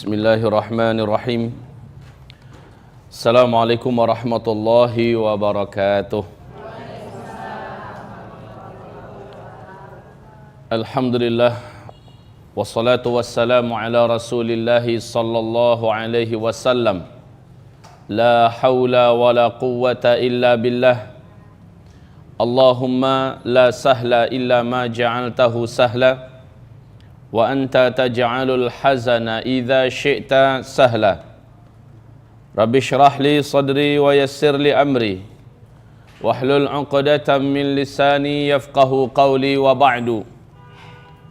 Bismillahirrahmanirrahim. Assalamualaikum warahmatullahi wabarakatuh. Alhamdulillah. Wassalatu wassalamu ala rasulillahi sallallahu alaihi wasallam. La hawla wa la quwwata illa billah. Allahumma la sahla illa ma ja'altahu sahla. Wa anta taj'alul hazana idza syi'ta sahla. Rabbi shrah li sadri wa yassir li amri wahlul 'uqdatam min lisani yafqahu qawli wa ba'du.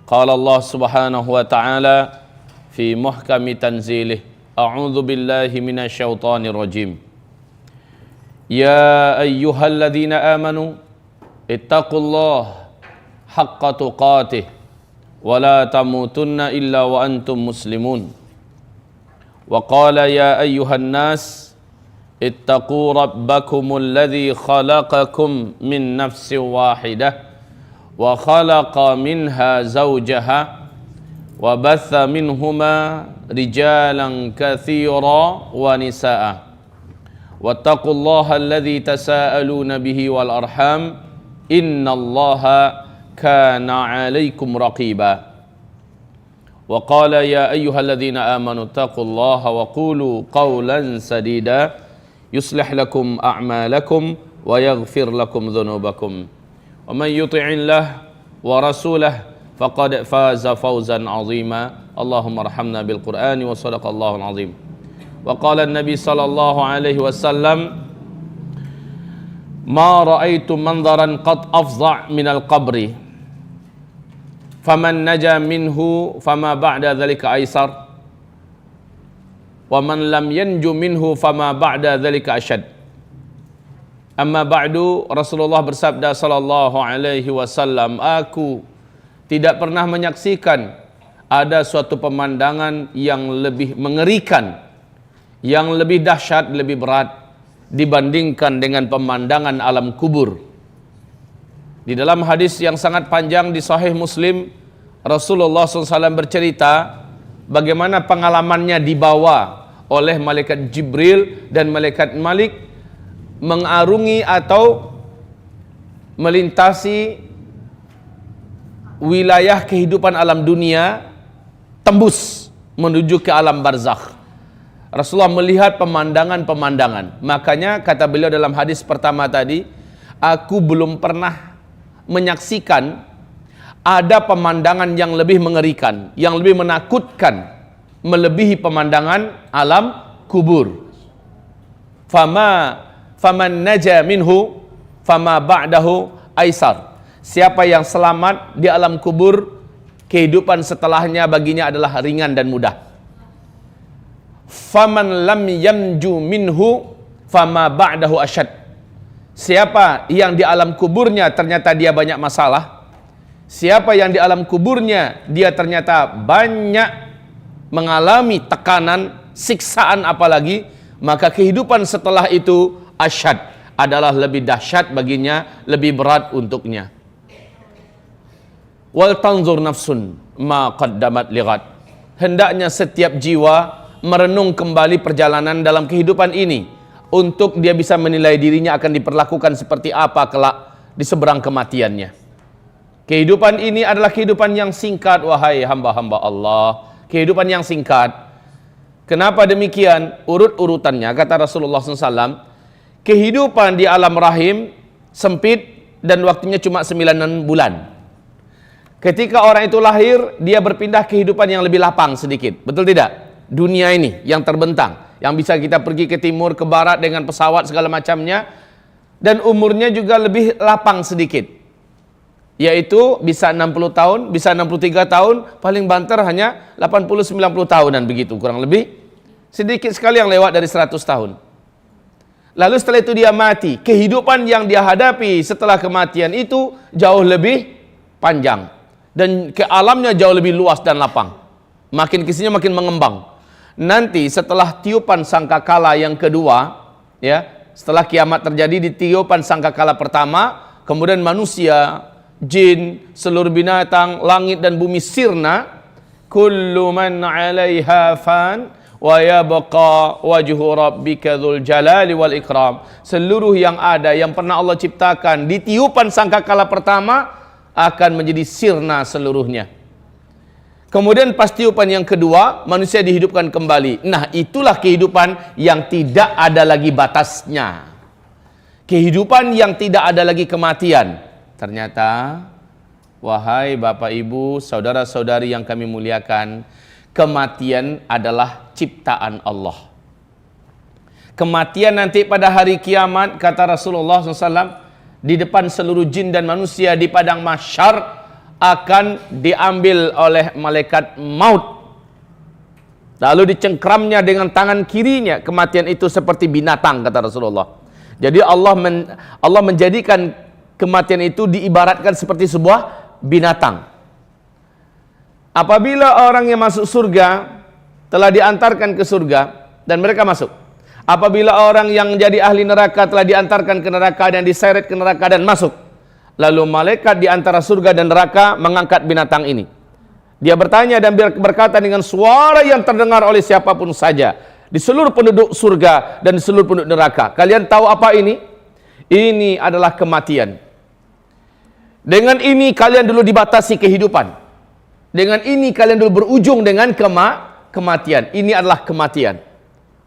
Qala Allah Subhanahu wa ta'ala fi muhkami tanzilih. A'udzu billahi minasy syaithanir rajim. Ya ayyuhalladzina amanu ittaqullaha haqqa tuqatih wa la tamutunna illa wa antum muslimun. Wa qala ya ayyuhan nas ittaqu rabbakumul ladzi khalaqakum min nafsin wahidah wa khalaqa minha zawjaha wa batha minhuma rijalan katsira wa nisaa. Wattaqullaha alladzi tasaaluna bihi wal arham innallaha kana 'alaikum raqiba. Wa qala ya ayyuhalladzina amanu taqullaha wa qulu qawlan sadida yuslih lakum a'malakum wa yaghfir lakum dhunubakum. Wa man yuti'illah wa rasulahu faqad faza fawzan 'azima. Allahumma arhamna bil Qur'ani wa sadaqallahu al-'azim. Wa qala an-nabi sallallahu alaihi wasallam ma ra'aitu manzaran qad afza' minal qabri faman naja minhu fama ba'da dzalika aisar wa man lam yanju minhu fama ba'da dzalika asyad. Amma ba'du, Rasulullah bersabda sallallahu alaihi wasallam, aku tidak pernah menyaksikan ada suatu pemandangan yang lebih mengerikan, yang lebih dahsyat, lebih berat dibandingkan dengan pemandangan alam kubur. Di dalam hadis yang sangat panjang di Sahih Muslim, Rasulullah SAW bercerita bagaimana pengalamannya dibawa oleh malaikat Jibril dan malaikat Malik mengarungi atau melintasi wilayah kehidupan alam dunia, tembus menuju ke alam barzakh. Rasulullah melihat pemandangan-pemandangan. Makanya kata beliau dalam hadis pertama tadi, aku belum pernah menyaksikan ada pemandangan yang lebih mengerikan, yang lebih menakutkan, melebihi pemandangan alam kubur. Faman naja minhu fama ba'dahu aisar. Siapa yang selamat di alam kubur, kehidupan setelahnya baginya adalah ringan dan mudah. Faman lam yamju minhu fama ba'dahu asyad. Siapa yang di alam kuburnya ternyata dia banyak masalah, siapa yang di alam kuburnya dia ternyata banyak mengalami tekanan, siksaan apalagi, maka kehidupan setelah itu asyad, adalah lebih dahsyat baginya, lebih berat untuknya. Wal tanzur nafsun ma qaddamat lighad. Hendaknya setiap jiwa merenung kembali perjalanan dalam kehidupan ini, untuk dia bisa menilai dirinya akan diperlakukan seperti apa kelak di seberang kematiannya. Kehidupan ini adalah kehidupan yang singkat, wahai hamba-hamba Allah. Kehidupan yang singkat. Kenapa demikian? Urut-urutannya, kata Rasulullah SAW, kehidupan di alam rahim sempit dan waktunya cuma 9 bulan. Ketika orang itu lahir, dia berpindah kehidupan yang lebih lapang sedikit. Betul tidak? Dunia ini yang terbentang, yang bisa kita pergi ke timur, ke barat dengan pesawat segala macamnya, dan umurnya juga lebih lapang sedikit, yaitu bisa 60 tahun, bisa 63 tahun, paling banter hanya 80-90 tahunan begitu, kurang lebih. Sedikit sekali yang lewat dari 100 tahun. Lalu setelah itu dia mati. Kehidupan yang dia hadapi setelah kematian itu jauh lebih panjang, dan ke alamnya jauh lebih luas dan lapang. Makin kesini makin mengembang. Nanti setelah tiupan sangkakala yang kedua, ya, setelah kiamat terjadi, di tiupan sangkakala pertama, kemudian manusia, jin, seluruh binatang, langit dan bumi sirna, kullu man 'alaiha fan wa yabqa wajhu rabbika dzul jalali wal ikram. Seluruh yang ada yang pernah Allah ciptakan di tiupan sangkakala pertama akan menjadi sirna seluruhnya. Kemudian pas tiupan yang kedua, manusia dihidupkan kembali. Nah, itulah kehidupan yang tidak ada lagi batasnya. Kehidupan yang tidak ada lagi kematian. Ternyata, wahai Bapak Ibu, saudara-saudari yang kami muliakan, kematian adalah ciptaan Allah. Kematian nanti pada hari kiamat, kata Rasulullah SAW, di depan seluruh jin dan manusia di padang mahsyar akan diambil oleh malaikat maut. Lalu dicengkramnya dengan tangan kirinya. Kematian itu seperti binatang, kata Rasulullah. Jadi Allah menjadikan kematian itu diibaratkan seperti sebuah binatang. Apabila orang yang masuk surga telah diantarkan ke surga dan mereka masuk. Apabila orang yang jadi ahli neraka telah diantarkan ke neraka dan diseret ke neraka dan masuk. Lalu malaikat di antara surga dan neraka mengangkat binatang ini. Dia bertanya dan berkata dengan suara yang terdengar oleh siapapun saja di seluruh penduduk surga dan di seluruh penduduk neraka. Kalian tahu apa ini? Ini adalah kematian. Dengan ini kalian dulu dibatasi kehidupan. Dengan ini kalian dulu berujung dengan kematian. Ini adalah kematian.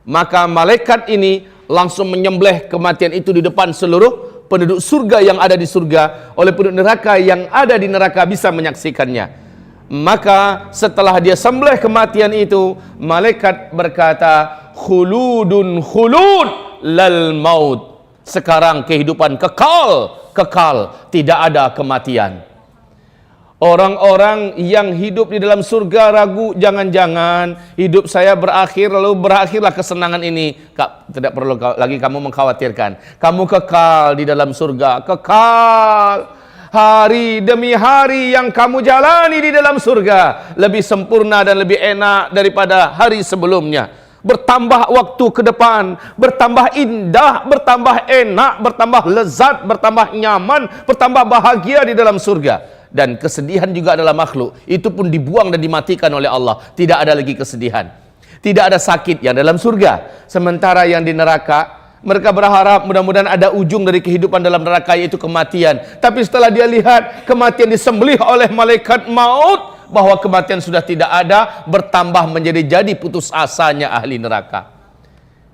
Maka malaikat ini langsung menyembelih kematian itu di depan seluruh penduduk surga yang ada di surga, oleh penduduk neraka yang ada di neraka bisa menyaksikannya. Maka setelah dia sembelih kematian itu, malaikat berkata, khuludun khulud lal maut. Sekarang kehidupan kekal, tidak ada kematian. Orang-orang yang hidup di dalam surga ragu, jangan-jangan hidup saya berakhir lalu berakhirlah kesenangan ini. Tidak perlu lagi kamu mengkhawatirkan. Kamu kekal di dalam surga, kekal. Hari demi hari yang kamu jalani di dalam surga lebih sempurna dan lebih enak daripada hari sebelumnya. Bertambah waktu ke depan, bertambah indah, bertambah enak, bertambah lezat, bertambah nyaman, bertambah bahagia di dalam surga. Dan kesedihan juga adalah makhluk. Itu pun dibuang dan dimatikan oleh Allah. Tidak ada lagi kesedihan. Tidak ada sakit yang dalam surga. Sementara yang di neraka, mereka berharap mudah-mudahan ada ujung dari kehidupan dalam neraka, yaitu kematian. Tapi setelah dia lihat kematian disembelih oleh malaikat maut, bahwa kematian sudah tidak ada, bertambah menjadi putus asanya ahli neraka.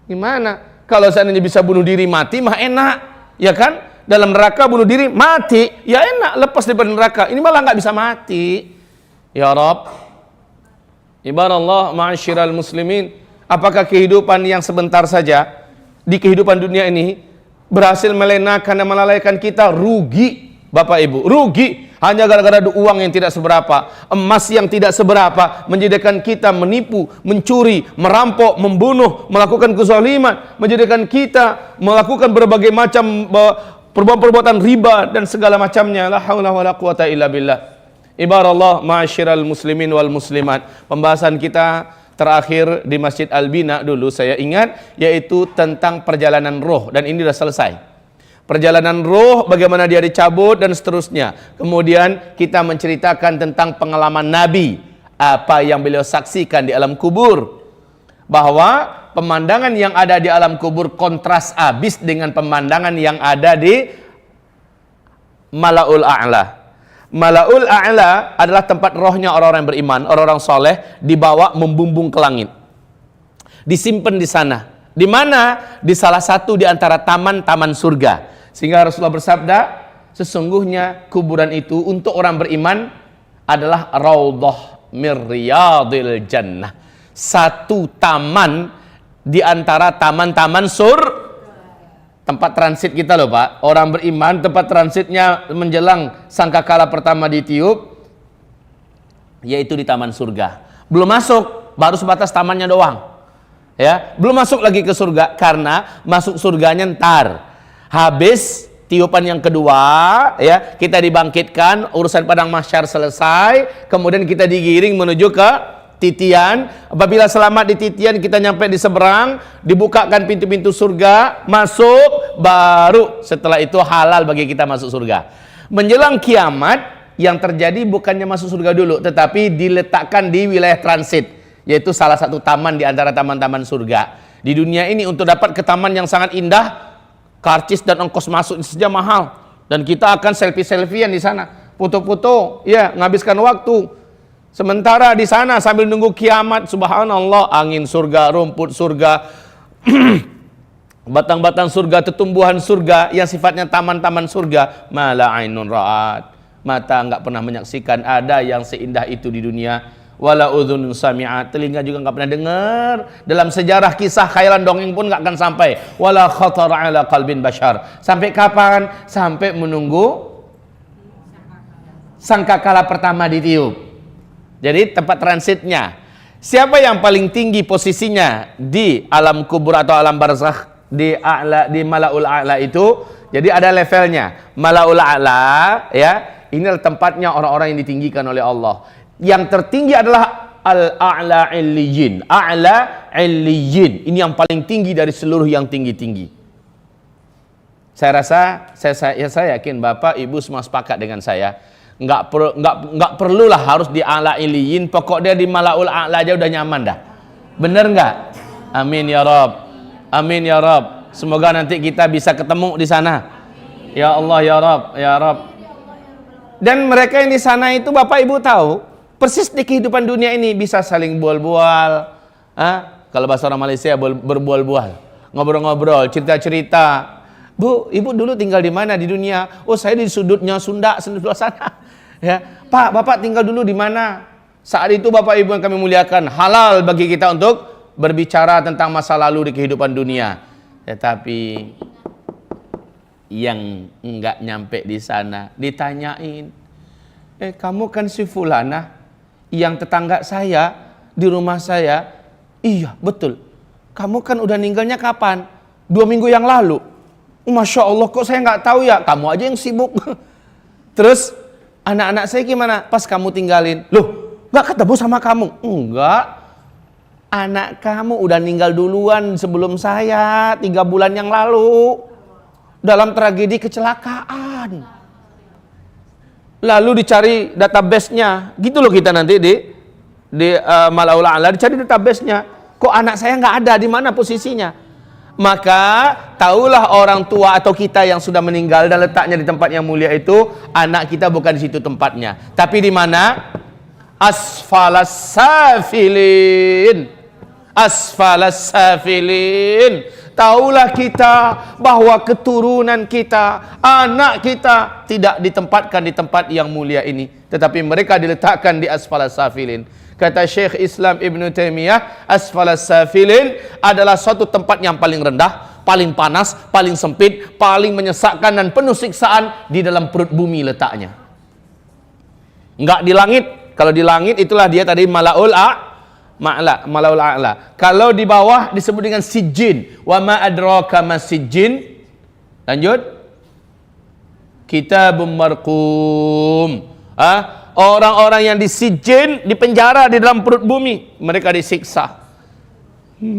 Gimana? Kalau seandainya bisa bunuh diri mati, mah enak. Ya kan? Dalam neraka bunuh diri mati, ya enak, lepas daripada neraka. Ini malah nggak bisa mati. Ya Rabb, ibadallah ma'asyiral muslimin, apakah kehidupan yang sebentar saja di kehidupan dunia ini berhasil melenakan dan melalaikan kita? Rugi, Bapak Ibu, rugi. Hanya gara-gara uang yang tidak seberapa, emas yang tidak seberapa, menjadikan kita menipu, mencuri, merampok, membunuh, melakukan kezaliman, menjadikan kita melakukan berbagai macam perbuatan riba dan segala macamnya. La haula wala quwata illa billah. Ibarallah ma'asyiral muslimin wal muslimat. Pembahasan kita terakhir di Masjid Al-Bina dulu saya ingat, yaitu tentang perjalanan roh, dan ini sudah selesai. Perjalanan roh, bagaimana dia dicabut dan seterusnya. Kemudian kita menceritakan tentang pengalaman Nabi, apa yang beliau saksikan di alam kubur. Bahwa pemandangan yang ada di alam kubur kontras habis dengan pemandangan yang ada di Mala'ul A'la. Mala'ul A'la adalah tempat rohnya orang-orang beriman, orang-orang soleh, dibawa membumbung ke langit. Disimpan di sana. Di mana? Di salah satu di antara taman-taman surga. Sehingga Rasulullah bersabda, sesungguhnya kuburan itu untuk orang beriman adalah raudhah mir riyadil jannah. Satu taman di antara taman-taman tempat transit kita loh Pak. Orang beriman tempat transitnya menjelang sangkakala pertama ditiup, yaitu di taman surga. Belum masuk, baru sebatas tamannya doang. Ya, belum masuk lagi ke surga, karena masuk surganya ntar. Habis tiupan yang kedua, ya, kita dibangkitkan, urusan padang mahsyar selesai, kemudian kita digiring menuju ke titian. Apabila selamat di titian, kita nyampe di seberang, dibukakan pintu-pintu surga, masuk, baru setelah itu halal bagi kita masuk surga. Menjelang kiamat, yang terjadi bukannya masuk surga dulu, tetapi diletakkan di wilayah transit, yaitu salah satu taman di antara taman-taman surga. Di dunia ini untuk dapat ke taman yang sangat indah, karcis dan ongkos masuk saja mahal, dan kita akan selfie-selfiean di sana, foto-foto, ya, menghabiskan waktu. Sementara di sana sambil nunggu kiamat, subhanallah, angin surga, rumput surga, batang-batang surga, tumbuhan surga yang sifatnya taman-taman surga, mala ainun ra'at, mata enggak pernah menyaksikan ada yang seindah itu di dunia, wala udhunun sami'at, telinga juga enggak pernah dengar, dalam sejarah kisah khayalan dongeng pun enggak akan sampai, wala khatara ala qalbin bashar. Sampai kapan? Sampai menunggu sangkakala pertama ditiup. Jadi tempat transitnya, siapa yang paling tinggi posisinya di alam kubur atau alam barzakh, di a'la, di malaul a'la itu. Jadi ada levelnya. Malaul a'la, ya, inilah tempatnya orang-orang yang ditinggikan oleh Allah. Yang tertinggi adalah al-a'la illiyin. A'la illiyin. Ini yang paling tinggi dari seluruh yang tinggi-tinggi. Saya rasa, saya yakin Bapak Ibu semua sepakat dengan saya. Nggak perlulah harus di a'la illiyin. Pokok dia di malaul a'la aja udah nyaman dah. Bener nggak? Amin ya Rabb. Amin ya Rabb. Semoga nanti kita bisa ketemu di sana. Ya Allah ya Rabb, ya Rabb. Dan mereka yang di sana itu Bapak Ibu tahu, persis di kehidupan dunia ini bisa saling bual-bual. Kalau bahasa orang Malaysia berbual-bual, ngobrol-ngobrol, cerita-cerita. Bu, Ibu dulu tinggal di mana di dunia? Oh, saya di sudutnya Sunda, sebelah sana. Ya, Pak, Bapak tinggal dulu di mana? Saat itu Bapak Ibu yang kami muliakan, halal bagi kita untuk berbicara tentang masa lalu di kehidupan dunia. Tetapi yang enggak nyampe di sana ditanyain, kamu kan si fulana yang tetangga saya di rumah saya. Iya betul, kamu kan udah ninggalnya kapan? 2 minggu yang lalu. Masya Allah, kok saya nggak tahu ya, kamu aja yang sibuk. Terus anak-anak saya gimana pas kamu tinggalin? Loh, nggak ketemu sama kamu? Enggak, anak kamu udah ninggal duluan sebelum saya 3 bulan yang lalu dalam tragedi kecelakaan. Lalu dicari database-nya, gitu loh kita nanti di Malaul A'la dicari database-nya. Kok anak saya nggak ada, di mana posisinya? Maka tahulah orang tua atau kita yang sudah meninggal dan letaknya di tempat yang mulia itu, anak kita bukan di situ tempatnya, tapi di mana? Asfalas safilin. Asfalas safilin. Tahulah kita bahwa keturunan kita, anak kita tidak ditempatkan di tempat yang mulia ini, tetapi mereka diletakkan di asfalas safilin. Kata Syekh Islam Ibn Taimiyah, asfalas safilin adalah suatu tempat yang paling rendah, paling panas, paling sempit, paling menyesakkan dan penuh siksaan, di dalam perut bumi letaknya. Enggak di langit. Kalau di langit itulah dia tadi malaul a'la. Kalau di bawah disebut dengan sijjin. Wa ma adraka ma sijjin. Lanjut. Kitabun marqum. Orang-orang yang disijin, dipenjara di dalam perut bumi, mereka disiksa.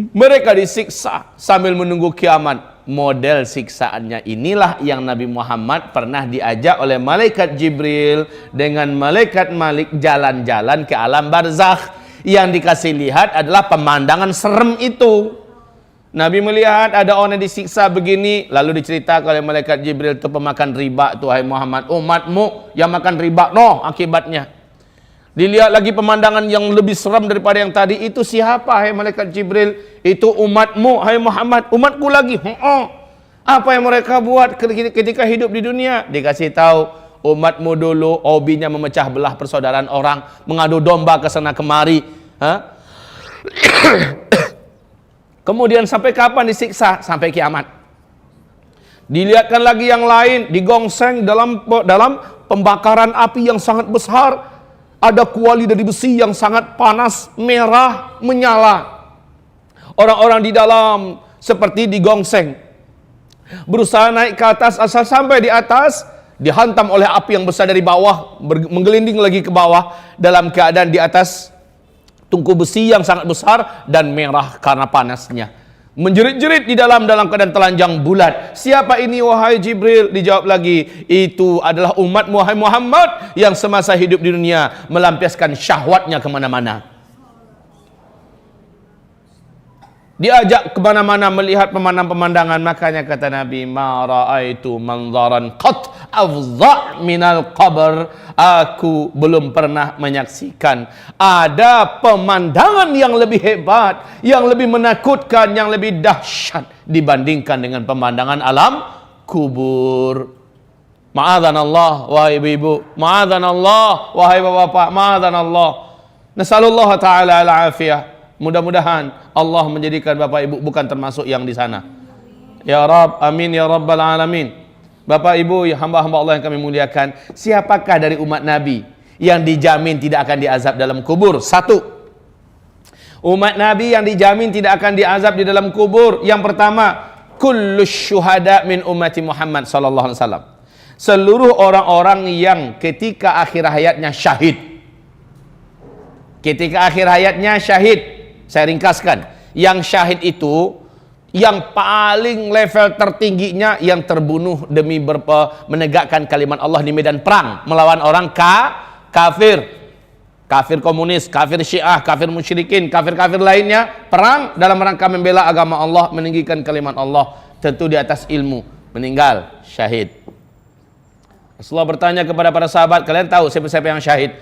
Mereka disiksa sambil menunggu kiamat. Model siksaannya inilah yang Nabi Muhammad pernah diajak oleh malaikat Jibril dengan malaikat Malik jalan-jalan ke alam barzakh. Yang dikasih lihat adalah pemandangan serem itu. Nabi melihat ada orang yang disiksa begini, lalu diceritakan oleh malaikat Jibril, itu pemakan riba tuh, hai Muhammad, umatmu yang makan riba, akibatnya. Dilihat lagi pemandangan yang lebih seram daripada yang tadi, itu siapa hai malaikat Jibril? Itu umatmu hai Muhammad. Umatku lagi. Apa yang mereka buat ketika hidup di dunia? Dikasih tahu, umatmu dulu hobinya memecah belah persaudaraan orang, mengadu domba ke sana kemari. Kemudian sampai kapan disiksa? Sampai kiamat. Dilihatkan lagi yang lain, digongseng dalam pembakaran api yang sangat besar. Ada kuali dari besi yang sangat panas, merah, menyala. Orang-orang di dalam seperti digongseng, berusaha naik ke atas, asal sampai di atas dihantam oleh api yang besar dari bawah, menggelinding lagi ke bawah dalam keadaan di atas tungku besi yang sangat besar dan merah karena panasnya. menjerit-jerit di dalam keadaan telanjang bulat. Siapa ini wahai Jibril? Dijawab lagi, itu adalah umat wahai Muhammad yang semasa hidup di dunia melampiaskan syahwatnya kemana-mana. Diajak kemana-mana melihat pemandangan-pemandangan. Makanya kata Nabi, ma ra'aitu manzaran qat afdha minal qabr. Aku belum pernah menyaksikan ada pemandangan yang lebih hebat, yang lebih menakutkan, yang lebih dahsyat dibandingkan dengan pemandangan alam kubur. Ma'adzanallah wahai ibu-ibu, ma'adzanallah wahai bapak-bapak, ma'adzanallah. Nasallallahu ta'ala al-afiyah. Mudah-mudahan Allah menjadikan Bapak Ibu bukan termasuk yang di sana. Ya Rabb, amin ya Rabbal alamin. Bapak Ibu, hamba-hamba Allah yang kami muliakan, siapakah dari umat Nabi yang dijamin tidak akan diazab dalam kubur? Satu, umat Nabi yang dijamin tidak akan diazab di dalam kubur. Yang pertama, kullus syuhada min ummati Muhammad sallallahu alaihi wasallam. Seluruh orang-orang yang ketika akhir hayatnya syahid. Ketika akhir hayatnya syahid. Saya ringkaskan, yang syahid itu yang paling level tertingginya yang terbunuh demi menegakkan kalimat Allah di medan perang melawan orang kafir komunis, kafir Syiah, kafir musyrikin, kafir lainnya, perang dalam rangka membela agama Allah, meninggikan kalimat Allah, tentu di atas ilmu, meninggal syahid. Rasulullah bertanya kepada para sahabat, kalian tahu siapa-siapa yang syahid?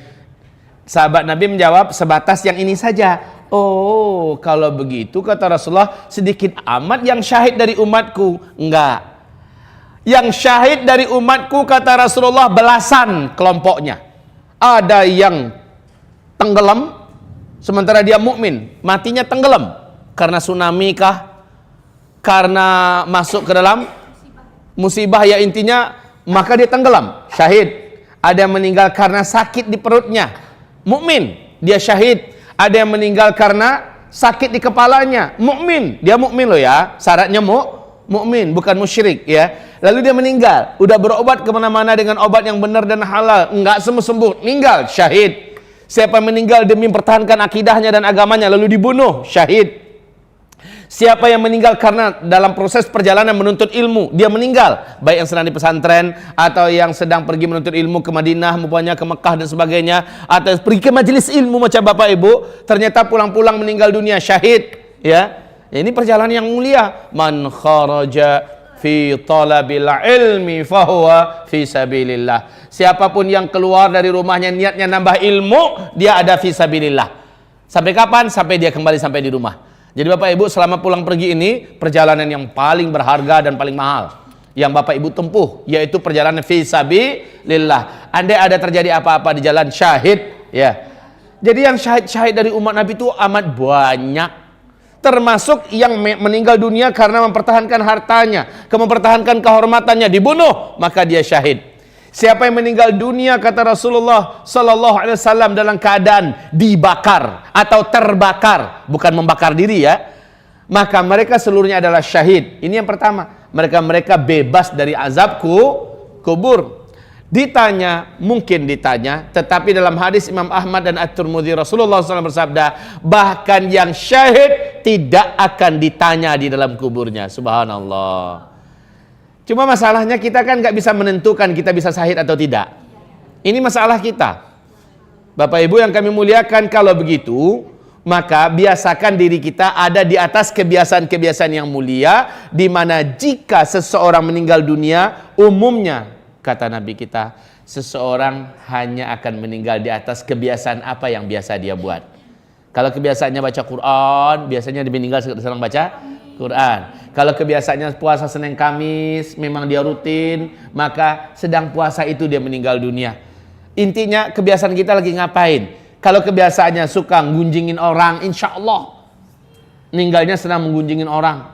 Sahabat Nabi menjawab, sebatas yang ini saja. Oh, kalau begitu kata Rasulullah, sedikit amat yang syahid dari umatku. Enggak. Yang syahid dari umatku kata Rasulullah belasan kelompoknya. Ada yang tenggelam sementara dia mukmin, matinya tenggelam karena tsunami kah? Karena masuk ke dalam musibah, ya intinya maka dia tenggelam, syahid. Ada yang meninggal karena sakit di perutnya, mukmin, dia syahid. Ada yang meninggal karena sakit di kepalanya, mukmin, dia mukmin loh ya, syaratnya mukmin, bukan musyrik ya. Lalu dia meninggal, udah berobat kemana-mana dengan obat yang benar dan halal, enggak sembuh, meninggal, syahid. Siapa meninggal demi mempertahankan akidahnya dan agamanya lalu dibunuh, syahid. Siapa yang meninggal karena dalam proses perjalanan menuntut ilmu, dia meninggal, baik yang sedang di pesantren atau yang sedang pergi menuntut ilmu ke Madinah, maupun ke Mekah dan sebagainya, atau pergi ke majelis ilmu macam Bapak Ibu, ternyata pulang-pulang meninggal dunia, syahid ya. Ini perjalanan yang mulia. Man kharaja fi talabil ilmi fahuwa fi sabilillah. Siapapun yang keluar dari rumahnya niatnya nambah ilmu, dia ada fi sabilillah. Sampai kapan? Sampai dia kembali sampai di rumah. Jadi Bapak Ibu selama pulang pergi ini perjalanan yang paling berharga dan paling mahal yang Bapak Ibu tempuh, yaitu perjalanan fi sabilillah. Andai ada terjadi apa-apa di jalan, syahid ya. Jadi yang syahid dari umat Nabi itu amat banyak. Termasuk yang meninggal dunia karena mempertahankan hartanya, mempertahankan kehormatannya, dibunuh, maka dia syahid. Siapa yang meninggal dunia kata Rasulullah sallallahu alaihi wasallam dalam keadaan dibakar atau terbakar, bukan membakar diri ya, maka mereka seluruhnya adalah syahid. Ini yang pertama, mereka bebas dari azab kubur. Mungkin ditanya, tetapi dalam hadis Imam Ahmad dan At-Tirmidzi Rasulullah SAW bersabda, bahkan yang syahid tidak akan ditanya di dalam kuburnya. Subhanallah. Cuma masalahnya kita kan nggak bisa menentukan kita bisa syahid atau tidak. Ini masalah kita. Bapak Ibu yang kami muliakan, kalau begitu maka biasakan diri kita ada di atas kebiasaan-kebiasaan yang mulia, di mana jika seseorang meninggal dunia, umumnya kata Nabi kita, seseorang hanya akan meninggal di atas kebiasaan apa yang biasa dia buat. Kalau kebiasaannya baca Quran, biasanya dia meninggal sedang baca Quran. Kalau kebiasaannya puasa Senin Kamis, memang dia rutin, maka sedang puasa itu dia meninggal dunia. Intinya kebiasaan kita lagi ngapain? Kalau kebiasaannya suka ngunjingin orang, insya Allah meninggalnya sedang menggunjingin orang,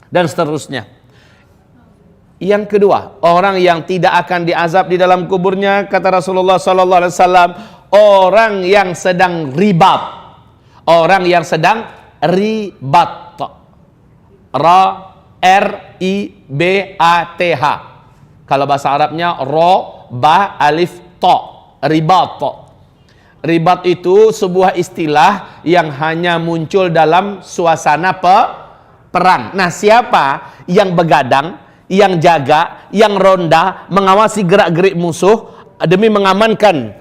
dan seterusnya. Yang kedua, orang yang tidak akan diazab di dalam kuburnya kata Rasulullah sallallahu alaihi wasallam, orang yang sedang ribat. Orang yang sedang ribat. R-I-B-A-T-H. Kalau bahasa Arabnya ro, ba, alif, to. Ribat. Ribat itu sebuah istilah yang hanya muncul dalam suasana perang. Nah, siapa yang begadang, yang jaga, yang ronda, mengawasi gerak-gerik musuh demi mengamankan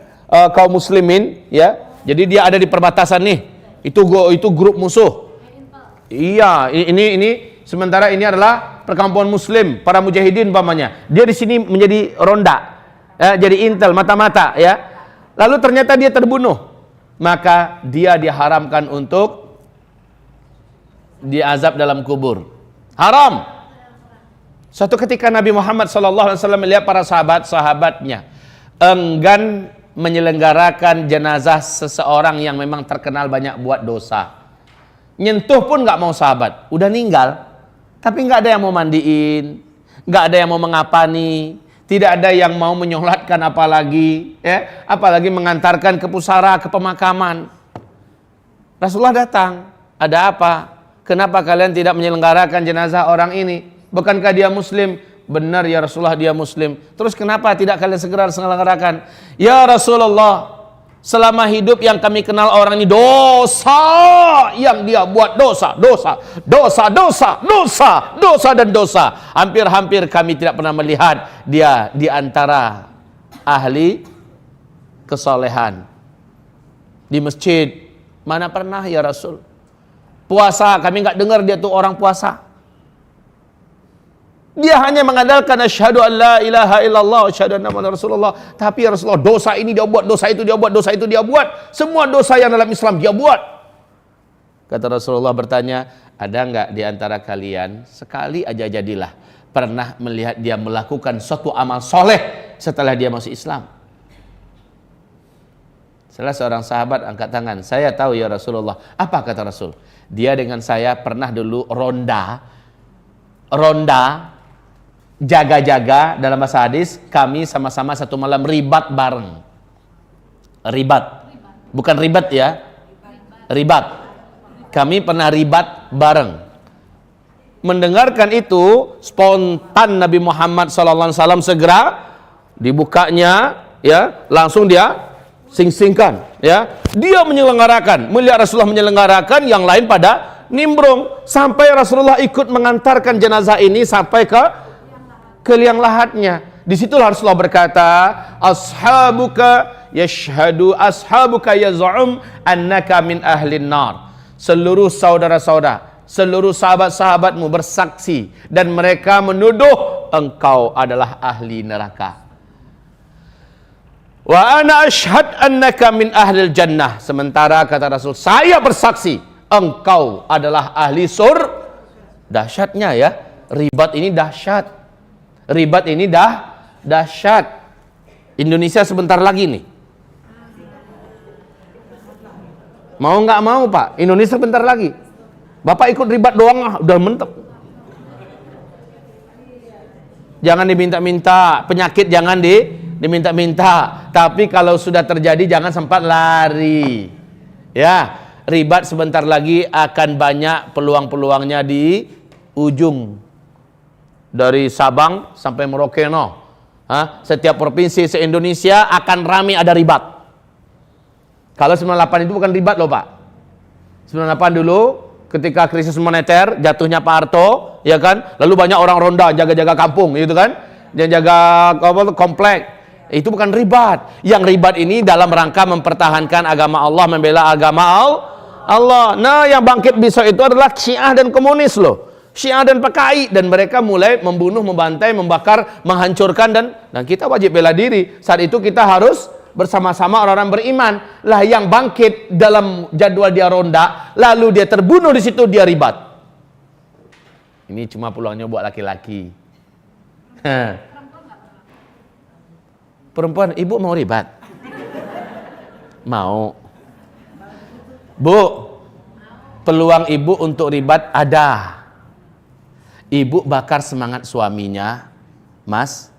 kaum muslimin, ya. Jadi dia ada di perbatasan nih. Itu grup musuh. Iya, ini sementara ini adalah perkampungan muslim, para mujahidin umpamanya. Dia di sini menjadi ronda. Jadi intel mata-mata, ya. Lalu ternyata dia terbunuh. Maka dia diharamkan untuk diazab dalam kubur. Haram. Suatu ketika Nabi Muhammad SAW melihat para sahabat-sahabatnya enggan menyelenggarakan jenazah seseorang yang memang terkenal banyak buat dosa. Nyentuh pun nggak mau sahabat. Udah meninggal, tapi nggak ada yang mau mandiin, nggak ada yang mau mengapani, tidak ada yang mau menyolatkan apalagi, ya, apalagi mengantarkan ke pusara, ke pemakaman. Rasulullah datang, ada apa? Kenapa kalian tidak menyelenggarakan jenazah orang ini? Bukankah dia muslim? Benar ya Rasulullah, dia muslim. Terus kenapa tidak kalian segera selenggarakan? Ya Rasulullah, selama hidup yang kami kenal orang ini dosa yang dia buat, dosa dan dosa. Hampir-hampir kami tidak pernah melihat dia di antara ahli kesolehan. Di masjid, mana pernah ya Rasul? Puasa, kami nggak dengar dia tuh orang puasa. Dia hanya mengandalkan asyhadu an la ilaha illallah asyhadu anna muhammadar rasulullah. Tapi ya Rasulullah, dosa ini dia buat, dosa itu dia buat, dosa itu dia buat. Semua dosa yang dalam Islam dia buat. Kata Rasulullah bertanya, ada nggak di antara kalian sekali aja jadilah pernah melihat dia melakukan suatu amal soleh setelah dia masuk Islam? Salah seorang sahabat angkat tangan, saya tahu ya Rasulullah. Apa kata Rasul? Dia dengan saya pernah dulu ronda, jaga-jaga, dalam bahasa hadis, kami sama-sama satu malam ribat bareng. Ribat. Bukan ribat ya. Ribat. Kami pernah ribat bareng. Mendengarkan itu, spontan Nabi Muhammad SAW segera dibukanya, ya, langsung dia sing-singkan, ya. Dia menyelenggarakan, melihat Rasulullah menyelenggarakan, yang lain pada nimbrung, sampai Rasulullah ikut mengantarkan jenazah ini sampai ke liang lahatnya. Disitulah Rasulullah berkata, ashabuka yaz'um annaka min ahlin nar. Seluruh saudara-saudara, seluruh sahabat-sahabatmu bersaksi dan mereka menuduh engkau adalah ahli neraka. Wa ana ashhad annaka min ahlil jannah. Sementara kata Rasul, saya bersaksi engkau adalah ahli surga. Dahsyatnya ya, ribat ini dahsyat. Ribat ini dahsyat. Indonesia sebentar lagi nih. Mau nggak mau Pak, Indonesia sebentar lagi. Bapak ikut ribat doang udah mentok. Jangan diminta-minta, penyakit jangan diminta-minta. Tapi kalau sudah terjadi jangan sempat lari. Ya, ribat sebentar lagi akan banyak peluang-peluangnya di ujung. Dari Sabang sampai Merauke. Setiap provinsi se-Indonesia akan ramai ada ribat. Kalau 98 itu bukan ribat loh Pak. 98 dulu ketika krisis moneter, jatuhnya Pak Harto, ya kan? Lalu banyak orang ronda jaga-jaga kampung, gitu kan? Yang jaga komplek. Itu bukan ribat. Yang ribat ini dalam rangka mempertahankan agama Allah, membela agama Allah. Nah, yang bangkit besok itu adalah Syiah dan komunis loh. Syiah dan PKI, dan mereka mulai membunuh, membantai, membakar, menghancurkan, dan kita wajib bela diri. Saat itu kita harus bersama-sama orang-orang beriman. Lah yang bangkit dalam jadwal dia ronda, lalu dia terbunuh di situ, dia ribat. Ini cuma peluangnya buat laki-laki. Perempuan, ibu mau ribat? Mau. Bu, peluang ibu untuk ribat ada. Ibu bakar semangat suaminya. Mas,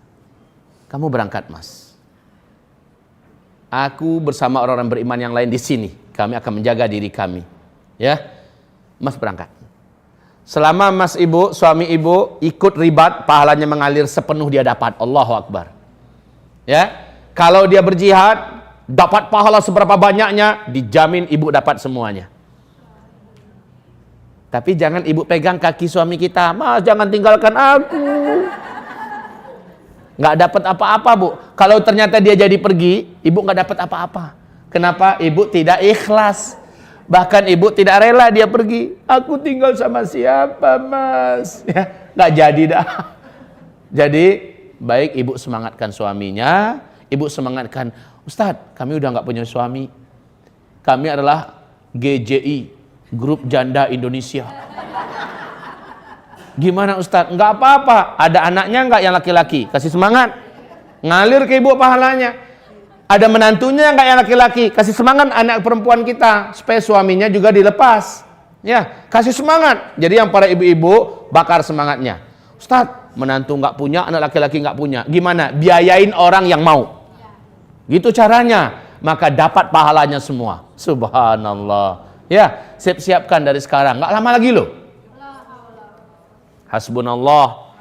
kamu berangkat mas. Aku bersama orang-orang beriman yang lain di sini. Kami akan menjaga diri kami. Ya, mas berangkat. Selama mas ibu, suami ibu ikut ribat, pahalanya mengalir sepenuh dia dapat. Allahu Akbar. Ya, kalau dia berjihad, dapat pahala seberapa banyaknya, dijamin ibu dapat semuanya. Tapi jangan ibu pegang kaki suami kita. Mas, jangan tinggalkan aku. Nggak dapat apa-apa, Bu. Kalau ternyata dia jadi pergi, ibu nggak dapat apa-apa. Kenapa? Ibu tidak ikhlas. Bahkan ibu tidak rela dia pergi. Aku tinggal sama siapa, Mas? Ya, nggak jadi dah. Jadi, baik ibu semangatkan suaminya. Ibu semangatkan, Ustadz, kami udah nggak punya suami. Kami adalah GJI, Grup Janda Indonesia. Gimana Ustadz? Nggak apa-apa. Ada anaknya nggak yang laki-laki? Kasih semangat. Ngalir ke ibu pahalanya. Ada menantunya nggak yang laki-laki? Kasih semangat anak perempuan kita. Supaya suaminya juga dilepas. Ya, kasih semangat. Jadi yang para ibu-ibu bakar semangatnya. Ustadz, menantu nggak punya, anak laki-laki nggak punya. Gimana? Biayain orang yang mau. Gitu caranya. Maka dapat pahalanya semua. Subhanallah. Ya, siap-siapkan dari sekarang. Nggak lama lagi loh. Hasbunallah,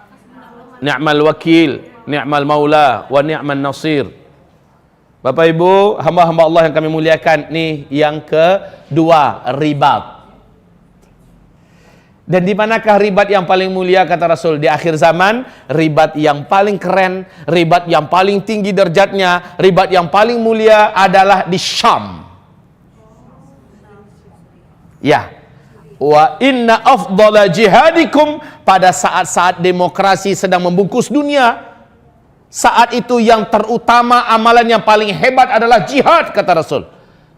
ni'mal wakil, ni'mal maula, wa ni'man nasir. Bapak Ibu, hamba-hamba Allah yang kami muliakan, nih yang kedua, ribat. Dan di manakah ribat yang paling mulia kata Rasul? Di akhir zaman, ribat yang paling keren, ribat yang paling tinggi derajatnya, ribat yang paling mulia adalah di Syam. Ya. Wa inna afdala jihadikum, pada saat-saat demokrasi sedang membungkus dunia, saat itu yang terutama, amalan yang paling hebat adalah jihad kata Rasul.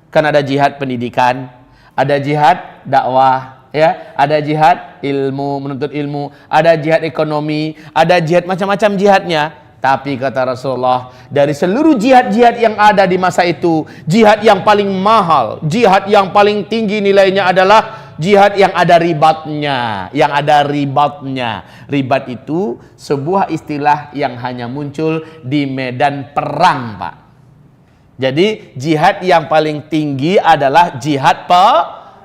Kan ada jihad pendidikan, ada jihad dakwah, ya, ada jihad ilmu, menuntut ilmu, ada jihad ekonomi, ada jihad macam-macam jihadnya. Tapi kata Rasulullah, dari seluruh jihad-jihad yang ada di masa itu, jihad yang paling mahal, jihad yang paling tinggi nilainya adalah jihad yang ada ribatnya, yang ada ribatnya. Ribat itu sebuah istilah yang hanya muncul di medan perang, Pak. Jadi jihad yang paling tinggi adalah jihad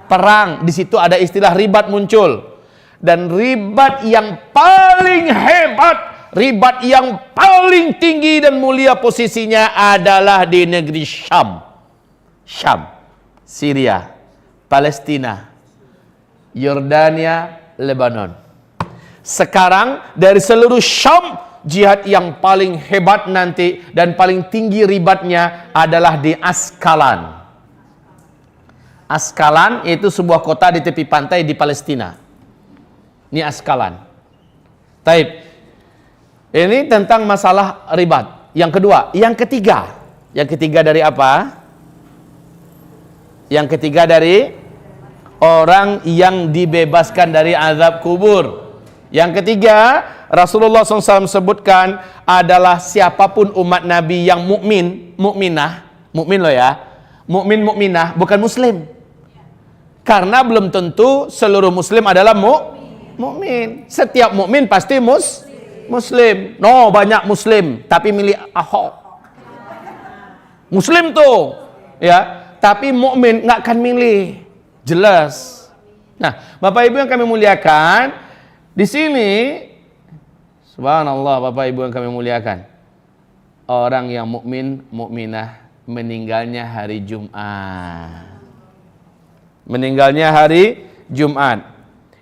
perang. Di situ ada istilah ribat muncul. Dan ribat yang paling hebat, ribat yang paling tinggi dan mulia posisinya adalah di negeri Syam. Syam, Syria, Palestina, Yordania, Lebanon. Sekarang dari seluruh Syam, jihad yang paling hebat nanti dan paling tinggi ribatnya adalah di Askalan. Askalan itu sebuah kota di tepi pantai di Palestina. Ini Askalan. Taib. Ini tentang masalah ribat. Yang kedua, yang ketiga dari apa? Yang ketiga dari orang yang dibebaskan dari azab kubur. Yang ketiga, Rasulullah SAW sebutkan adalah siapapun umat Nabi yang mukmin, mukminah, mukmin loh ya, mukmin mukminah, bukan muslim. Karena belum tentu seluruh muslim adalah mukmin. Setiap mukmin pasti muslim. No, banyak muslim, tapi milih Ahok. Muslim tuh, ya, tapi mukmin nggak akan milih. Jelas. Nah, Bapak Ibu yang kami muliakan, di sini subhanallah, Bapak Ibu yang kami muliakan, orang yang mukmin, mukminah meninggalnya hari Jumat. Meninggalnya hari Jumat.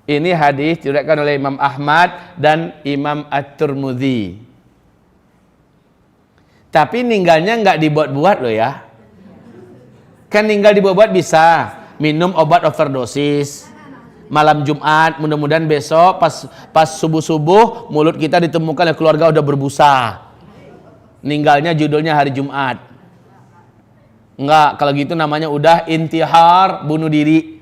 Ini hadis diriwayatkan oleh Imam Ahmad dan Imam At-Tirmidzi. Tapi ninggalnya nggak dibuat-buat loh ya. Kan ninggal dibuat-buat bisa. Minum obat overdosis malam Jumat, mudah-mudahan besok pas subuh-subuh mulut kita ditemukan oleh keluarga udah berbusa. Ninggalnya judulnya hari Jumat. Enggak, kalau gitu namanya udah intihar, bunuh diri.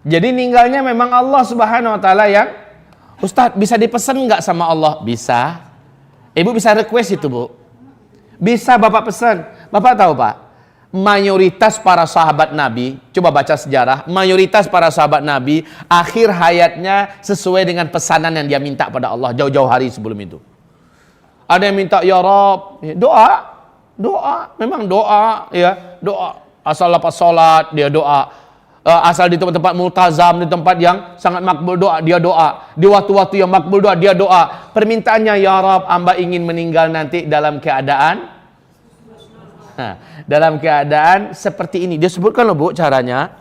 Jadi ninggalnya memang Allah Subhanahu wa taala yang, Ustadz bisa dipesan nggak sama Allah? Bisa. Ibu bisa request itu, Bu. Bisa Bapak pesan. Bapak tahu, Pak? Mayoritas para sahabat Nabi, coba baca sejarah, mayoritas para sahabat Nabi akhir hayatnya sesuai dengan pesanan yang dia minta pada Allah jauh-jauh hari sebelum itu. Ada yang minta, ya Rob, doa, memang doa, ya, doa. Asal lepas sholat dia doa, asal di tempat-tempat multazam, di tempat yang sangat makbul doa, dia doa. Di waktu-waktu yang makbul doa, dia doa. Permintaannya, ya Rob, hamba ingin meninggal nanti dalam keadaan seperti ini. Dia sebutkan loh, Bu, caranya.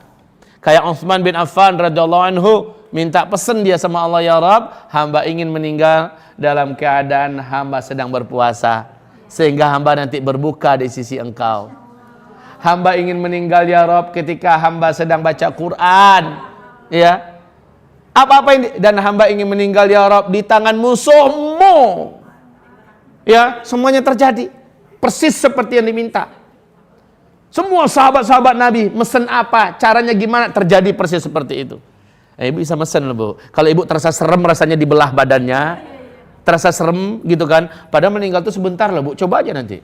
Kayak Utsman bin Affan radhiyallahu anhu minta pesan dia sama Allah, ya Rabb, hamba ingin meninggal dalam keadaan hamba sedang berpuasa, sehingga hamba nanti berbuka di sisi Engkau. Hamba ingin meninggal ya Rabb ketika hamba sedang baca Quran, ya. Apa-apa ini, dan hamba ingin meninggal ya Rabb di tangan musuhmu. Ya, semuanya terjadi persis seperti yang diminta. Semua sahabat-sahabat Nabi mesen apa, caranya gimana, terjadi persis seperti itu. Ibu bisa mesen loh, Bu. Kalau ibu terasa serem rasanya dibelah badannya, terasa serem gitu kan, padahal meninggal tuh sebentar loh, Bu. Coba aja nanti.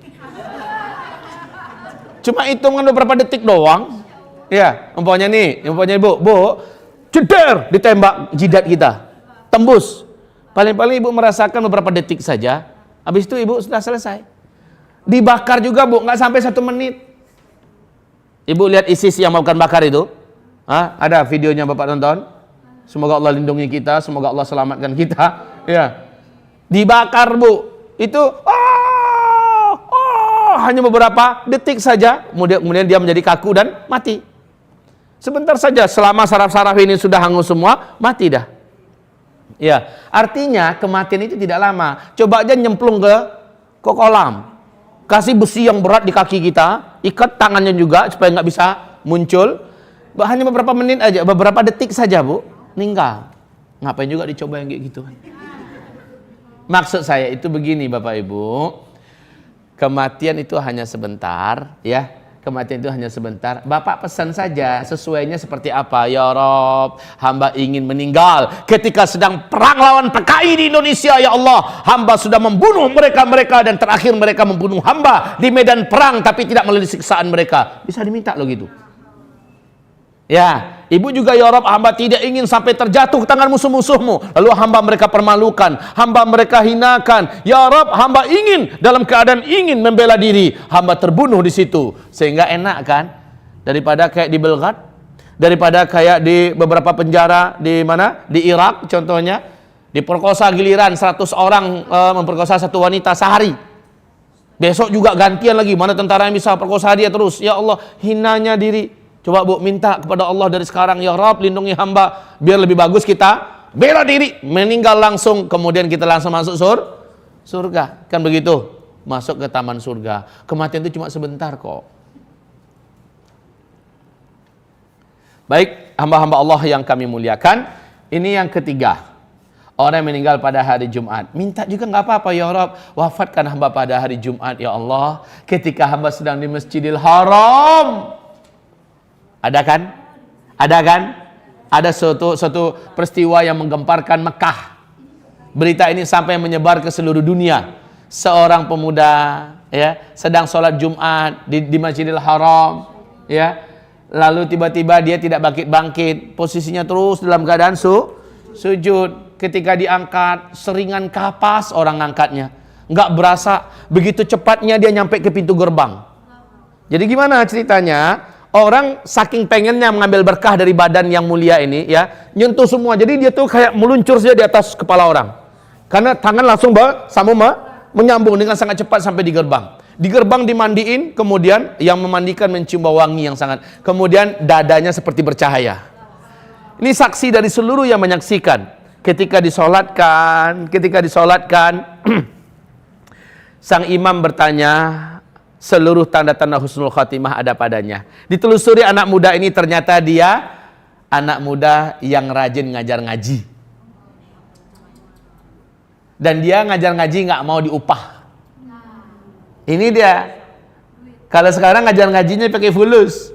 Cuma hitungan beberapa detik doang. Ya, umpamanya nih, umpamanya ibu, Bu, ceder ditembak jidat kita, tembus. Paling-paling ibu merasakan beberapa detik saja, habis itu ibu sudah selesai. Dibakar juga, Bu, nggak sampai 1 menit. Ibu lihat ISIS yang melakukan bakar itu, ada videonya Bapak tonton. Semoga Allah lindungi kita, semoga Allah selamatkan kita. Ya, dibakar, Bu, itu hanya beberapa detik saja, kemudian dia menjadi kaku dan mati. Sebentar saja, selama saraf-saraf ini sudah hangus semua, mati dah. Ya, artinya kematian itu tidak lama. Coba aja nyemplung ke kolam, kasih besi yang berat di kaki kita, ikat tangannya juga supaya nggak bisa muncul. Hanya beberapa menit aja, beberapa detik saja, Bu, meninggal. Ngapain juga dicoba yang kayak gitu? Maksud saya itu begini, Bapak Ibu, kematian itu hanya sebentar, ya. Kematian itu hanya sebentar. Bapak pesan saja sesuainya seperti apa. Ya Rob, hamba ingin meninggal ketika sedang perang lawan PKI di Indonesia. Ya Allah, hamba sudah membunuh mereka dan terakhir mereka membunuh hamba di medan perang, tapi tidak melalui siksaan mereka. Bisa diminta loh gitu. Ya, ibu juga, ya Rob, hamba tidak ingin sampai terjatuh ke tangan musuh-musuhmu, lalu hamba mereka permalukan, hamba mereka hinakan. Ya Rob, hamba ingin dalam keadaan ingin membela diri, hamba terbunuh di situ. Sehingga enak kan, daripada kayak di Belgrad, daripada kayak di beberapa penjara di mana, di Irak contohnya, diperkosa giliran 100 orang memperkosa satu wanita sehari. Besok juga gantian lagi, mana tentara yang bisa perkosa dia terus. Ya Allah, hinanya diri. Coba, Bu, minta kepada Allah dari sekarang, ya Rabb, lindungi hamba, biar lebih bagus kita bela diri, meninggal langsung, kemudian kita langsung masuk surga. Kan begitu, masuk ke taman surga. Kematian itu cuma sebentar kok. Baik, hamba-hamba Allah yang kami muliakan, ini yang ketiga. Orang yang meninggal pada hari Jumat, minta juga nggak apa-apa, ya Rabb, wafatkan hamba pada hari Jumat, ya Allah, ketika hamba sedang di Masjidil Haram. Ada kan? Ada suatu peristiwa yang menggemparkan Mekah. Berita ini sampai menyebar ke seluruh dunia. Seorang pemuda, ya, sedang sholat Jumat di Masjidil Haram, ya. Lalu tiba-tiba dia tidak bangkit-bangkit, posisinya terus dalam keadaan sujud. Ketika diangkat, seringan kapas orang ngangkatnya. Nggak berasa, begitu cepatnya dia nyampe ke pintu gerbang. Jadi gimana ceritanya? Orang saking pengennya mengambil berkah dari badan yang mulia ini, ya, nyentuh semua. Jadi dia tuh kayak meluncur saja di atas kepala orang. Karena tangan langsung menyambung dengan sangat cepat sampai di gerbang. Di gerbang dimandiin, kemudian yang memandikan mencium bau wangi yang sangat. Kemudian dadanya seperti bercahaya. Ini saksi dari seluruh yang menyaksikan. Ketika disolatkan, sang imam bertanya, seluruh tanda-tanda husnul khatimah ada padanya. Ditelusuri anak muda ini, ternyata dia anak muda yang rajin ngajar ngaji. Dan dia ngajar ngaji nggak mau diupah. Ini dia. Kalau sekarang ngajar ngajinya pakai fulus.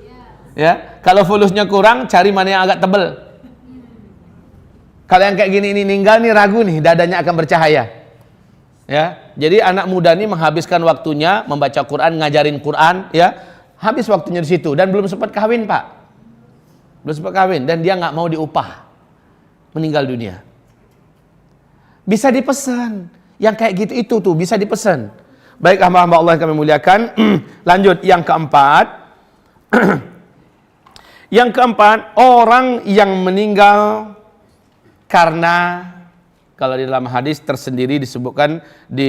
Ya, kalau fulusnya kurang, cari mana yang agak tebel. Kalau yang kayak gini ini ninggal nih, ragu nih, dadanya akan bercahaya. Ya, jadi anak muda ini menghabiskan waktunya membaca Quran, ngajarin Quran, ya, habis waktunya di situ dan belum sempat kawin, Pak, belum sempat kawin, dan dia nggak mau diupah, meninggal dunia. Bisa dipesan, yang kayak gitu itu tuh bisa dipesan. Baik, hamba-hamba Allah yang kami muliakan, lanjut yang keempat. Yang keempat, orang yang meninggal karena, kalau di dalam hadis tersendiri disebutkan di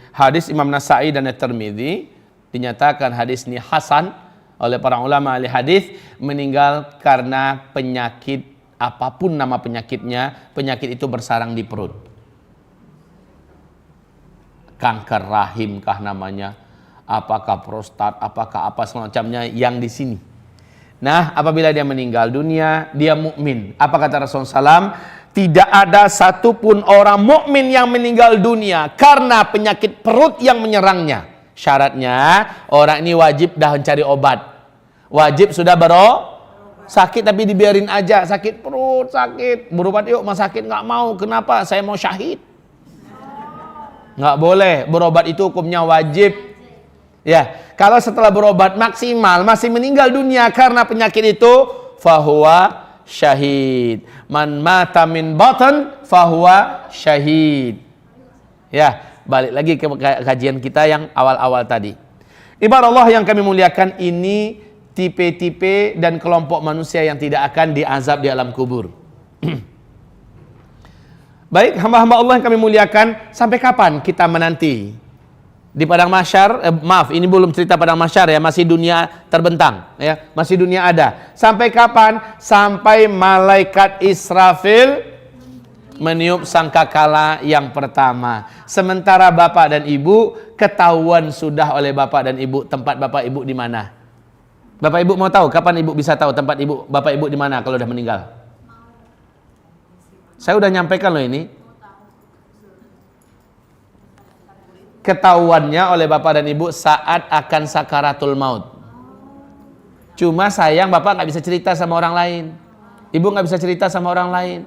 hadis Imam Nasai dan At-Tirmidzi, dinyatakan hadis ini hasan, oleh para ulama ahli hadis, meninggal karena penyakit apapun nama penyakitnya, penyakit itu bersarang di perut. Kanker rahim kah namanya, apakah prostat, apakah apa semacamnya yang di sini. Nah, apabila dia meninggal dunia, dia mukmin. Apa kata Rasulullah SAW? Tidak ada satupun orang mukmin yang meninggal dunia karena penyakit perut yang menyerangnya. Syaratnya orang ini wajib dah mencari obat. Wajib sudah sakit tapi dibiarin aja, sakit perut, sakit, berobat yuk, mas sakit nggak mau. Kenapa? Saya mau syahid. Nggak boleh, berobat itu hukumnya wajib. Ya, kalau setelah berobat maksimal masih meninggal dunia karena penyakit itu, fahuwa syahid. Man mata min batan fahuwa syahid. Ya, balik lagi ke kajian kita yang awal-awal tadi. Ibarat Allah yang kami muliakan, ini tipe-tipe dan kelompok manusia yang tidak akan diazab di alam kubur. Baik, hamba-hamba Allah yang kami muliakan, sampai kapan kita menanti di padang mahsyar? Maaf, ini belum cerita padang mahsyar ya, masih dunia terbentang ya, masih dunia ada. Sampai kapan? Sampai malaikat Israfil meniup sangkakala yang pertama. Sementara bapak dan ibu ketahuan sudah oleh bapak dan ibu tempat bapak ibu di mana. Bapak ibu mau tahu kapan ibu bisa tahu tempat ibu bapak ibu di mana kalau sudah meninggal? Saya udah nyampaikan loh ini. Ketahuannya oleh bapak dan ibu saat akan sakaratul maut. Cuma sayang bapak nggak bisa cerita sama orang lain, ibu nggak bisa cerita sama orang lain.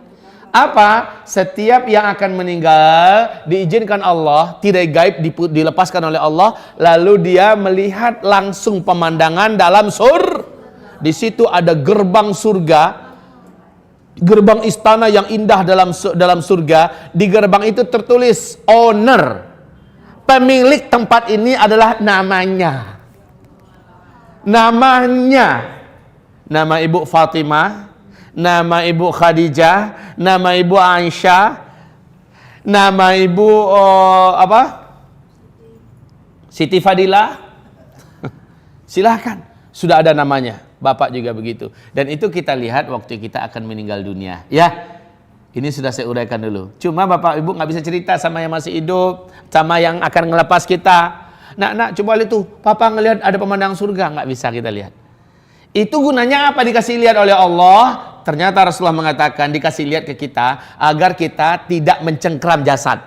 Apa? Setiap yang akan meninggal diizinkan Allah, tidak gaib, dilepaskan oleh Allah, lalu dia melihat langsung pemandangan dalam Di situ ada gerbang surga, gerbang istana yang indah dalam surga. Di gerbang itu tertulis owner, pemilik tempat ini adalah namanya. Nama ibu Fatimah, nama ibu Khadijah, nama ibu Aisyah, nama ibu Siti Fadilah. Silahkan, sudah ada namanya. Bapak juga begitu. Dan itu kita lihat waktu kita akan meninggal dunia. Ya, ini sudah saya uraikan dulu. Cuma bapak ibu nggak bisa cerita sama yang masih hidup, sama yang akan ngelepas kita. Nak, coba lihat tuh, papa ngelihat ada pemandangan surga, nggak bisa kita lihat. Itu gunanya apa dikasih lihat oleh Allah? Ternyata Rasulullah mengatakan dikasih lihat ke kita agar kita tidak mencengkeram jasad.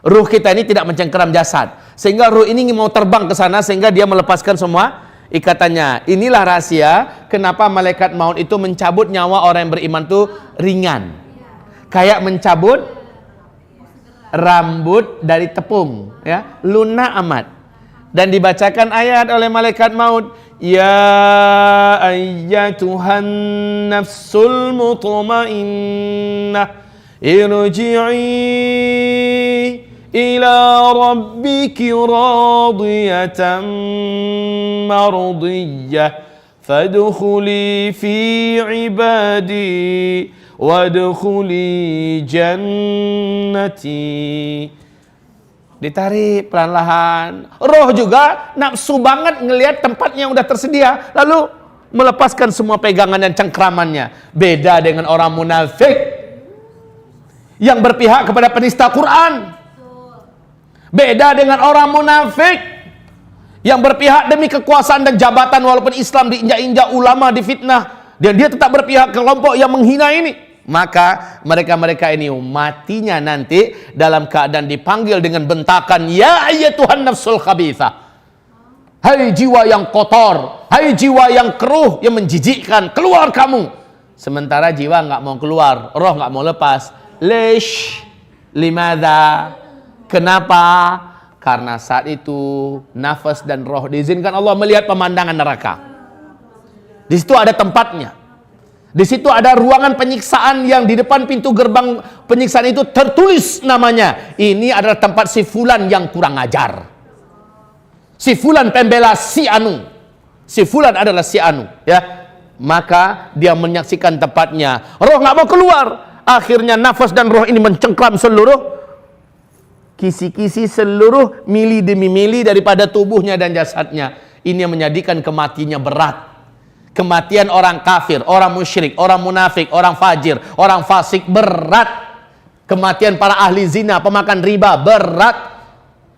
Ruh kita ini tidak mencengkeram jasad, sehingga ruh ini mau terbang ke sana sehingga dia melepaskan semua ikatannya. Inilah rahasia kenapa malaikat maut itu mencabut nyawa orang yang beriman itu ringan, kayak mencabut rambut dari tepung, ya, lunak amat. Dan dibacakan ayat oleh malaikat maut, ya ayyatuhan nafsul mutmainnah irji'i ila rabbiki radiyatan mardiyah fadkhuli fi ibadi wadkhuli jannati. Ditarik pelan-pelan. Roh juga nafsu banget ngelihat tempatnya yang udah tersedia, lalu melepaskan semua pegangan dan cengkramannya. Beda dengan orang munafik yang berpihak kepada penista Quran. Beda dengan orang munafik yang berpihak demi kekuasaan dan jabatan, walaupun Islam diinjak-injak, ulama difitnah, dan dia tetap berpihak ke kelompok yang menghina ini. Maka mereka-mereka ini matinya nanti dalam keadaan dipanggil dengan bentakan, ya ayyatuhan nafsul khabithah, hai jiwa yang kotor, hai jiwa yang keruh, yang menjijikkan, keluar kamu. Sementara jiwa nggak mau keluar, roh nggak mau lepas. Lish, limadha, kenapa? Karena saat itu nafas dan roh diizinkan Allah melihat pemandangan neraka. Di situ ada tempatnya. Di situ ada ruangan penyiksaan yang di depan pintu gerbang penyiksaan itu tertulis namanya. Ini adalah tempat si fulan yang kurang ajar. Si fulan pembela si anu. Si fulan adalah si anu, ya. Maka dia menyaksikan tempatnya. Roh nggak mau keluar. Akhirnya nafas dan roh ini mencengkram seluruh kisi-kisi, seluruh mili demi mili daripada tubuhnya dan jasadnya. ini yang menjadikan kematiannya berat. Kematian orang kafir, orang musyrik, orang munafik, orang fajir, orang fasik berat. Kematian para ahli zina, pemakan riba berat.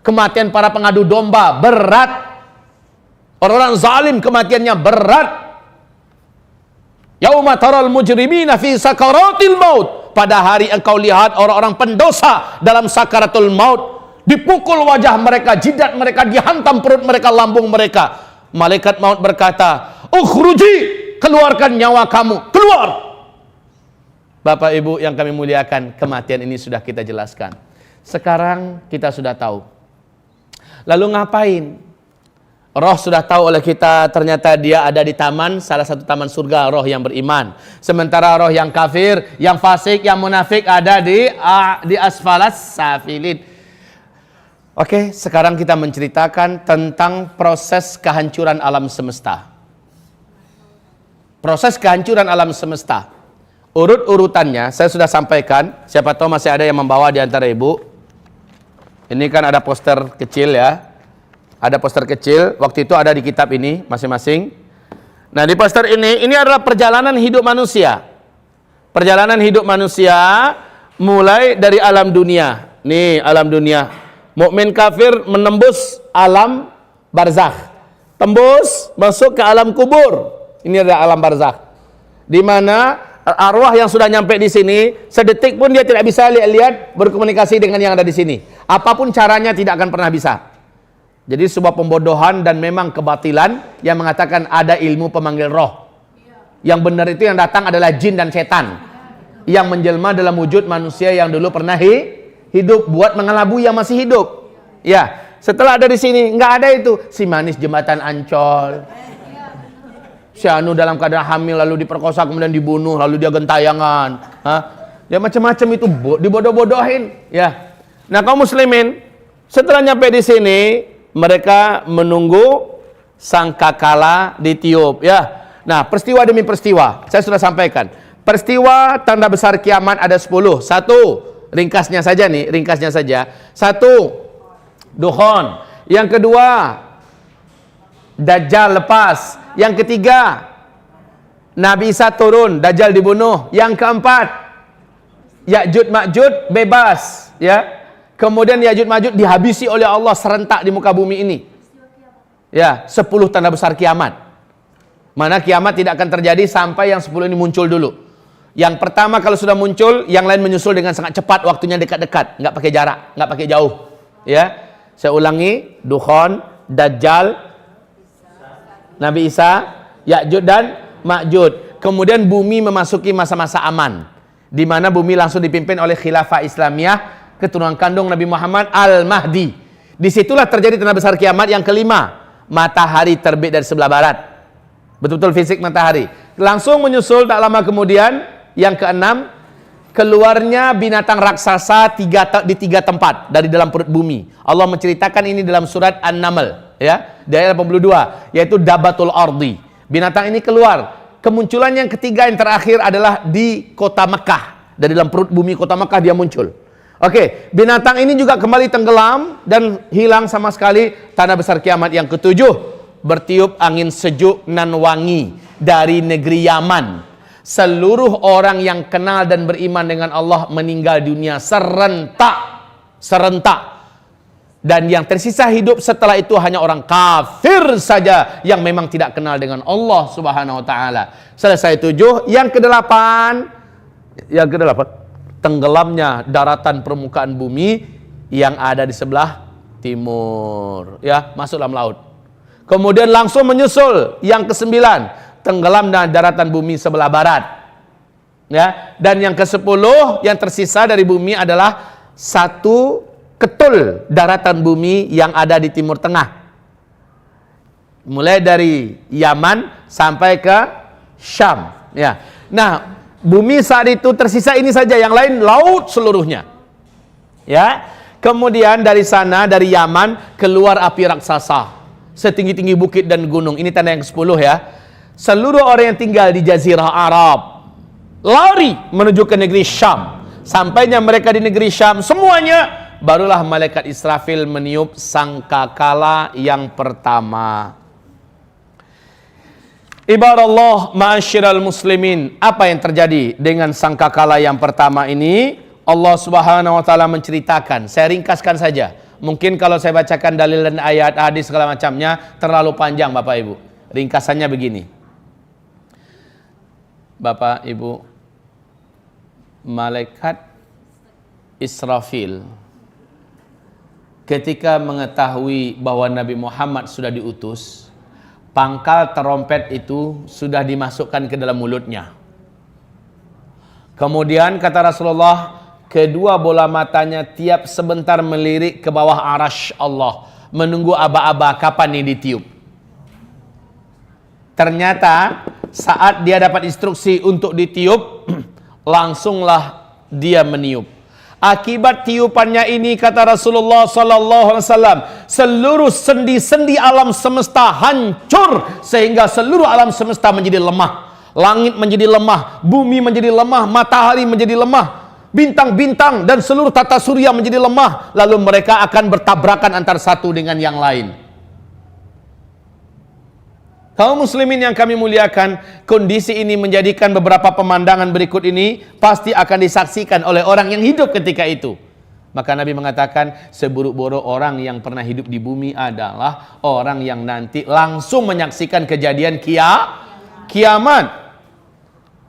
Kematian para pengadu domba berat. Orang-orang zalim kematiannya berat. Yauma taral mujrimina fi sakaratil maut. Pada hari engkau lihat orang-orang pendosa dalam sakaratul maut. Dipukul wajah mereka, jidat mereka, dihantam perut mereka, lambung mereka. Malaikat maut berkata, "Ukhruji, keluarkan nyawa kamu, keluar." Bapak Ibu yang kami muliakan, kematian ini sudah kita jelaskan. Sekarang kita sudah tahu. Lalu ngapain? Roh sudah tahu oleh kita, ternyata dia ada di taman, salah satu taman surga, roh yang beriman. Sementara roh yang kafir, yang fasik, yang munafik ada di asfalas safilin. Oke, sekarang kita menceritakan tentang proses kehancuran alam semesta. Proses kehancuran alam semesta. Urut-urutannya saya sudah sampaikan. Siapa tahu masih ada yang membawa di antara ibu. Ini kan ada poster kecil ya. Ada poster kecil. Waktu itu ada di kitab ini masing-masing. Nah, di poster ini adalah perjalanan hidup manusia. Perjalanan hidup manusia mulai dari alam dunia. Nih, alam dunia. Mukmin kafir menembus alam barzakh, tembus masuk ke alam kubur. Ini adalah alam barzakh, di mana arwah yang sudah nyampe di sini sedetik pun dia tidak bisa lihat berkomunikasi dengan yang ada di sini. Apapun caranya tidak akan pernah bisa. Jadi sebuah pembodohan dan memang kebatilan yang mengatakan ada ilmu pemanggil roh. Yang benar itu yang datang adalah jin dan setan yang menjelma dalam wujud manusia yang dulu pernah hidup buat mengelabui yang masih hidup. Ya, setelah ada di sini nggak ada itu si manis jembatan Ancol, si Anu dalam keadaan hamil lalu diperkosa kemudian dibunuh lalu dia gentayangan, ya macam-macam itu dibodoh-bodohin. Ya, nah kaum muslimin setelah nyampe di sini mereka menunggu sangkakala ditiup. Ya, nah peristiwa demi peristiwa saya sudah sampaikan. Peristiwa tanda besar kiamat ada 10. Satu, ringkasnya saja nih, ringkasnya saja. Satu, dukhon. Yang kedua, Dajjal lepas. Yang ketiga, Nabi Isa turun, Dajjal dibunuh. Yang keempat, Ya'juj Ma'juj bebas, ya. Kemudian Ya'juj Ma'juj dihabisi oleh Allah serentak di muka bumi ini. Ya, 10 tanda besar kiamat. Mana kiamat tidak akan terjadi sampai yang 10 ini muncul dulu. Yang pertama kalau sudah muncul, yang lain menyusul dengan sangat cepat, waktunya dekat-dekat, nggak pakai jarak, nggak pakai jauh. Ya, saya ulangi: Dukhon, Dajjal, Nabi Isa, Ya'juj dan Ma'juj. Kemudian bumi memasuki masa-masa aman, di mana bumi langsung dipimpin oleh Khilafah Islamiyah, keturunan kandung Nabi Muhammad Al-Mahdi. Disitulah terjadi tanda besar kiamat yang kelima, matahari terbit dari sebelah barat. Betul-betul fisik matahari. Langsung menyusul tak lama kemudian yang keenam, keluarnya binatang raksasa di 3 tempat dari dalam perut bumi. Allah menceritakan ini dalam surat An-Naml, ya, di ayat 82, yaitu Dabatul Ardi. Binatang ini keluar. Kemunculan yang ketiga yang terakhir adalah di kota Mekah. Dari dalam perut bumi kota Mekah dia muncul. Oke, binatang ini juga kembali tenggelam dan hilang sama sekali. Tanda besar kiamat yang ketujuh, bertiup angin sejuk nan wangi dari negeri Yaman. Seluruh orang yang kenal dan beriman dengan Allah meninggal dunia serentak. Dan yang tersisa hidup setelah itu hanya orang kafir saja yang memang tidak kenal dengan Allah Subhanahu wa taala. Selesai 7. Yang kedelapan, tenggelamnya daratan permukaan bumi yang ada di sebelah timur, ya, masuk dalam laut. Kemudian langsung menyusul yang ke-9, tenggelamnya daratan bumi sebelah barat. Ya, dan yang ke-10 yang tersisa dari bumi adalah satu ketul daratan bumi yang ada di timur tengah. Mulai dari Yaman sampai ke Syam, ya. Nah, bumi saat itu tersisa ini saja, yang lain laut seluruhnya. Ya. Kemudian dari sana, dari Yaman keluar api raksasa setinggi-tinggi bukit dan gunung. Ini tanda yang ke-10 ya. Seluruh orang yang tinggal di Jazirah Arab lari menuju ke negeri Syam. Sampainya mereka di negeri Syam, semuanya barulah malaikat Israfil meniup sangkakala yang pertama. Ibarat ma'asyiral muslimin, apa yang terjadi dengan sangkakala yang pertama ini? Allah Subhanahu wa taala menceritakan, saya ringkaskan saja. Mungkin kalau saya bacakan dalil dan ayat, hadis segala macamnya terlalu panjang Bapak Ibu. Ringkasannya begini. Bapak Ibu, malaikat Israfil ketika mengetahui bahwa Nabi Muhammad sudah diutus, pangkal terompet itu sudah dimasukkan ke dalam mulutnya. Kemudian kata Rasulullah, kedua bola matanya tiap sebentar melirik ke bawah arasy Allah, menunggu aba-aba kapan ini ditiup. Ternyata saat dia dapat instruksi untuk ditiup, langsunglah dia meniup. Akibat tiupannya ini, kata Rasulullah sallallahu alaihi wasallam, seluruh sendi-sendi alam semesta hancur sehingga seluruh alam semesta menjadi lemah. Langit menjadi lemah, bumi menjadi lemah, matahari menjadi lemah, bintang-bintang dan seluruh tata surya menjadi lemah. Lalu mereka akan bertabrakan antara satu dengan yang lain. Kaum muslimin yang kami muliakan, kondisi ini menjadikan beberapa pemandangan berikut ini pasti akan disaksikan oleh orang yang hidup ketika itu. Maka Nabi mengatakan, seburuk-buruk orang yang pernah hidup di bumi adalah orang yang nanti langsung menyaksikan kejadian kiamat.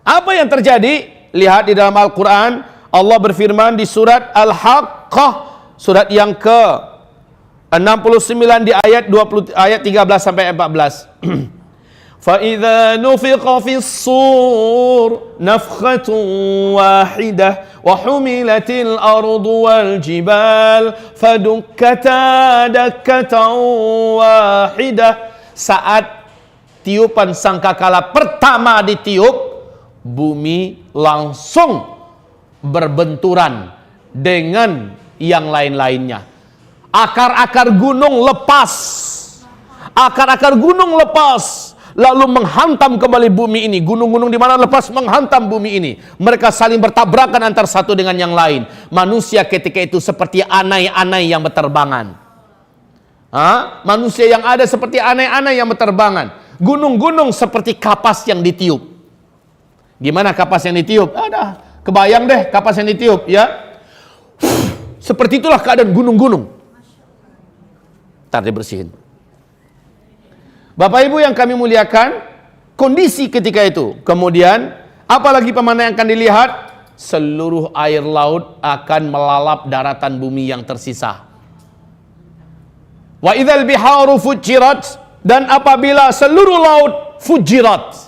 Apa yang terjadi? Lihat di dalam Al-Quran, Allah berfirman di surat Al-Haqqah, surat yang ke 69 di ayat 13 sampai 14. فَإِذَا نُفِخَ فِي الصُّورِ نَفْخَةٌ وَاحِدَةٌ وَحُمِلَتِ الْأَرْضُ وَالْجِبَالُ فَدُكَّتَا دَكَّةً وَاحِدَةً. Saat tiupan sangkakala pertama ditiup, bumi langsung berbenturan dengan yang lain-lainnya. Akar-akar gunung lepas. Akar-akar gunung lepas, lalu menghantam kembali bumi ini. Gunung-gunung di mana lepas menghantam bumi ini. Mereka saling bertabrakan antara satu dengan yang lain. Manusia ketika itu seperti anai-anai yang berterbangan. Manusia yang ada seperti anai-anai yang berterbangan. Gunung-gunung seperti kapas yang ditiup. Gimana kapas yang ditiup? Ada, kebayang deh kapas yang ditiup, ya. Seperti itulah keadaan gunung-gunung. Ntar dibersihin. Bapak Ibu yang kami muliakan, kondisi ketika itu. Kemudian, apalagi pemandangan yang akan dilihat? Seluruh air laut akan melalap daratan bumi yang tersisa. Wa idzal biharu fujirat, dan apabila seluruh laut fujirat.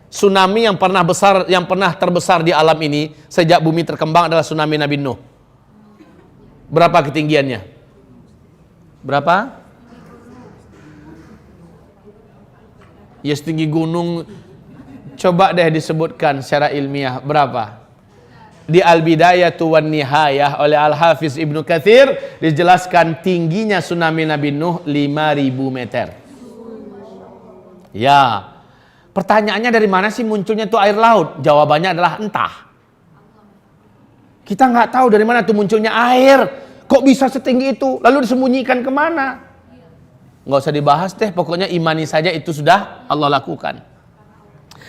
Tsunami yang pernah terbesar di alam ini sejak bumi terkembang adalah tsunami Nabi Nuh. Berapa ketinggiannya? Berapa? Ya setinggi gunung. Coba deh disebutkan secara ilmiah berapa? Di Al-Bidayatu wan Nihayah oleh Al-Hafiz Ibnu Katsir dijelaskan tingginya tsunami Nabi Nuh 5.000 meter. Ya. Pertanyaannya dari mana sih munculnya tuh air laut? Jawabannya adalah entah. Kita nggak tahu dari mana tuh munculnya air. Kok bisa setinggi itu? Lalu disembunyikan kemana? Nggak usah dibahas deh, pokoknya imani saja itu sudah Allah lakukan.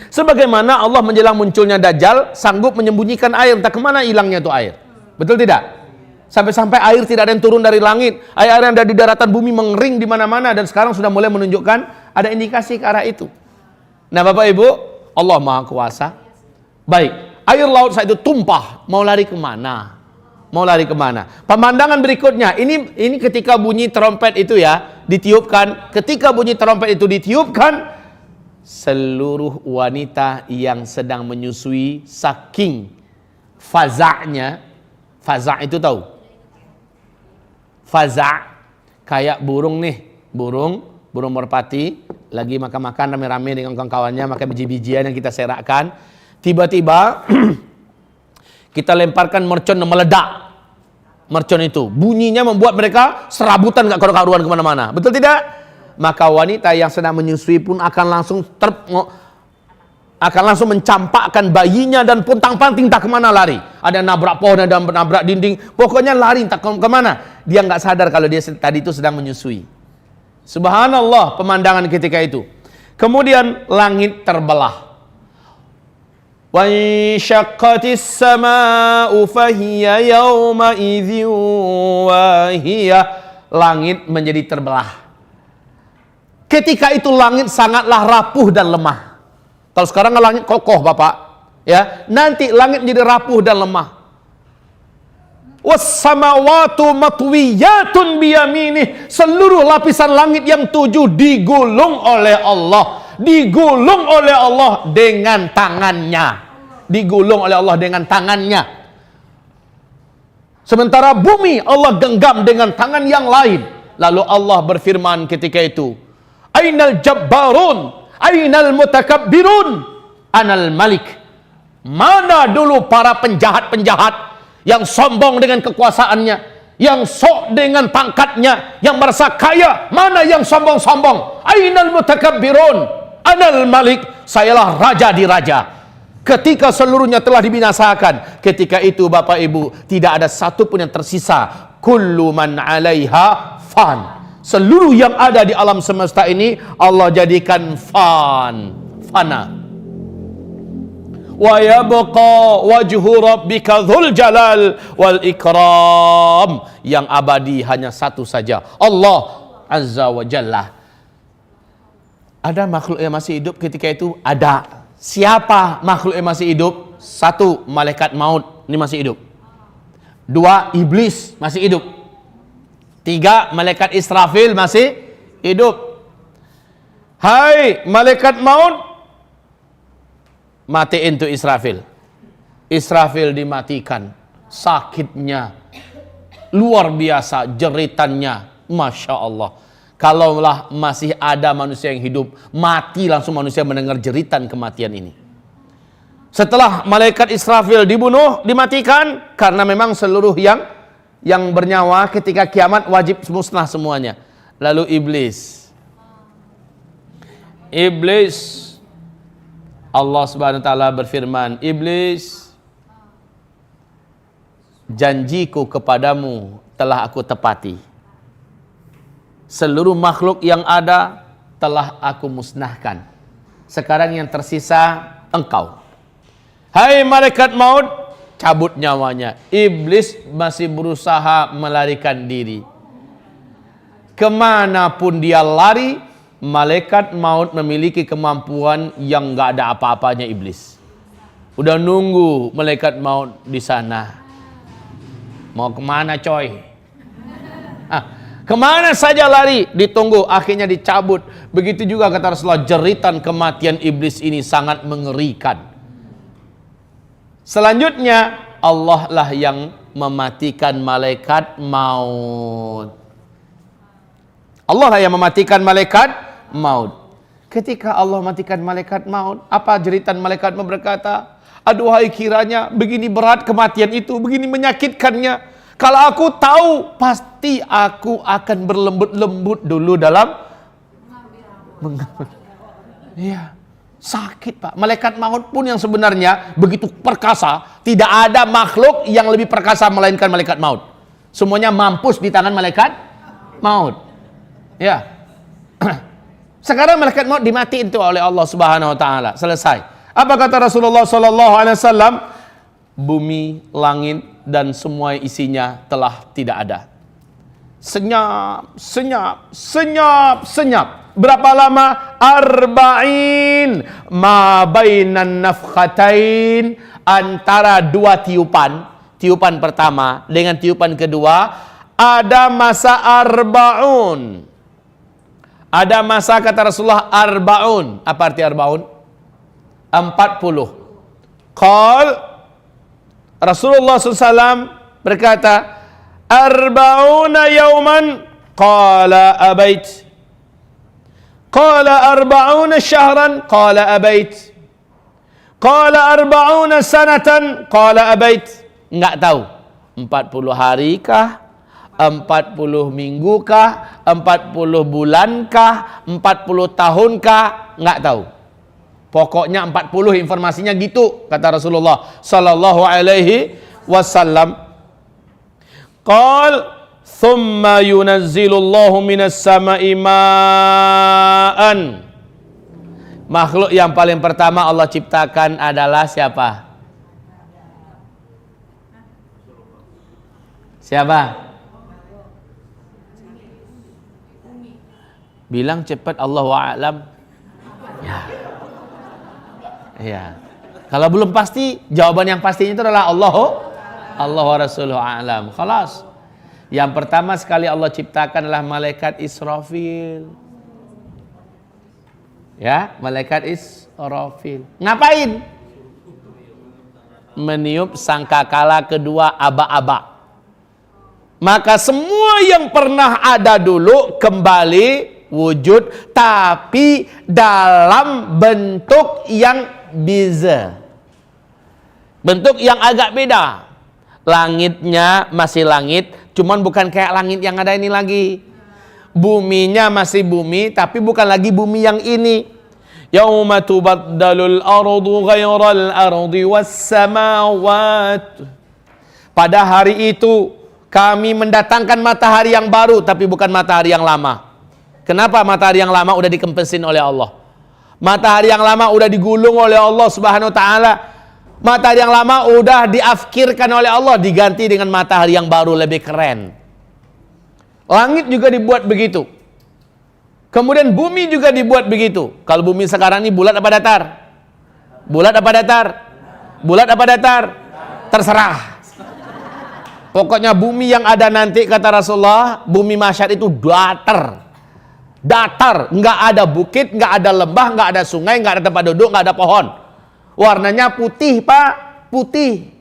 Sebagaimana Allah menjelang munculnya Dajjal sanggup menyembunyikan air, entah kemana hilangnya itu air. Betul tidak? Sampai-sampai air tidak ada yang turun dari langit, air yang ada di daratan bumi mengering di mana-mana, dan sekarang sudah mulai menunjukkan ada indikasi ke arah itu. Nah Bapak Ibu, Allah Maha Kuasa. Baik, air laut saat itu tumpah, mau lari kemana? Mau lari kemana? Pemandangan berikutnya, ini ketika bunyi trompet itu ya, ditiupkan. Ketika bunyi trompet itu ditiupkan, seluruh wanita yang sedang menyusui saking faza'nya. Faza' itu tahu? Faza' kayak burung nih, burung merpati lagi makan-makan rame-rame dengan kawan-kawannya, makan biji-bijian yang kita serakkan. Tiba-tiba kita lemparkan mercon yang meledak. Mercon itu bunyinya membuat mereka serabutan gak karu-karuan kemana-mana. Betul tidak? Maka wanita yang sedang menyusui pun akan langsung mencampakkan bayinya dan pontang-panting tak kemana lari. Ada nabrak pohon, ada nabrak dinding, pokoknya lari tak kemana. Dia nggak sadar kalau dia tadi itu sedang menyusui. Subhanallah pemandangan ketika itu. Kemudian langit terbelah. Wa insyaqqatis samaa'u fahiya yawma idzin wahiyah. Langit menjadi terbelah. Ketika itu langit sangatlah rapuh dan lemah. Kalau sekarang langit kokoh, Bapak, ya. Nanti langit menjadi rapuh dan lemah. Was-samawatu matwiyatun biyaminih. Seluruh lapisan langit yang 7 digulung oleh Allah. Digulung oleh Allah dengan tangannya. Digulung oleh Allah dengan tangannya. Sementara bumi Allah genggam dengan tangan yang lain. Lalu Allah berfirman ketika itu, Ainal jabbarun, ainal mutakabbirun, anal malik. Mana dulu para penjahat-penjahat yang sombong dengan kekuasaannya, yang sok dengan pangkatnya, yang merasa kaya? Mana yang sombong-sombong? Ainal mutakabbirun, anal malik. Sayalah raja di raja. Ketika seluruhnya telah dibinasakan, ketika itu Bapak Ibu tidak ada satu pun yang tersisa. Kullu man 'alaiha fan. Seluruh yang ada di alam semesta ini Allah jadikan fana. Wa yabqa wajhu rabbika dzul jalal wal ikram. Yang abadi hanya satu saja, Allah Azza wa Jalla. Ada makhluk yang masih hidup ketika itu? Ada. Siapa makhluk yang masih hidup? 1, malaikat maut, ini masih hidup. 2, iblis masih hidup. 3, malaikat Israfil masih hidup. Hai malaikat maut, matiin tuh Israfil. Israfil dimatikan. Sakitnya luar biasa, jeritannya, Masya Allah. Kalaulah masih ada manusia yang hidup, mati langsung manusia mendengar jeritan kematian ini. Setelah malaikat Israfil dibunuh, dimatikan, karena memang seluruh yang bernyawa ketika kiamat wajib musnah semuanya. Lalu iblis, Allah Subhanahu wa taala berfirman, iblis, janjiku kepadamu telah aku tepati. Seluruh makhluk yang ada telah aku musnahkan. Sekarang yang tersisa engkau. Hai malaikat maut, cabut nyawanya. Iblis masih berusaha melarikan diri. Kemanapun dia lari, malaikat maut memiliki kemampuan yang gak ada apa-apanya iblis. Udah nunggu malaikat maut di sana. Mau kemana coy? Kemana saja lari, ditunggu, akhirnya dicabut. Begitu juga kata Rasulullah, jeritan kematian iblis ini sangat mengerikan. Selanjutnya Allah lah yang mematikan malaikat maut. Allah lah yang mematikan malaikat maut. Ketika Allah matikan malaikat maut, apa jeritan malaikat maut berkata, aduhai kiranya begini berat kematian itu, begini menyakitkannya. Kalau aku tahu, pasti aku akan berlembut-lembut dulu dalam mengambil. Iya, sakit Pak. Malaikat maut pun yang sebenarnya begitu perkasa, tidak ada makhluk yang lebih perkasa melainkan malaikat maut. Semuanya mampus di tangan malaikat maut. Ya. Sekarang malaikat maut dimatiin tuh oleh Allah Subhanahu wa taala. Selesai. Apa kata Rasulullah sallallahu alaihi wasallam? Bumi, langit dan semua isinya telah tidak ada. Senyap, senyap, senyap, senyap. Berapa lama? Arba'in ma bainan nafkhatain, antara dua tiupan. Tiupan pertama dengan tiupan kedua ada masa arba'un. Ada masa kata Rasulullah arba'un. Apa arti arba'un? 40. Qal Rasulullah SAW berkata, arba'una yauman, qala abait. Qala arba'una syahran, qala abait. Qala arba'una sanatan, qala abait. Enggak tahu. 40 hari kah? 40 minggu kah? 40 bulan kah? 40 tahun kah? Enggak tahu. Pokoknya 40, informasinya gitu kata Rasulullah sallallahu alaihi wasallam. Qal thumma yunazzilullahu minas sama'i ma'an Makhluk yang paling pertama Allah ciptakan adalah siapa? Siapa? Bilang cepat, Allahu a'lam. Ya. Ya. Kalau belum pasti, jawaban yang pastinya itu adalah Allah wa rasuluhu a'lam. Khalas. Yang pertama sekali Allah ciptakan adalah malaikat Israfil. Ya, malaikat Israfil. Ngapain? Meniup sangkakala kedua aba-aba. Maka semua yang pernah ada dulu kembali wujud, tapi dalam bentuk yang beza, bentuk yang agak beda. Langitnya masih langit, cuman bukan kayak langit yang ada ini lagi. Buminya masih bumi, tapi bukan lagi bumi yang ini. Yauma tubaddalul ardu ghairal ardi was samawat. Pada hari itu kami mendatangkan matahari yang baru, tapi bukan matahari yang lama. Kenapa matahari yang lama udah dikempesin oleh Allah? Matahari yang lama udah digulung oleh Allah Subhanahu wa taala. Matahari yang lama udah diafkirkan oleh Allah, diganti dengan matahari yang baru lebih keren. Langit juga dibuat begitu. Kemudian bumi juga dibuat begitu. Kalau bumi sekarang ini bulat apa datar? Bulat apa datar? Bulat apa datar? Terserah. Pokoknya bumi yang ada nanti, kata Rasulullah, bumi mahsyar itu datar. Datar, nggak ada bukit, nggak ada lembah, nggak ada sungai, nggak ada tempat duduk, nggak ada pohon. Warnanya putih, Pak, putih.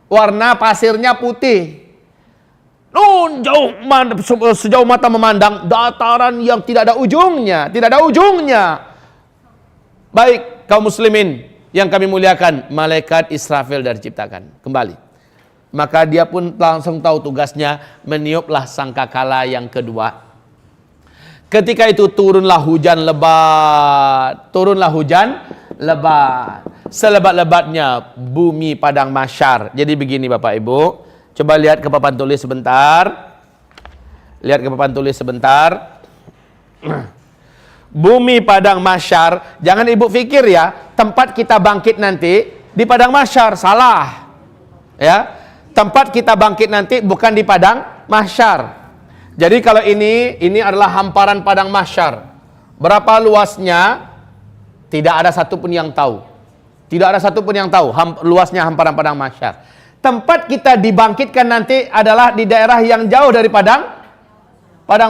Warna pasirnya putih. Sejauh mata memandang, dataran yang tidak ada ujungnya, tidak ada ujungnya. Baik, kaum muslimin yang kami muliakan, malaikat Israfil dari diciptakan kembali. Maka dia pun langsung tahu tugasnya, meniuplah sangkakala yang kedua. Ketika itu turunlah hujan lebat, selebat-lebatnya bumi padang mahsyar. Jadi begini Bapak Ibu, coba lihat ke papan tulis sebentar. Lihat ke papan tulis sebentar. Bumi padang mahsyar, jangan Ibu pikir ya, tempat kita bangkit nanti di padang mahsyar, salah. Ya, tempat kita bangkit nanti bukan di padang mahsyar. Jadi kalau ini adalah hamparan padang mahsyar. Berapa luasnya? Tidak ada satupun yang tahu. Tidak ada satupun yang tahu luasnya hamparan padang mahsyar. Tempat kita dibangkitkan nanti adalah di daerah yang jauh dari padang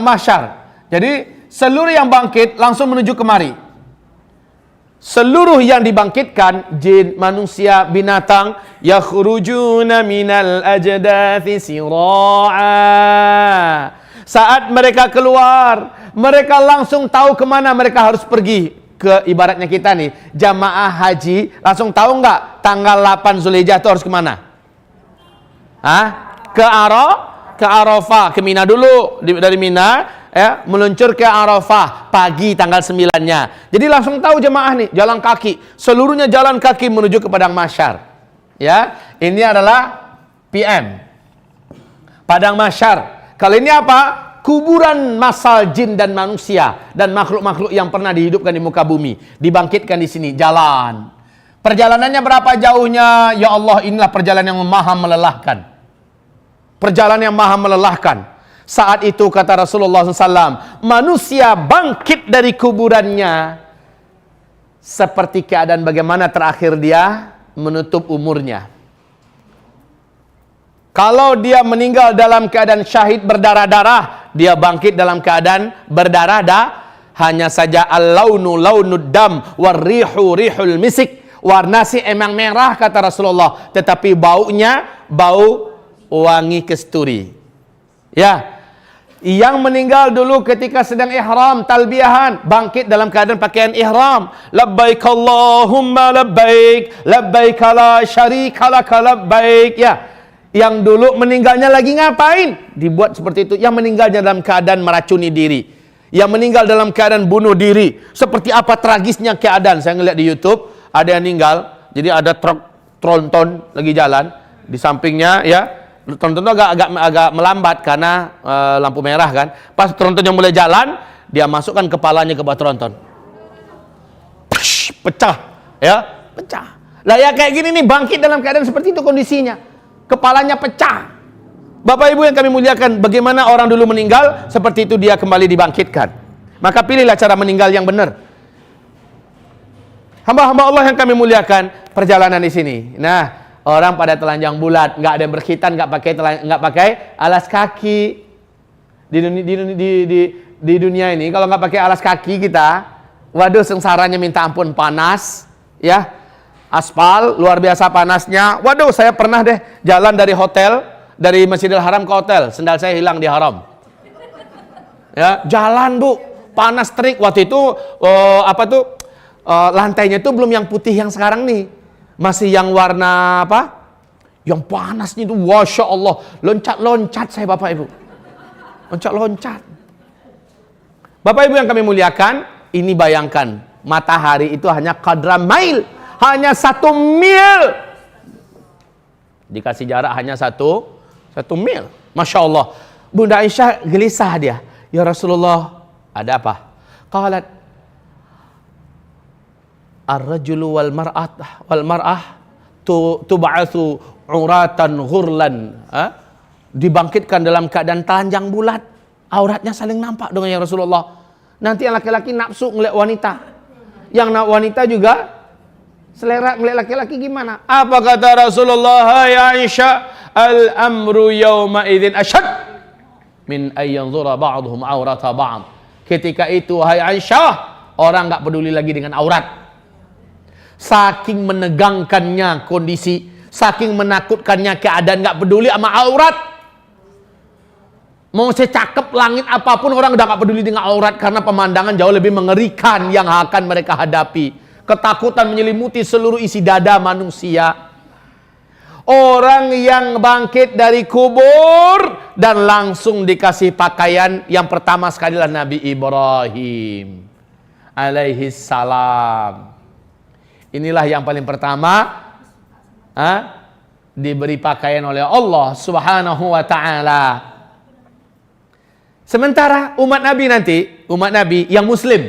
mahsyar. Jadi seluruh yang bangkit langsung menuju kemari. Seluruh yang dibangkitkan, jin, manusia, binatang, yakhrujuna minal ajdathi sira'a. Saat mereka keluar, mereka langsung tahu kemana mereka harus pergi. Ke ibaratnya kita nih, jamaah haji, langsung tahu nggak tanggal 8 Zulhijjah itu harus kemana? Hah? Ke Arafah, ke Mina dulu. Dari Mina, ya, meluncur ke Arafah pagi tanggal 9-nya. Jadi langsung tahu jemaah nih, jalan kaki. Seluruhnya jalan kaki menuju ke padang mahsyar. Ya, ini adalah PM. Padang mahsyar. Kali ini apa? Kuburan massal jin dan manusia dan makhluk-makhluk yang pernah dihidupkan di muka bumi, dibangkitkan di sini, jalan. Perjalanannya berapa jauhnya? Ya Allah, inilah perjalanan yang maha melelahkan. Perjalanan yang maha melelahkan. Saat itu kata Rasulullah SAW, manusia bangkit dari kuburannya seperti keadaan bagaimana terakhir dia menutup umurnya. Kalau dia meninggal dalam keadaan syahid berdarah-darah, dia bangkit dalam keadaan berdarah-darah. Hanya saja al-launu launud dam war-rihu rihul misik. Warna sih emang merah kata Rasulullah, tetapi baunya bau wangi kesturi. Ya. Yang meninggal dulu ketika sedang ihram, talbiyahan, bangkit dalam keadaan pakaian ihram. Labbaik Allahumma labbaik, labbaik la syarika laka labbaik. Ya. Yang dulu meninggalnya lagi ngapain? Dibuat seperti itu. Yang meninggalnya dalam keadaan meracuni diri. Yang meninggal dalam keadaan bunuh diri. Seperti apa tragisnya keadaan. Saya ngeliat di YouTube, ada yang meninggal. Jadi ada truk tronton lagi jalan. Di sampingnya ya, tronton itu agak melambat karena lampu merah kan. Pas trontonnya mulai jalan, dia masukkan kepalanya ke bawah tronton. Psh! pecah, ya, pecah. Lah ya kayak gini nih, bangkit dalam keadaan seperti itu kondisinya, kepalanya pecah. Bapak Ibu yang kami muliakan, bagaimana orang dulu meninggal, seperti itu dia kembali dibangkitkan. Maka pilihlah cara meninggal yang benar. Hamba-hamba Allah yang kami muliakan, perjalanan di sini. Nah, orang pada telanjang bulat, nggak ada yang berkhitan, nggak pakai alas kaki. Di dunia ini, kalau nggak pakai alas kaki kita, waduh sengsaranya minta ampun, panas, ya. Aspal luar biasa panasnya. Waduh, saya pernah deh jalan dari hotel, dari Masjidil Haram ke hotel, sendal saya hilang di Haram. Ya, jalan Bu, panas terik waktu itu. Lantainya itu belum yang putih yang sekarang nih, masih yang warna apa? Yang panasnya itu, masya Allah, loncat-loncat saya Bapak Ibu, loncat-loncat. Bapak Ibu yang kami muliakan, ini bayangkan matahari itu hanya qadra mail, hanya 1 mil, dikasih jarak hanya 1 mil. Masya Allah. Bunda Aisyah gelisah dia, ya Rasulullah, ada apa? Qalat, ar-rajulu wal mar'ah tub'atsu uratan ghurlan. Dibangkitkan dalam keadaan telanjang bulat, auratnya saling nampak dengan ya Rasulullah. Nanti yang laki-laki nafsu ngeliat wanita, yang wanita juga selera ngeliat laki-laki gimana? Apa kata Rasulullah? Ya Aisyah, al-amru yawma idzin ashad min ay yanzura ba'dhum aurata ba'd. Ketika itu, hai Aisyah, orang enggak peduli lagi dengan aurat. Saking menegangkannya kondisi, saking menakutkannya keadaan, enggak peduli sama aurat. Mau secakep langit apapun, orang udah enggak peduli dengan aurat, karena pemandangan jauh lebih mengerikan yang akan mereka hadapi. Ketakutan menyelimuti seluruh isi dada manusia. Orang yang bangkit dari kubur dan langsung dikasih pakaian, yang pertama sekali adalah Nabi Ibrahim alaihi salam. Inilah yang paling pertama diberi pakaian oleh Allah Subhanahu wa ta'ala. Sementara umat Nabi nanti, umat Nabi yang muslim,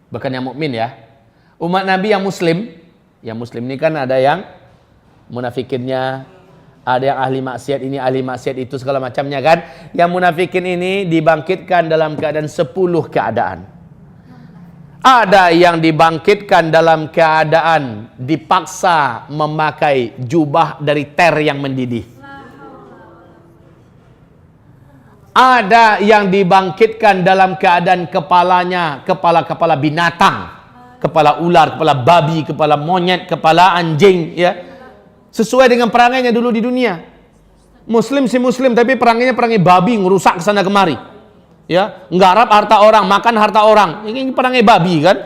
bukan yang mukmin ya. Umat Nabi yang muslim ini kan ada yang munafikinnya, ada yang ahli maksiat ini, ahli maksiat itu, segala macamnya kan. Yang munafikin ini dibangkitkan dalam keadaan 10 keadaan. Ada yang dibangkitkan dalam keadaan dipaksa memakai jubah dari ter yang mendidih. Ada yang dibangkitkan dalam keadaan kepalanya kepala binatang, kepala ular, kepala babi, kepala monyet, kepala anjing, ya. Sesuai dengan perangainya dulu di dunia. Muslim si muslim, tapi perangainya perangai babi, ngerusak kesana kemari. Ya, nggarap harta orang, makan harta orang. Ini perangai babi kan?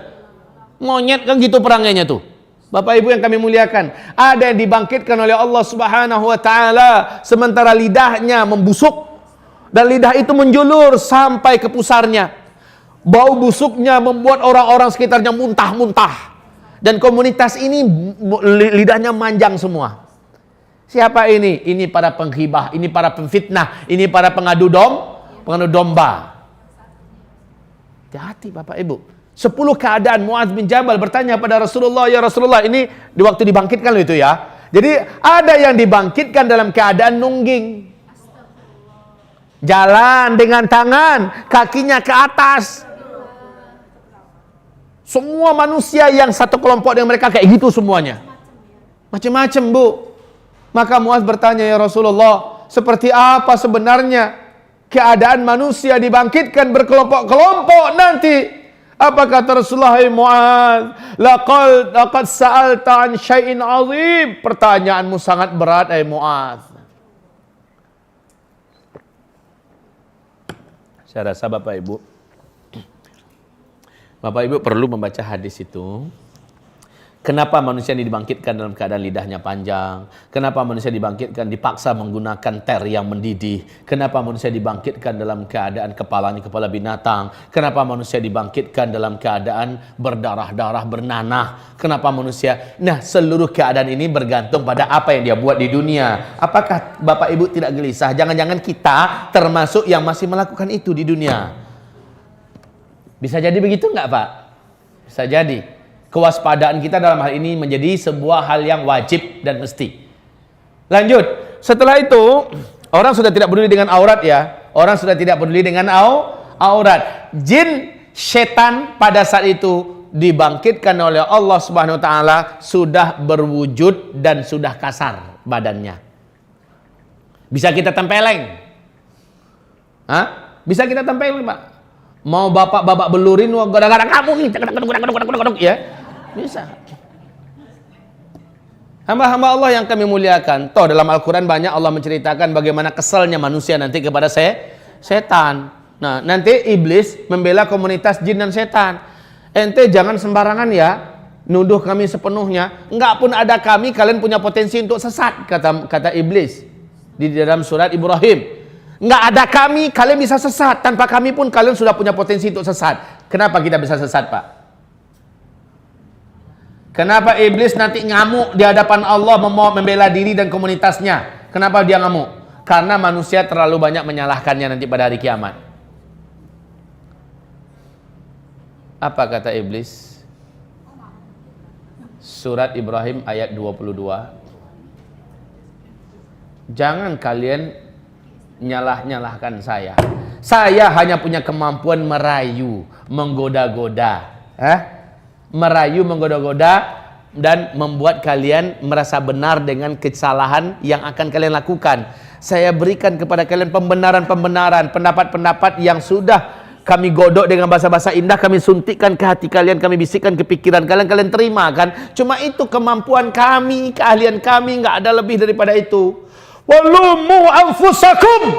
Monyet kan gitu perangainya tuh. Bapak Ibu yang kami muliakan, ada yang dibangkitkan oleh Allah Subhanahu wa taala sementara lidahnya membusuk dan lidah itu menjulur sampai ke pusarnya. Bau busuknya membuat orang-orang sekitarnya muntah-muntah. Dan komunitas ini lidahnya manjang semua. Siapa ini? Ini para penghibah, ini para pemfitnah, ini para pengadu domba. Hati-hati Bapak Ibu. 10 keadaan. Muadz bin Jabal bertanya pada Rasulullah, ya Rasulullah, ini di waktu dibangkitkan loh itu ya. Jadi ada yang dibangkitkan dalam keadaan nungging. Jalan dengan tangan, kakinya ke atas. Semua manusia yang satu kelompok dengan mereka kayak gitu semuanya. Macam-macam Bu. Maka Muadz bertanya, ya Rasulullah, seperti apa sebenarnya keadaan manusia dibangkitkan berkelompok-kelompok nanti? Apa kata Rasulullah? Hai Muadz, laqad sa'alta an syai'in 'azim. Pertanyaanmu sangat berat, hai Muadz. Saya rasa Bapak Ibu perlu membaca hadis itu. Kenapa manusia ini dibangkitkan dalam keadaan lidahnya panjang? Kenapa manusia dibangkitkan dipaksa menggunakan ter yang mendidih? Kenapa manusia dibangkitkan dalam keadaan kepalanya kepala binatang? Kenapa manusia dibangkitkan dalam keadaan berdarah-darah, bernanah? Kenapa manusia? Nah, seluruh keadaan ini bergantung pada apa yang dia buat di dunia. Apakah Bapak Ibu tidak gelisah? Jangan-jangan kita termasuk yang masih melakukan itu di dunia. Bisa jadi begitu nggak Pak? Bisa jadi. Kewaspadaan kita dalam hal ini menjadi sebuah hal yang wajib dan mesti. Lanjut, setelah itu orang sudah tidak peduli dengan aurat ya. Orang sudah tidak peduli dengan aurat. Jin, setan pada saat itu dibangkitkan oleh Allah Subhanahu wa taala sudah berwujud dan sudah kasar badannya. Bisa kita tempeleng. Hah? Bisa kita tempeleng, Pak. Mau bapak babak belurin gara-gara kamu nih, ya. Bisa. Hamba-hamba Allah yang kami muliakan, toh dalam Al-Quran banyak Allah menceritakan bagaimana kesalnya manusia nanti kepada setan. Nah, nanti iblis membela komunitas jin dan setan. Ente jangan sembarangan ya, nuduh kami sepenuhnya. Enggak pun ada kami, kalian punya potensi untuk sesat, kata iblis di dalam surat Ibrahim. Enggak ada kami, kalian bisa sesat. Tanpa kami pun kalian sudah punya potensi untuk sesat. Kenapa kita bisa sesat, Pak? Kenapa iblis nanti ngamuk di hadapan Allah membela diri dan komunitasnya? Kenapa dia ngamuk? Karena manusia terlalu banyak menyalahkannya nanti pada hari kiamat. Apa kata iblis? Surat Ibrahim ayat 22. Jangan kalian nyalah-nyalahkan saya. Saya hanya punya kemampuan merayu, menggoda-goda. Merayu, menggoda-goda dan membuat kalian merasa benar dengan kesalahan yang akan kalian lakukan. Saya berikan kepada kalian pembenaran-pembenaran, pendapat-pendapat yang sudah kami godok dengan bahasa-bahasa indah, kami suntikkan ke hati kalian, kami bisikkan ke pikiran kalian, kalian terima kan? Cuma itu kemampuan kami, keahlian kami, nggak ada lebih daripada itu. Walumu anfusakum,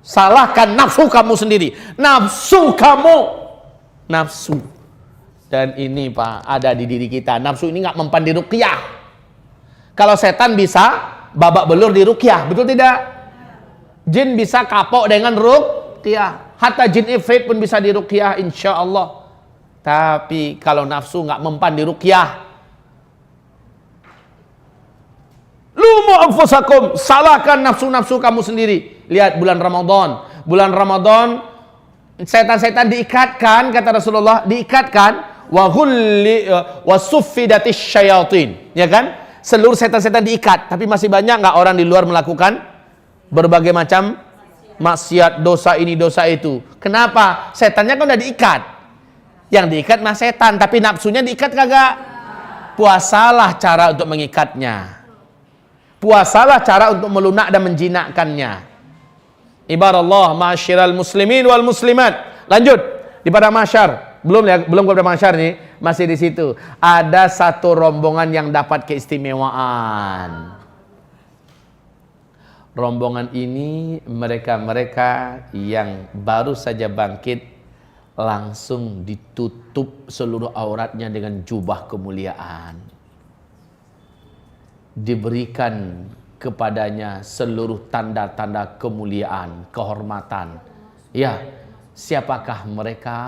salahkan nafsu kamu sendiri, nafsu kamu, nafsu. Dan ini Pak, ada di diri kita. Nafsu ini nggak mempan di ruqyah. Kalau setan bisa babak belur di ruqyah, betul tidak? Jin bisa kapok dengan ruqyah. Hatta jin ifrit pun bisa di ruqyah, insya Allah. Tapi kalau nafsu nggak mempan di ruqyah, lumu anfusakum, salahkan nafsu-nafsu kamu sendiri. Lihat bulan Ramadan. Bulan Ramadan, setan-setan diikatkan, kata Rasulullah, diikatkan. Wa suffidatis syayatin, ya kan? Seluruh setan-setan diikat, tapi masih banyak nggak orang di luar melakukan berbagai macam maksiat, dosa ini, dosa itu. Kenapa? Setannya kan udah diikat. Yang diikat mah setan, tapi nafsunya diikat kagak? Puasalah cara untuk mengikatnya. Puasalah cara untuk melunak dan menjinakkannya. Ibarat ma'asyiral muslimin wal muslimat. Lanjut di pada mahsyar. Belum kepada mahsyar nih, masih di situ. Ada satu rombongan yang dapat keistimewaan. Rombongan ini mereka-mereka yang baru saja bangkit, langsung ditutup seluruh auratnya dengan jubah kemuliaan. Diberikan kepadanya seluruh tanda-tanda kemuliaan, kehormatan. Ya, siapakah mereka?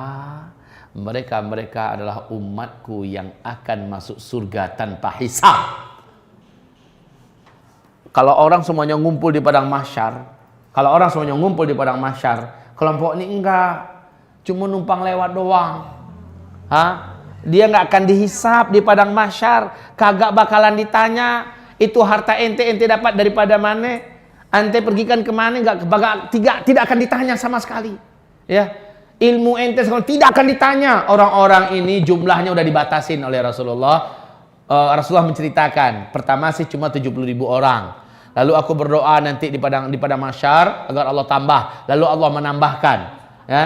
Mereka adalah umatku yang akan masuk surga tanpa hisab. Kalau orang semuanya ngumpul di padang mahsyar, kelompok ini enggak, cuma numpang lewat doang. Dia enggak akan dihisab di padang mahsyar, kagak bakalan ditanya itu harta ente dapat daripada mana, ente pergikan kemana, tidak akan ditanya sama sekali. Ya. Ilmu ente tidak akan ditanya. Orang-orang ini jumlahnya udah dibatasin oleh Rasulullah. Rasulullah menceritakan, pertama sih cuma 70.000 orang. Lalu aku berdoa nanti di padang mahsyar agar Allah tambah. Lalu Allah menambahkan, ya,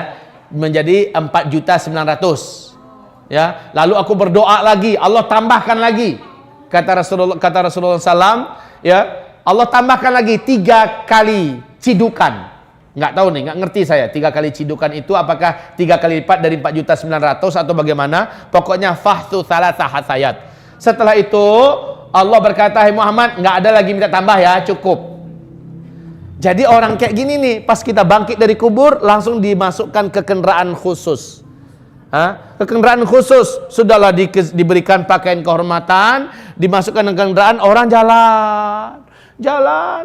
menjadi 4.900.000. Ya, lalu aku berdoa lagi, Allah tambahkan lagi. Kata Rasulullah SAW, ya, Allah tambahkan lagi 3 kali cidukan. Nggak tahu nih, nggak ngerti saya 3 kali cidukan itu apakah 3 kali lipat dari 4.900.000 atau bagaimana. Pokoknya fahtu thalatha hasayat. Setelah itu Allah berkata, hai Muhammad, nggak ada lagi minta tambah ya, cukup. Jadi orang kayak gini nih, pas kita bangkit dari kubur langsung dimasukkan ke kendaraan khusus. Ke kendaraan khusus, sudahlah diberikan pakaian kehormatan, dimasukkan ke kendaraan, orang jalan.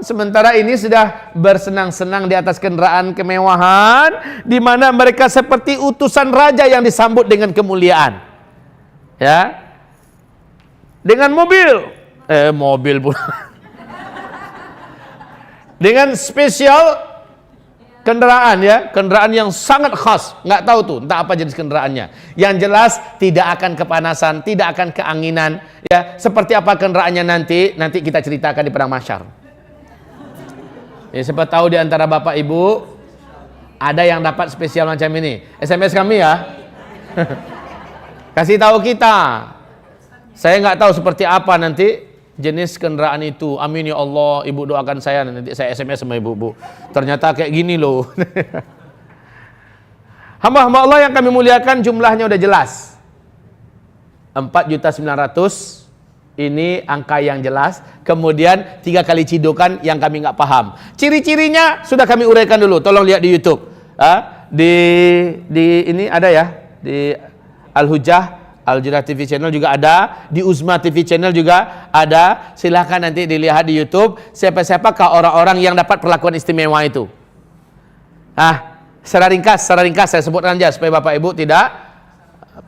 Sementara ini sudah bersenang-senang di atas kendaraan kemewahan, di mana mereka seperti utusan raja yang disambut dengan kemuliaan. Ya, dengan mobil pula. Dengan spesial kendaraan ya, kendaraan yang sangat khas, nggak tahu tuh entah apa jenis kendaraannya. Yang jelas tidak akan kepanasan, tidak akan keanginan ya. Seperti apa kendaraannya nanti kita ceritakan di padang mahsyar. Ya, siapa tahu di antara Bapak Ibu ada yang dapat spesial macam ini. SMS kami ya. Kasih tahu kita. Saya nggak tahu seperti apa nanti jenis kendaraan itu. Amin ya Allah, ibu doakan saya, nanti saya SMS sama ibu. Ternyata kayak gini loh. Hamba-hamba Allah yang kami muliakan, jumlahnya udah jelas. 4.900.000 ini angka yang jelas. Kemudian 3 kali cidukan yang kami nggak paham. Ciri-cirinya sudah kami uraikan dulu. Tolong lihat di YouTube. Di ini ada ya, di Al-Hujjah Al-Jidah TV channel juga ada, di Uzma TV channel juga ada. Silahkan nanti dilihat di YouTube siapa-siapakah orang-orang yang dapat perlakuan istimewa itu. Secara ringkas saya sebutkan aja supaya Bapak Ibu tidak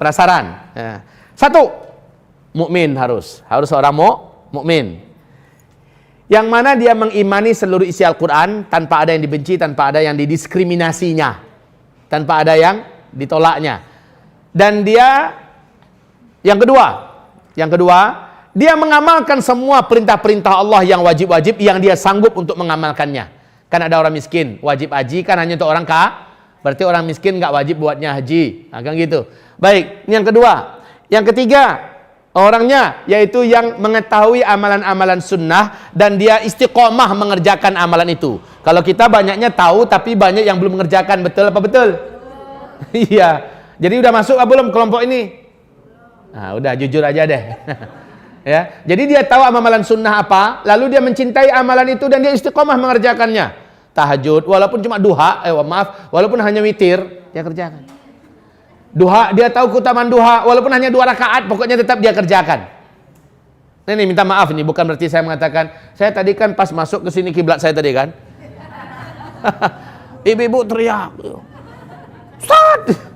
penasaran. Ya. 1, mukmin harus orang mukmin. Yang mana dia mengimani seluruh isi Al-Qur'an tanpa ada yang dibenci, tanpa ada yang didiskriminasinya, tanpa ada yang ditolaknya. Dan dia yang kedua, dia mengamalkan semua perintah-perintah Allah yang wajib-wajib yang dia sanggup untuk mengamalkannya. Kan ada orang miskin, wajib haji kan hanya untuk orang kaya. Berarti orang miskin nggak wajib buatnya haji. Kan gitu. Baik, ini yang kedua. Yang ketiga, orangnya yaitu yang mengetahui amalan-amalan sunnah dan dia istiqomah mengerjakan amalan itu. Kalau kita banyaknya tahu tapi banyak yang belum mengerjakan, betul apa betul? Iya. Jadi udah masuk apa belum kelompok ini? Udah jujur aja deh. Ya, jadi dia tahu amalan sunnah apa, lalu dia mencintai amalan itu dan dia istiqomah mengerjakannya. Tahajud, walaupun cuma duha, walaupun hanya witir, dia kerjakan. Duha, dia tahu keutamaan duha, walaupun hanya 2 rakaat, pokoknya tetap dia kerjakan. Ini minta maaf nih, bukan berarti saya mengatakan, saya tadi kan pas masuk ke sini kiblat saya tadi kan. Ibu-ibu teriak. Ustaz!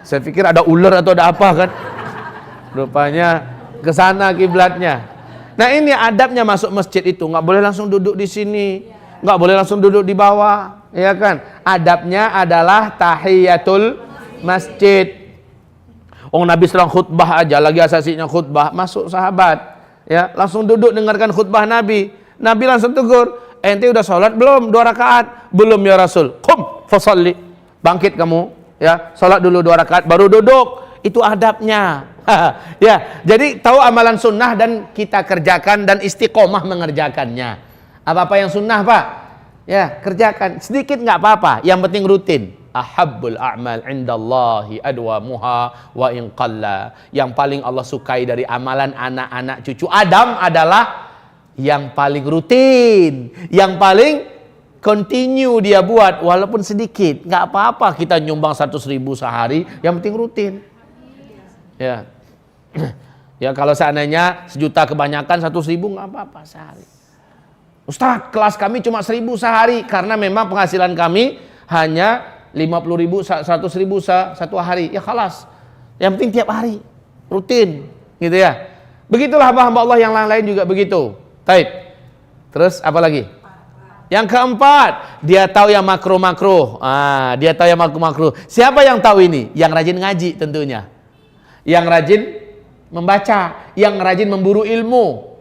Saya pikir ada ular atau ada apa kan. Rupanya ke sana kiblatnya. Nah, ini adabnya masuk masjid itu, nggak boleh langsung duduk di sini, nggak boleh langsung duduk di bawah, ya kan? Adabnya adalah tahiyatul masjid. Nabi sedang khutbah aja, lagi asasinya khutbah, masuk sahabat, ya, langsung duduk dengarkan khutbah Nabi. Nabi langsung tegur, ente udah sholat belum 2 rakaat? Belum ya Rasul. Qum fasalli. Bangkit kamu. Ya, salat dulu 2 rakaat baru duduk. Itu adabnya. Ya, jadi tahu amalan sunnah dan kita kerjakan dan istiqomah mengerjakannya. Apa-apa yang sunnah, Pak? Ya, kerjakan. Sedikit nggak apa-apa, yang penting rutin. Ahabbul a'mal indallahi adwamuha wa in qalla. Yang paling Allah sukai dari amalan anak-anak cucu Adam adalah yang paling rutin, yang paling continue dia buat walaupun sedikit, nggak apa-apa kita nyumbang 100.000 sehari, yang penting rutin. Ya, ya kalau seandainya 1 juta kebanyakan, 100.000 nggak apa-apa sehari. Ustaz, kelas kami cuma 1.000 sehari karena memang penghasilan kami hanya 50.000, 100.000 satu hari. Ya khalas, yang penting tiap hari rutin, gitu ya. Begitulah hamba-hamba Allah yang lain-lain juga begitu. Taib. Terus apa lagi? Yang keempat, dia tahu yang makruh-makruh. Dia tahu yang makruh-makruh. Siapa yang tahu ini? Yang rajin ngaji tentunya. Yang rajin membaca, yang rajin memburu ilmu.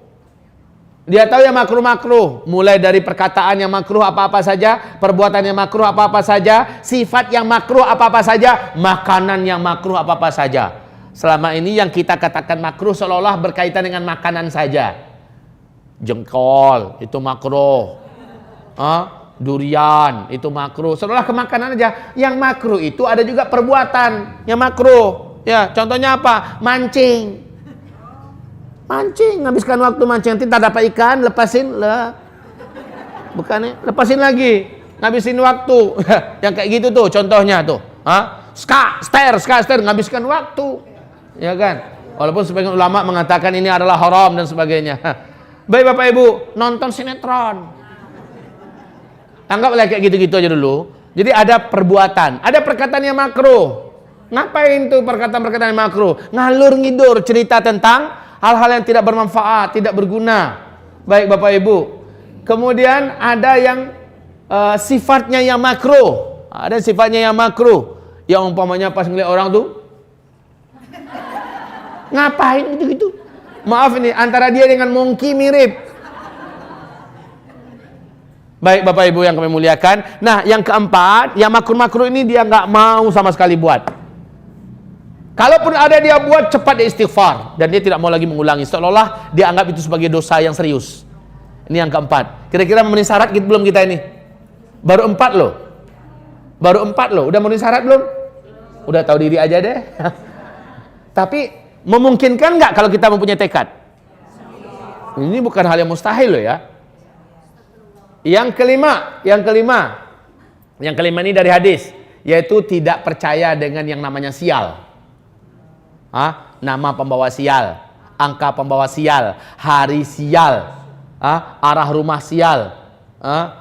Dia tahu yang makruh-makruh, mulai dari perkataan yang makruh apa-apa saja, perbuatan yang makruh apa-apa saja, sifat yang makruh apa-apa saja, makanan yang makruh apa-apa saja. Selama ini yang kita katakan makruh seolah-olah berkaitan dengan makanan saja. Jengkol itu makruh. Durian itu makruh, setelah ke makanan aja. Yang makruh itu ada juga perbuatan yang makruh. Ya, contohnya apa? Mancing, habiskan waktu mancing, nanti tak dapat ikan, lepasin lah, bukannya lepasin lagi, ngabisin waktu. Yang kayak gitu tuh contohnya tuh. Ska-ster, ngabiskan waktu, ya kan? Walaupun sebagian ulama mengatakan ini adalah haram dan sebagainya. Baik Bapak Ibu, nonton sinetron. Anggaplah kayak gitu-gitu aja dulu. Jadi ada perbuatan, ada perkataan yang makruh. Ngapain tuh perkataan-perkataan yang makruh? Ngalur ngidur cerita tentang hal-hal yang tidak bermanfaat, tidak berguna. Baik Bapak Ibu. Kemudian ada yang sifatnya yang makruh. Ada sifatnya yang makruh. Yang umpamanya pas ngeliat orang tuh, ngapain gitu-gitu? Maaf ini, antara dia dengan monkey mirip. Baik Bapak Ibu yang kami muliakan. Nah yang keempat, yang makruh-makruh ini dia nggak mau sama sekali buat. Kalaupun ada dia buat, cepat dia istighfar. Dan dia tidak mau lagi mengulangi. Seolah-olah dia anggap itu sebagai dosa yang serius. Ini yang keempat. Kira-kira memenuhi syarat gitu belum kita ini? Baru 4 loh. Baru 4 loh. Udah memenuhi syarat belum? Udah tahu diri aja deh. Tapi memungkinkan nggak kalau kita mempunyai tekad? Ini bukan hal yang mustahil loh ya. Yang kelima ini dari hadis, yaitu tidak percaya dengan yang namanya sial. Nama pembawa sial, angka pembawa sial, hari sial, arah rumah sial,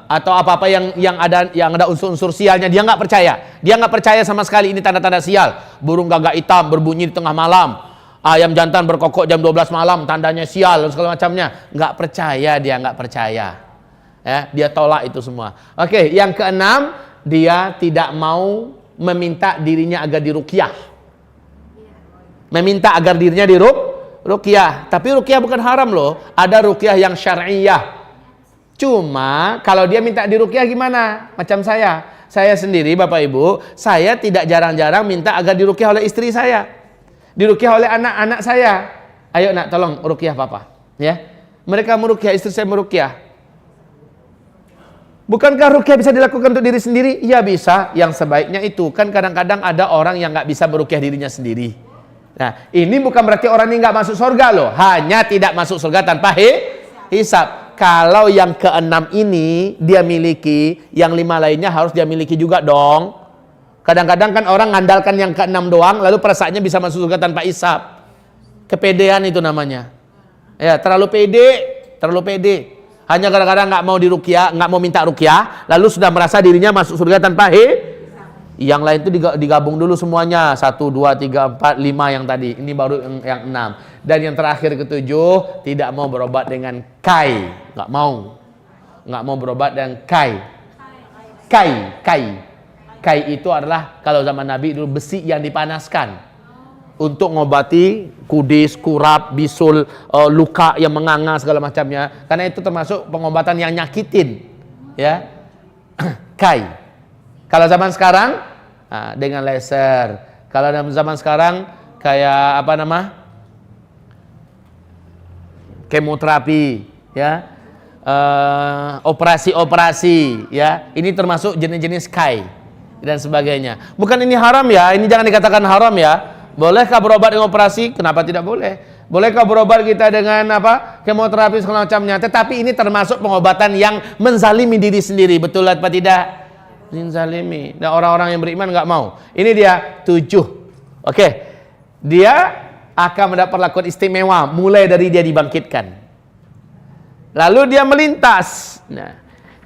atau apa-apa yang ada unsur-unsur sialnya, dia nggak percaya. Dia nggak percaya sama sekali ini tanda-tanda sial. Burung gagak hitam berbunyi di tengah malam, ayam jantan berkokok jam 12 malam, tandanya sial dan segala macamnya. Nggak percaya, dia nggak percaya. Ya, dia tolak itu semua. Oke, yang keenam, dia tidak mau meminta dirinya agar diruqyah. Meminta agar dirinya diruqyah. Tapi ruqyah bukan haram loh. Ada ruqyah yang syar'iyah. Cuma kalau dia minta diruqyah gimana? Macam saya. Saya sendiri Bapak Ibu, saya tidak jarang-jarang minta agar diruqyah oleh istri saya. Diruqyah oleh anak-anak saya. Ayo nak tolong ruqyah Papa. Ya. Mereka meruqyah, istri saya meruqyah. Bukankah ruqyah bisa dilakukan untuk diri sendiri? Ya bisa. Yang sebaiknya itu. Kan kadang-kadang ada orang yang nggak bisa meruqyah dirinya sendiri. Nah, ini bukan berarti orang ini nggak masuk surga loh. Hanya tidak masuk surga tanpa hisab. Kalau yang keenam ini dia miliki, yang 5 lainnya harus dia miliki juga dong. Kadang-kadang kan orang ngandalkan yang keenam doang, lalu perasaannya bisa masuk surga tanpa hisab. Kepedean itu namanya. Ya, terlalu pede. Hanya kadang-kadang nggak mau diruqyah, nggak mau minta ruqyah, lalu sudah merasa dirinya masuk surga tanpa Yang lain itu digabung dulu semuanya. 1, 2, 3, 4, 5 yang tadi. Ini baru yang 6. Dan yang terakhir ke-7, tidak mau berobat dengan kai. Nggak mau berobat dengan kai. Kai itu adalah kalau zaman Nabi dulu besi yang dipanaskan untuk ngobati kudis, kurap, bisul, luka yang menganga segala macamnya. Karena itu termasuk pengobatan yang nyakitin. Ya. Kai. Kalau zaman sekarang dengan laser. Kalau dalam zaman sekarang kayak kemoterapi, ya, operasi-operasi, ya. Ini termasuk jenis-jenis kai dan sebagainya. Bukan ini haram ya. Ini jangan dikatakan haram ya. Bolehkah berobat dengan operasi? Kenapa tidak boleh? Bolehkah berobat kita dengan kemoterapi segala macamnya? Tetapi ini termasuk pengobatan yang menzalimi diri sendiri. Betul atau tidak? Zalimi. Dan orang-orang yang beriman nggak mau. Ini dia 7. Oke. Dia akan mendapat perlakuan istimewa mulai dari dia dibangkitkan. Lalu dia melintas. Nah,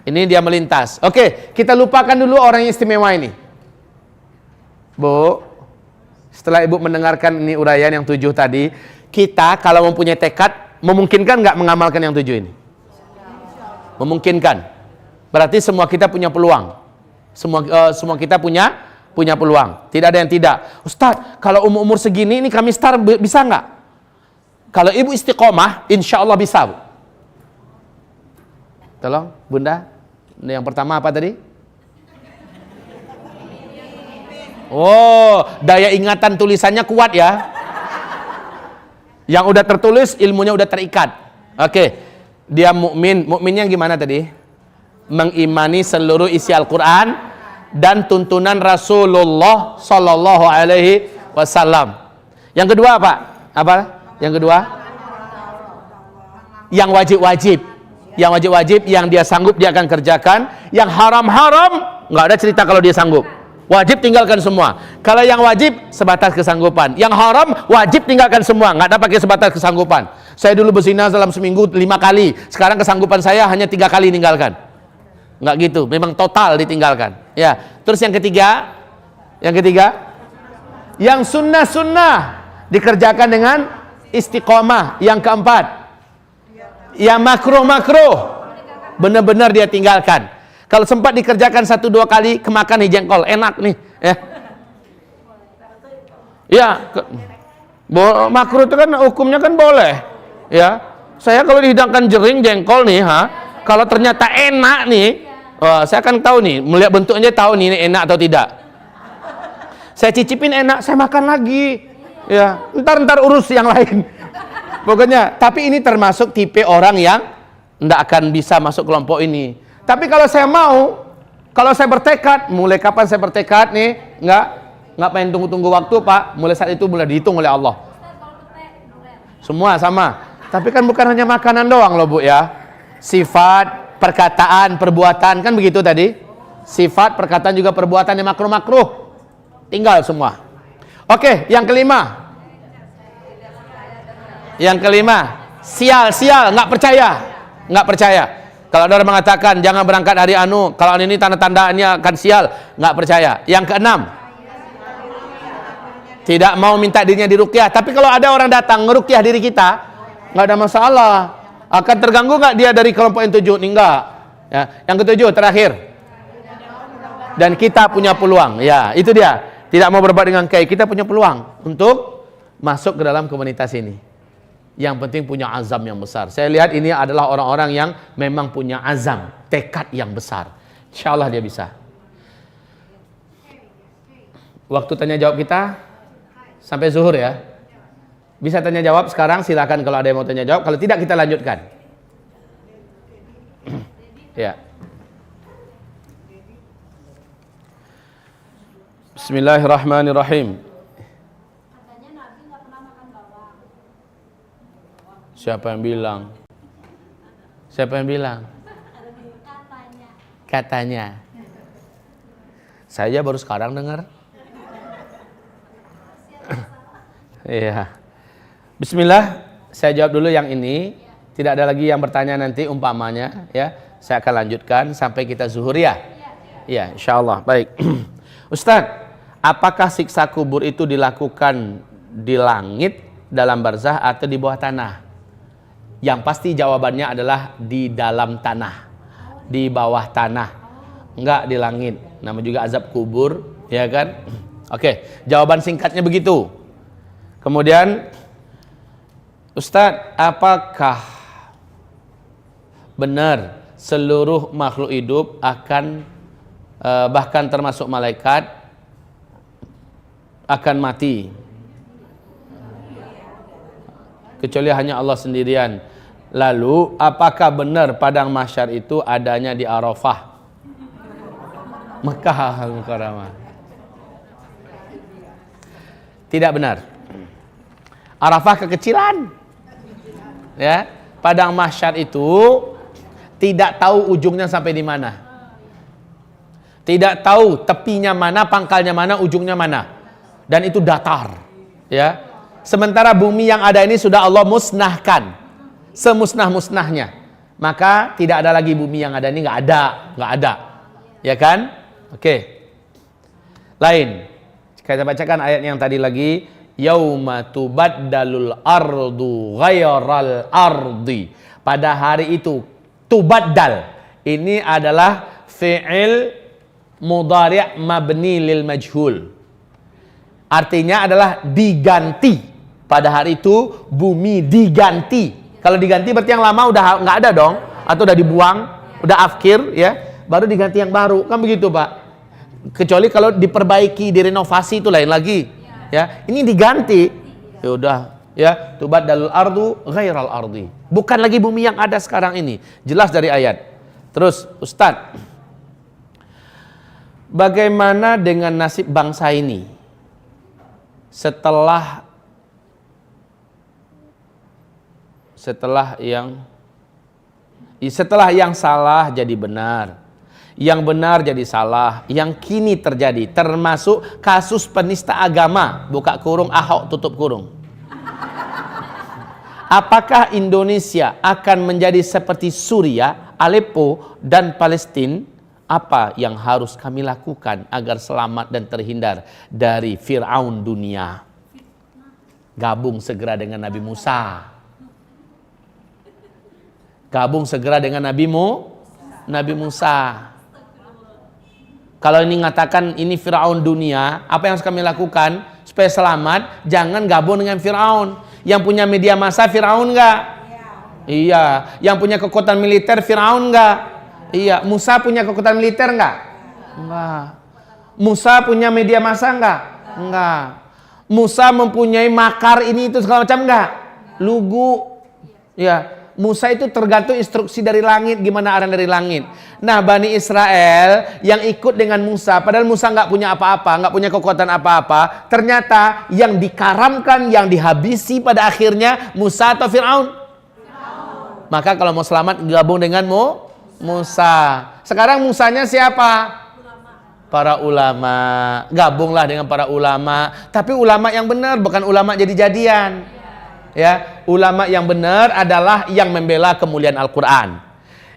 ini dia melintas. Oke, kita lupakan dulu orang yang istimewa ini. Bu, setelah Ibu mendengarkan ini uraian yang 7 tadi, kita kalau mempunyai tekad, memungkinkan nggak mengamalkan yang 7 ini? Memungkinkan. Berarti semua kita punya peluang. Semua kita punya peluang. Tidak ada yang tidak. Ustaz, kalau umur segini ini kami start bisa nggak? Kalau ibu istiqomah, insya Allah bisa, Bu. Tolong, Bunda. Yang pertama apa tadi? Oh, daya ingatan tulisannya kuat ya. Yang udah tertulis, ilmunya udah terikat. Oke. Dia mukmin. Mukminnya gimana tadi? Mengimani seluruh isi Al-Quran dan tuntunan Rasulullah Sallallahu Alaihi Wasallam. Yang kedua apa? Yang kedua? Yang wajib-wajib. Yang wajib-wajib yang dia sanggup dia akan kerjakan. Yang haram-haram nggak ada cerita kalau dia sanggup. Wajib tinggalkan semua. Kalau yang wajib sebatas kesanggupan. Yang haram wajib tinggalkan semua. Nggak ada pakai sebatas kesanggupan. Saya dulu berzina dalam seminggu 5 kali. Sekarang kesanggupan saya hanya 3 kali tinggalkan. Nggak gitu. Memang total ditinggalkan. Ya. Terus yang ketiga. Yang sunnah-sunnah dikerjakan dengan istiqomah. Yang keempat, yang makruh-makruh benar-benar dia tinggalkan. Kalau sempat dikerjakan 1-2 kali, kemakan nih jengkol, enak nih, ya. Ya, makruh itu kan hukumnya kan boleh, ya. Saya kalau dihidangkan jering jengkol nih, kalau ternyata enak nih, saya akan tahu nih, melihat bentuknya tahu nih ini enak atau tidak. Saya cicipin enak, saya makan lagi, ya. Ntar urus yang lain. Pokoknya, tapi ini termasuk tipe orang yang tidak akan bisa masuk kelompok ini. Tapi kalau saya mau, kalau saya bertekad, mulai kapan saya bertekad nih, nggak pengen tunggu-tunggu waktu Pak, mulai saat itu mulai dihitung oleh Allah. Semua sama. Tapi kan bukan hanya makanan doang loh Bu ya. Sifat, perkataan, perbuatan, kan begitu tadi. Sifat, perkataan juga perbuatan yang makruh-makruh. Tinggal semua. Oke, yang kelima. Yang kelima, sial, nggak percaya. Kalau ada orang mengatakan jangan berangkat hari anu, kalau ini tanda-tandanya akan sial, nggak percaya. Yang keenam, tidak mau minta dirinya diruqyah. Tapi kalau ada orang datang ngeruqyah diri kita, nggak ada masalah. Akan terganggu nggak dia dari kelompok yang 7? Enggak. Ya. Yang ketujuh terakhir, dan kita punya peluang. Ya, itu dia. Tidak mau berbuat dengan kiai, kita punya peluang untuk masuk ke dalam komunitas ini. Yang penting punya azam yang besar. Saya lihat ini adalah orang-orang yang memang punya azam, tekad yang besar. Insya Allah dia bisa. Waktu tanya jawab kita sampai zuhur ya. Bisa tanya jawab sekarang, silakan kalau ada yang mau tanya jawab. Kalau tidak kita lanjutkan. Ya. Bismillahirrahmanirrahim. Siapa yang bilang? Katanya. Saya baru sekarang dengar. Iya. Bismillah, saya jawab dulu yang ini. Tidak ada lagi yang bertanya nanti umpamanya, ya. Saya akan lanjutkan sampai kita zuhur ya. Ya, insyaallah. Baik. Ustaz, apakah siksa kubur itu dilakukan di langit, dalam barzah atau di bawah tanah? Yang pasti jawabannya adalah di dalam tanah, di bawah tanah, enggak di langit. Nama juga azab kubur, ya kan? Oke, jawaban singkatnya begitu. Kemudian, Ustadz, apakah benar seluruh makhluk hidup akan bahkan termasuk malaikat akan mati? Kecuali hanya Allah sendirian. Lalu apakah benar padang mahsyar itu adanya di Arafah, Mekah Mukarramah? Tidak benar. Arafah kekecilan. Ya, padang mahsyar itu tidak tahu ujungnya sampai di mana. Tidak tahu tepinya mana, pangkalnya mana, ujungnya mana. Dan itu datar. Ya. Sementara bumi yang ada ini sudah Allah musnahkan, semusnah-musnahnya. Maka tidak ada lagi bumi yang ada ini, nggak ada, ya kan? Oke. Lain. Kita bacakan ayat yang tadi lagi. Yauma tubaddalul ardu ghairal ardi. Pada hari itu tubaddal. Ini adalah fi'il mudhari' mabni lil majhul. Artinya adalah diganti. Pada hari itu bumi diganti. Kalau diganti berarti yang lama udah nggak ada dong, atau udah dibuang, udah afkir, ya, baru diganti yang baru, kan begitu Pak? Kecuali kalau diperbaiki, direnovasi itu lain lagi, ya. Ini diganti, ya udah, ya. Tubaddalul ardu ghairal ardi. Bukan lagi bumi yang ada sekarang ini, jelas dari ayat. Terus, Ustadz, bagaimana dengan nasib bangsa ini setelah yang salah jadi benar, yang benar jadi salah, yang kini terjadi termasuk kasus penista agama, buka kurung Ahok tutup kurung. Apakah Indonesia akan menjadi seperti Suriah, Aleppo dan Palestina, Apa yang harus kami lakukan agar selamat dan terhindar dari Fir'aun dunia? Gabung segera dengan Nabi Musa. Gabung segera dengan Nabi Musa. Kalau ini mengatakan ini Fir'aun dunia, apa yang harus kami lakukan supaya selamat? Jangan gabung dengan Fir'aun. Yang punya media massa Fir'aun enggak? Iya. Yang punya kekuatan militer Fir'aun enggak? Iya. Musa punya kekuatan militer enggak? Enggak. Musa punya media massa enggak? Enggak. Musa mempunyai makar ini itu segala macam enggak? Lugu. Ya. Musa itu tergantung instruksi dari langit, gimana arahan dari langit. Nah, Bani Israel yang ikut dengan Musa, padahal Musa nggak punya apa-apa, nggak punya kekuatan apa-apa. Ternyata yang dikaramkan, yang dihabisi pada akhirnya Musa atau Fir'aun? Maka kalau mau selamat gabung dengan Musa. Sekarang Musanya siapa? Para ulama. Gabunglah dengan para ulama. Tapi ulama yang benar, bukan ulama jadi-jadian. Ya, ulama yang benar adalah yang membela kemuliaan Al-Quran,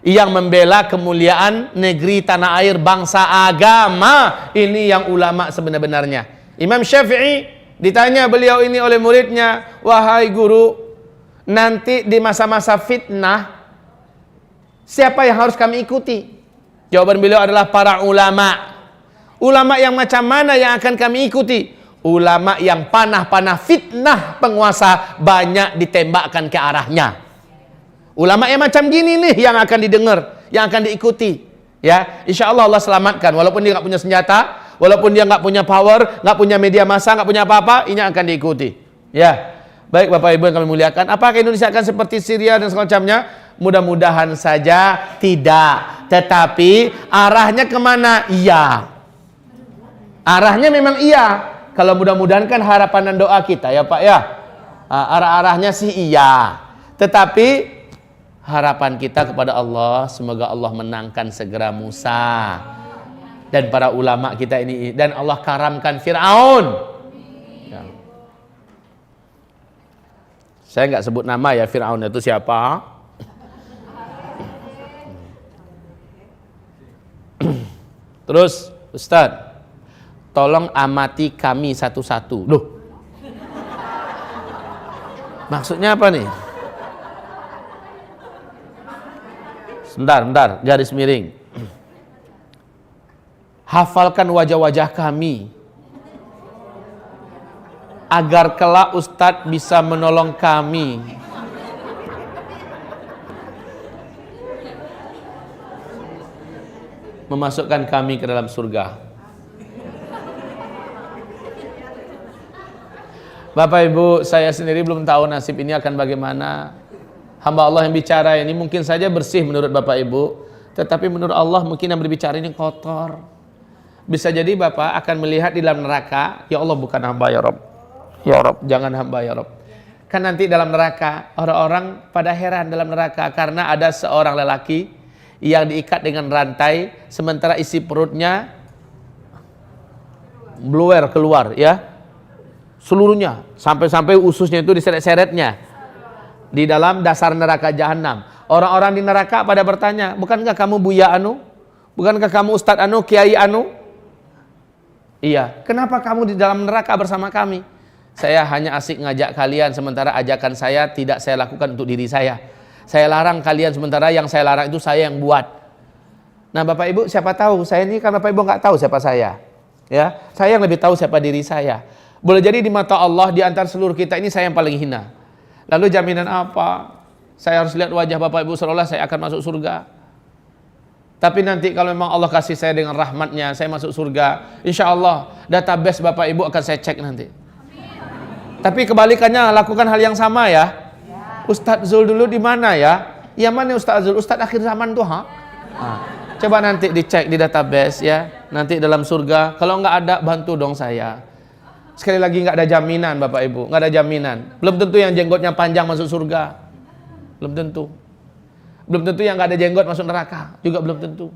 yang membela kemuliaan negeri, tanah air, bangsa, agama. Ini yang ulama sebenar-benarnya. Imam Syafi'i ditanya beliau ini oleh muridnya, wahai guru, nanti di masa-masa fitnah siapa yang harus kami ikuti? Jawaban beliau adalah para ulama. Ulama yang macam mana yang akan kami ikuti? Ulama yang panah-panah fitnah penguasa banyak ditembakkan ke arahnya. Ulama yang macam gini nih yang akan didengar, yang akan diikuti. Ya, insya Allah Allah selamatkan. Walaupun dia nggak punya senjata, walaupun dia nggak punya power, nggak punya media massa, nggak punya apa-apa, ini akan diikuti. Ya, baik Bapak Ibu yang kami muliakan. Apakah Indonesia akan seperti Syria dan semacamnya? Mudah-mudahan saja tidak. Tetapi arahnya kemana? Iya. Arahnya memang iya. Kalau mudah-mudahan kan harapan dan doa kita ya Pak ya. Arah-arahnya sih iya. Tetapi harapan kita kepada Allah, semoga Allah menangkan segera Musa dan para ulama kita ini, dan Allah karamkan Fir'aun. Ya. Saya nggak sebut nama ya, Fir'aun itu siapa. Terus Ustadz, tolong amati kami satu-satu. Loh, maksudnya apa nih? Bentar, garis miring. Hafalkan wajah-wajah kami agar kelak Ustadz bisa menolong kami. Memasukkan kami ke dalam surga. Bapak Ibu, saya sendiri belum tahu nasib ini akan bagaimana. Hamba Allah yang bicara ini mungkin saja bersih menurut Bapak Ibu, tetapi menurut Allah mungkin yang berbicara ini kotor. Bisa jadi Bapak akan melihat di dalam neraka, ya Allah bukan hamba ya Rob. Ya Rob, jangan hamba ya Rob. Kan nanti dalam neraka, orang-orang pada heran dalam neraka karena ada seorang lelaki yang diikat dengan rantai, sementara isi perutnya bluer keluar ya. Seluruhnya, sampai-sampai ususnya itu diseret-seretnya di dalam dasar neraka jahanam. Orang-orang di neraka pada bertanya, bukankah kamu Buya Anu? Bukankah kamu Ustadz Anu, Kiai Anu? Iya, kenapa kamu di dalam neraka bersama kami? Saya hanya asik ngajak kalian, sementara ajakan saya tidak saya lakukan untuk diri saya. Saya larang kalian, sementara yang saya larang itu saya yang buat. Nah Bapak Ibu, siapa tahu, saya ini kan Bapak Ibu nggak tahu siapa saya. Ya, saya yang lebih tahu siapa diri saya. Boleh jadi di mata Allah, di antara seluruh kita ini saya yang paling hina. Lalu jaminan apa? Saya harus lihat wajah Bapak Ibu seolah saya akan masuk surga. Tapi nanti kalau memang Allah kasih saya dengan rahmatnya, saya masuk surga, insya Allah database Bapak Ibu akan saya cek nanti. Tapi kebalikannya, lakukan hal yang sama ya. Ustadz Zul dulu di mana ya? Yang mana Ustadz Zul? Ustadz akhir zaman tuh, ha? Coba nanti dicek di database ya. Nanti dalam surga, kalau nggak ada bantu dong saya. Sekali lagi nggak ada jaminan Bapak Ibu, nggak ada jaminan. Belum tentu yang jenggotnya panjang masuk surga, belum tentu. Belum tentu yang nggak ada jenggot masuk neraka, juga belum tentu.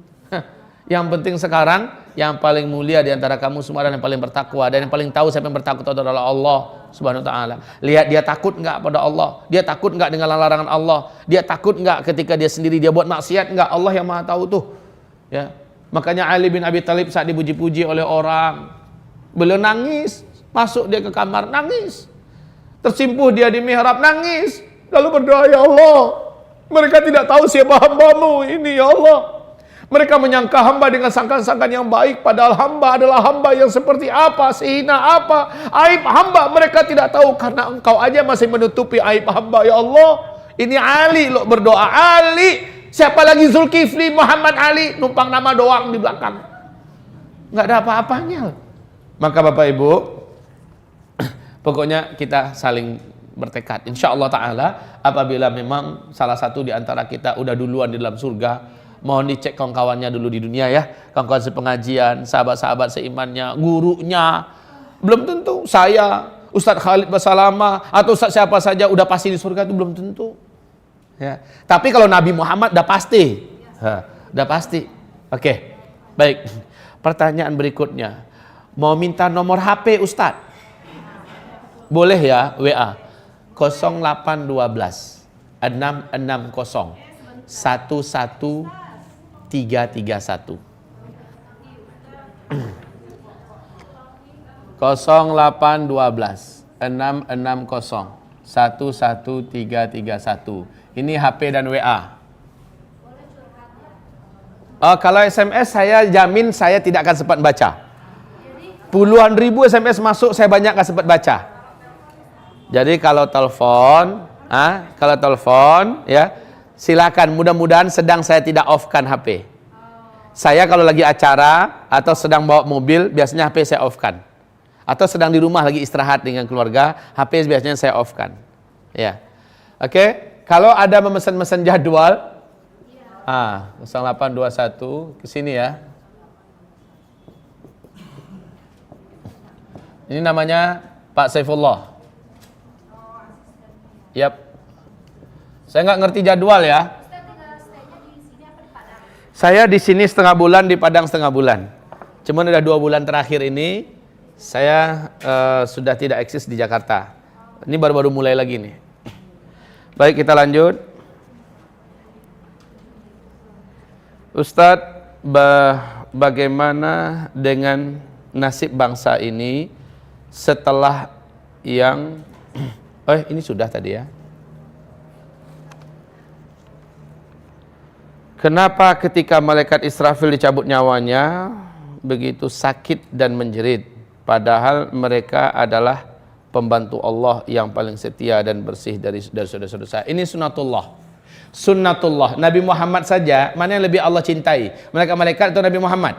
Yang penting sekarang, yang paling mulia di antara kamu semua dan yang paling bertakwa, dan yang paling tahu siapa yang bertakwa adalah Allah Subhanahu Wa Taala. Lihat dia takut nggak pada Allah, dia takut nggak dengan larangan Allah, dia takut nggak ketika dia sendiri dia buat maksiat nggak, Allah yang maha tahu tuh. Ya, Makanya Ali bin Abi Thalib saat dipuji-puji oleh orang, beliau nangis, masuk dia ke kamar, nangis. Tersimpuh dia di mihrab, nangis. Lalu berdoa, ya Allah, mereka tidak tahu siapa hamba-Mu ini, ya Allah. Mereka menyangka hamba dengan sangkaan-sangkaan yang baik, padahal hamba adalah hamba yang seperti apa, sehina apa, aib hamba mereka tidak tahu, karena Engkau aja masih menutupi aib hamba, ya Allah. Ini Ali loh berdoa, Ali. Siapa lagi? Zulkifli, Muhammad Ali, numpang nama doang di belakang. Nggak ada apa-apanya. Maka Bapak Ibu, pokoknya kita saling bertekad. Insya Allah Ta'ala, apabila memang salah satu di antara kita udah duluan di dalam surga, mohon dicek kawan-kawannya dulu di dunia ya, kawan-kawan sepengajian, sahabat-sahabat seimannya, gurunya. Belum tentu saya, Ustadz Khalid Basalama atau Ustadz siapa saja udah pasti di surga, itu belum tentu ya. Tapi kalau Nabi Muhammad udah pasti, udah pasti. Oke, baik. Pertanyaan berikutnya, mau minta nomor HP Ustadz? Boleh ya, WA 0812 660 11331 0812 660 11331. Ini HP dan WA. Kalau SMS saya jamin saya tidak akan sempat baca. Puluhan ribu SMS masuk, saya banyak nggak sempat baca. Jadi kalau telepon ya silakan, mudah-mudahan sedang saya tidak off-kan HP. Saya kalau lagi acara atau sedang bawa mobil, biasanya HP saya off-kan. Atau sedang di rumah lagi istirahat dengan keluarga, HP biasanya saya off-kan. Ya. Oke, kalau ada memesan-mesan jadwal, 0821 ke sini ya. Ini namanya Pak Saifullah. Yap. Saya nggak ngerti jadwal ya. Saya di sini setengah bulan, di Padang setengah bulan. Cuman ada 2 bulan terakhir ini saya sudah tidak eksis di Jakarta. Ini baru-baru mulai lagi nih. Baik, kita lanjut. Ustadz, bagaimana dengan nasib bangsa ini setelah yang ini sudah tadi ya. Kenapa ketika malaikat Israfil dicabut nyawanya begitu sakit dan menjerit, padahal mereka adalah pembantu Allah yang paling setia dan bersih dari dosa-dosa. Ini sunnatullah. Sunnatullah. Nabi Muhammad saja, mana yang lebih Allah cintai? Malaikat atau Nabi Muhammad?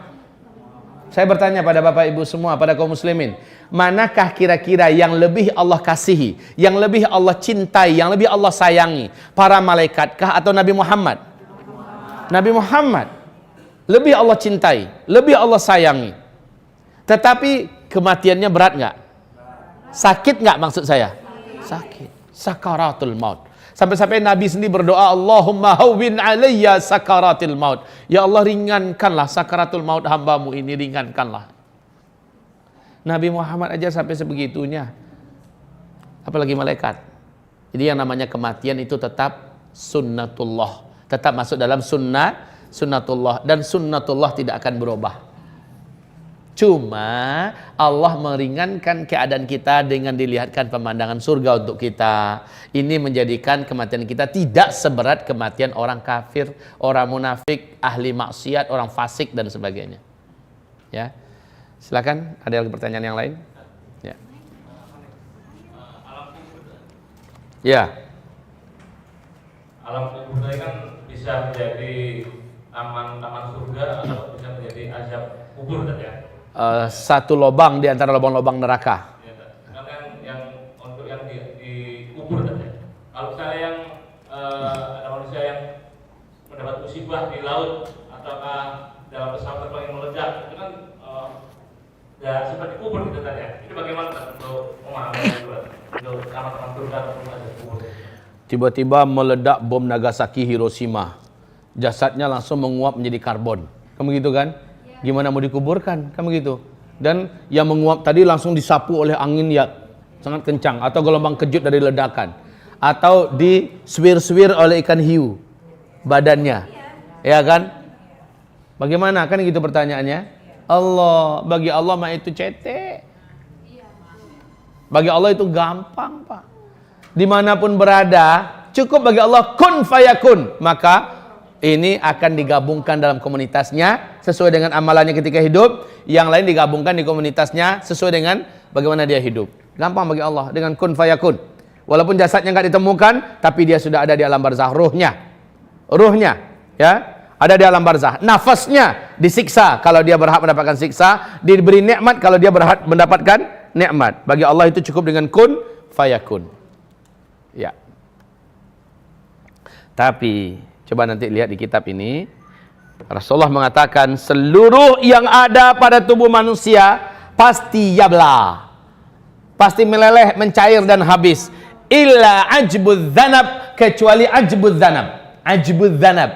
Saya bertanya pada Bapak Ibu semua, pada kaum muslimin, manakah kira-kira yang lebih Allah kasihi, yang lebih Allah cintai, yang lebih Allah sayangi? Para malaikatkah atau Nabi Muhammad? Nabi Muhammad lebih Allah cintai, lebih Allah sayangi. Tetapi kematiannya berat nggak? Sakit nggak maksud saya? Sakit. Sakaratul maut. Sampai-sampai Nabi sendiri berdoa, Allahumma hawwin alayya sakaratil maut. Ya Allah, ringankanlah sakaratul maut hambamu ini, ringankanlah. Nabi Muhammad aja sampai sebegitunya. Apalagi malaikat. Jadi yang namanya kematian itu tetap sunnatullah. Tetap masuk dalam sunnatullah, dan sunnatullah tidak akan berubah. Cuma Allah meringankan keadaan kita dengan dilihatkan pemandangan surga untuk kita. Ini menjadikan kematian kita tidak seberat kematian orang kafir, orang munafik, ahli maksiat, orang fasik dan sebagainya. Ya. Silakan, ada lagi pertanyaan yang lain? Ya. Ya. Alam kubur tadi kan bisa menjadi taman surga atau bisa menjadi azab kubur tadi ya. Satu lubang di antara lubang-lubang neraka. Ya, kan yang untuk yang di kubur tadi. Kalau misalnya yang ada manusia yang mendapat musibah di laut ataukah dalam pesawat terbang yang meledak, itu kan ya seperti kubur gitu tadi ya. Ini bagaimana untuk memahami itu untuk taman surga ataupun azab kubur? Tiba-tiba meledak bom Nagasaki Hiroshima. Jasadnya langsung menguap menjadi karbon. Kamu gitu kan? Gimana mau dikuburkan? Kamu gitu. Dan yang menguap tadi langsung disapu oleh angin yang sangat kencang. Atau gelombang kejut dari ledakan. Atau diswir-swir oleh ikan hiu badannya. Ya kan? Bagaimana? Kan gitu pertanyaannya. Allah, bagi Allah mah itu cetek. Bagi Allah itu gampang, Pak. Dimanapun berada, cukup bagi Allah kun fayakun. Maka ini akan digabungkan dalam komunitasnya sesuai dengan amalannya ketika hidup. Yang lain digabungkan di komunitasnya sesuai dengan bagaimana dia hidup. Gampang bagi Allah dengan kun fayakun. Walaupun jasadnya nggak ditemukan, tapi dia sudah ada di alam barzah, ruhnya, ya, ada di alam barzah. Nafasnya disiksa kalau dia berhak mendapatkan siksa, diberi nikmat kalau dia berhak mendapatkan nikmat. Bagi Allah itu cukup dengan kun fayakun. Ya. Tapi coba nanti lihat di kitab ini, Rasulullah mengatakan seluruh yang ada pada tubuh manusia pasti yabla, pasti meleleh, mencair dan habis. Illa ajbudz dzanab, kecuali ajbudz dzanab,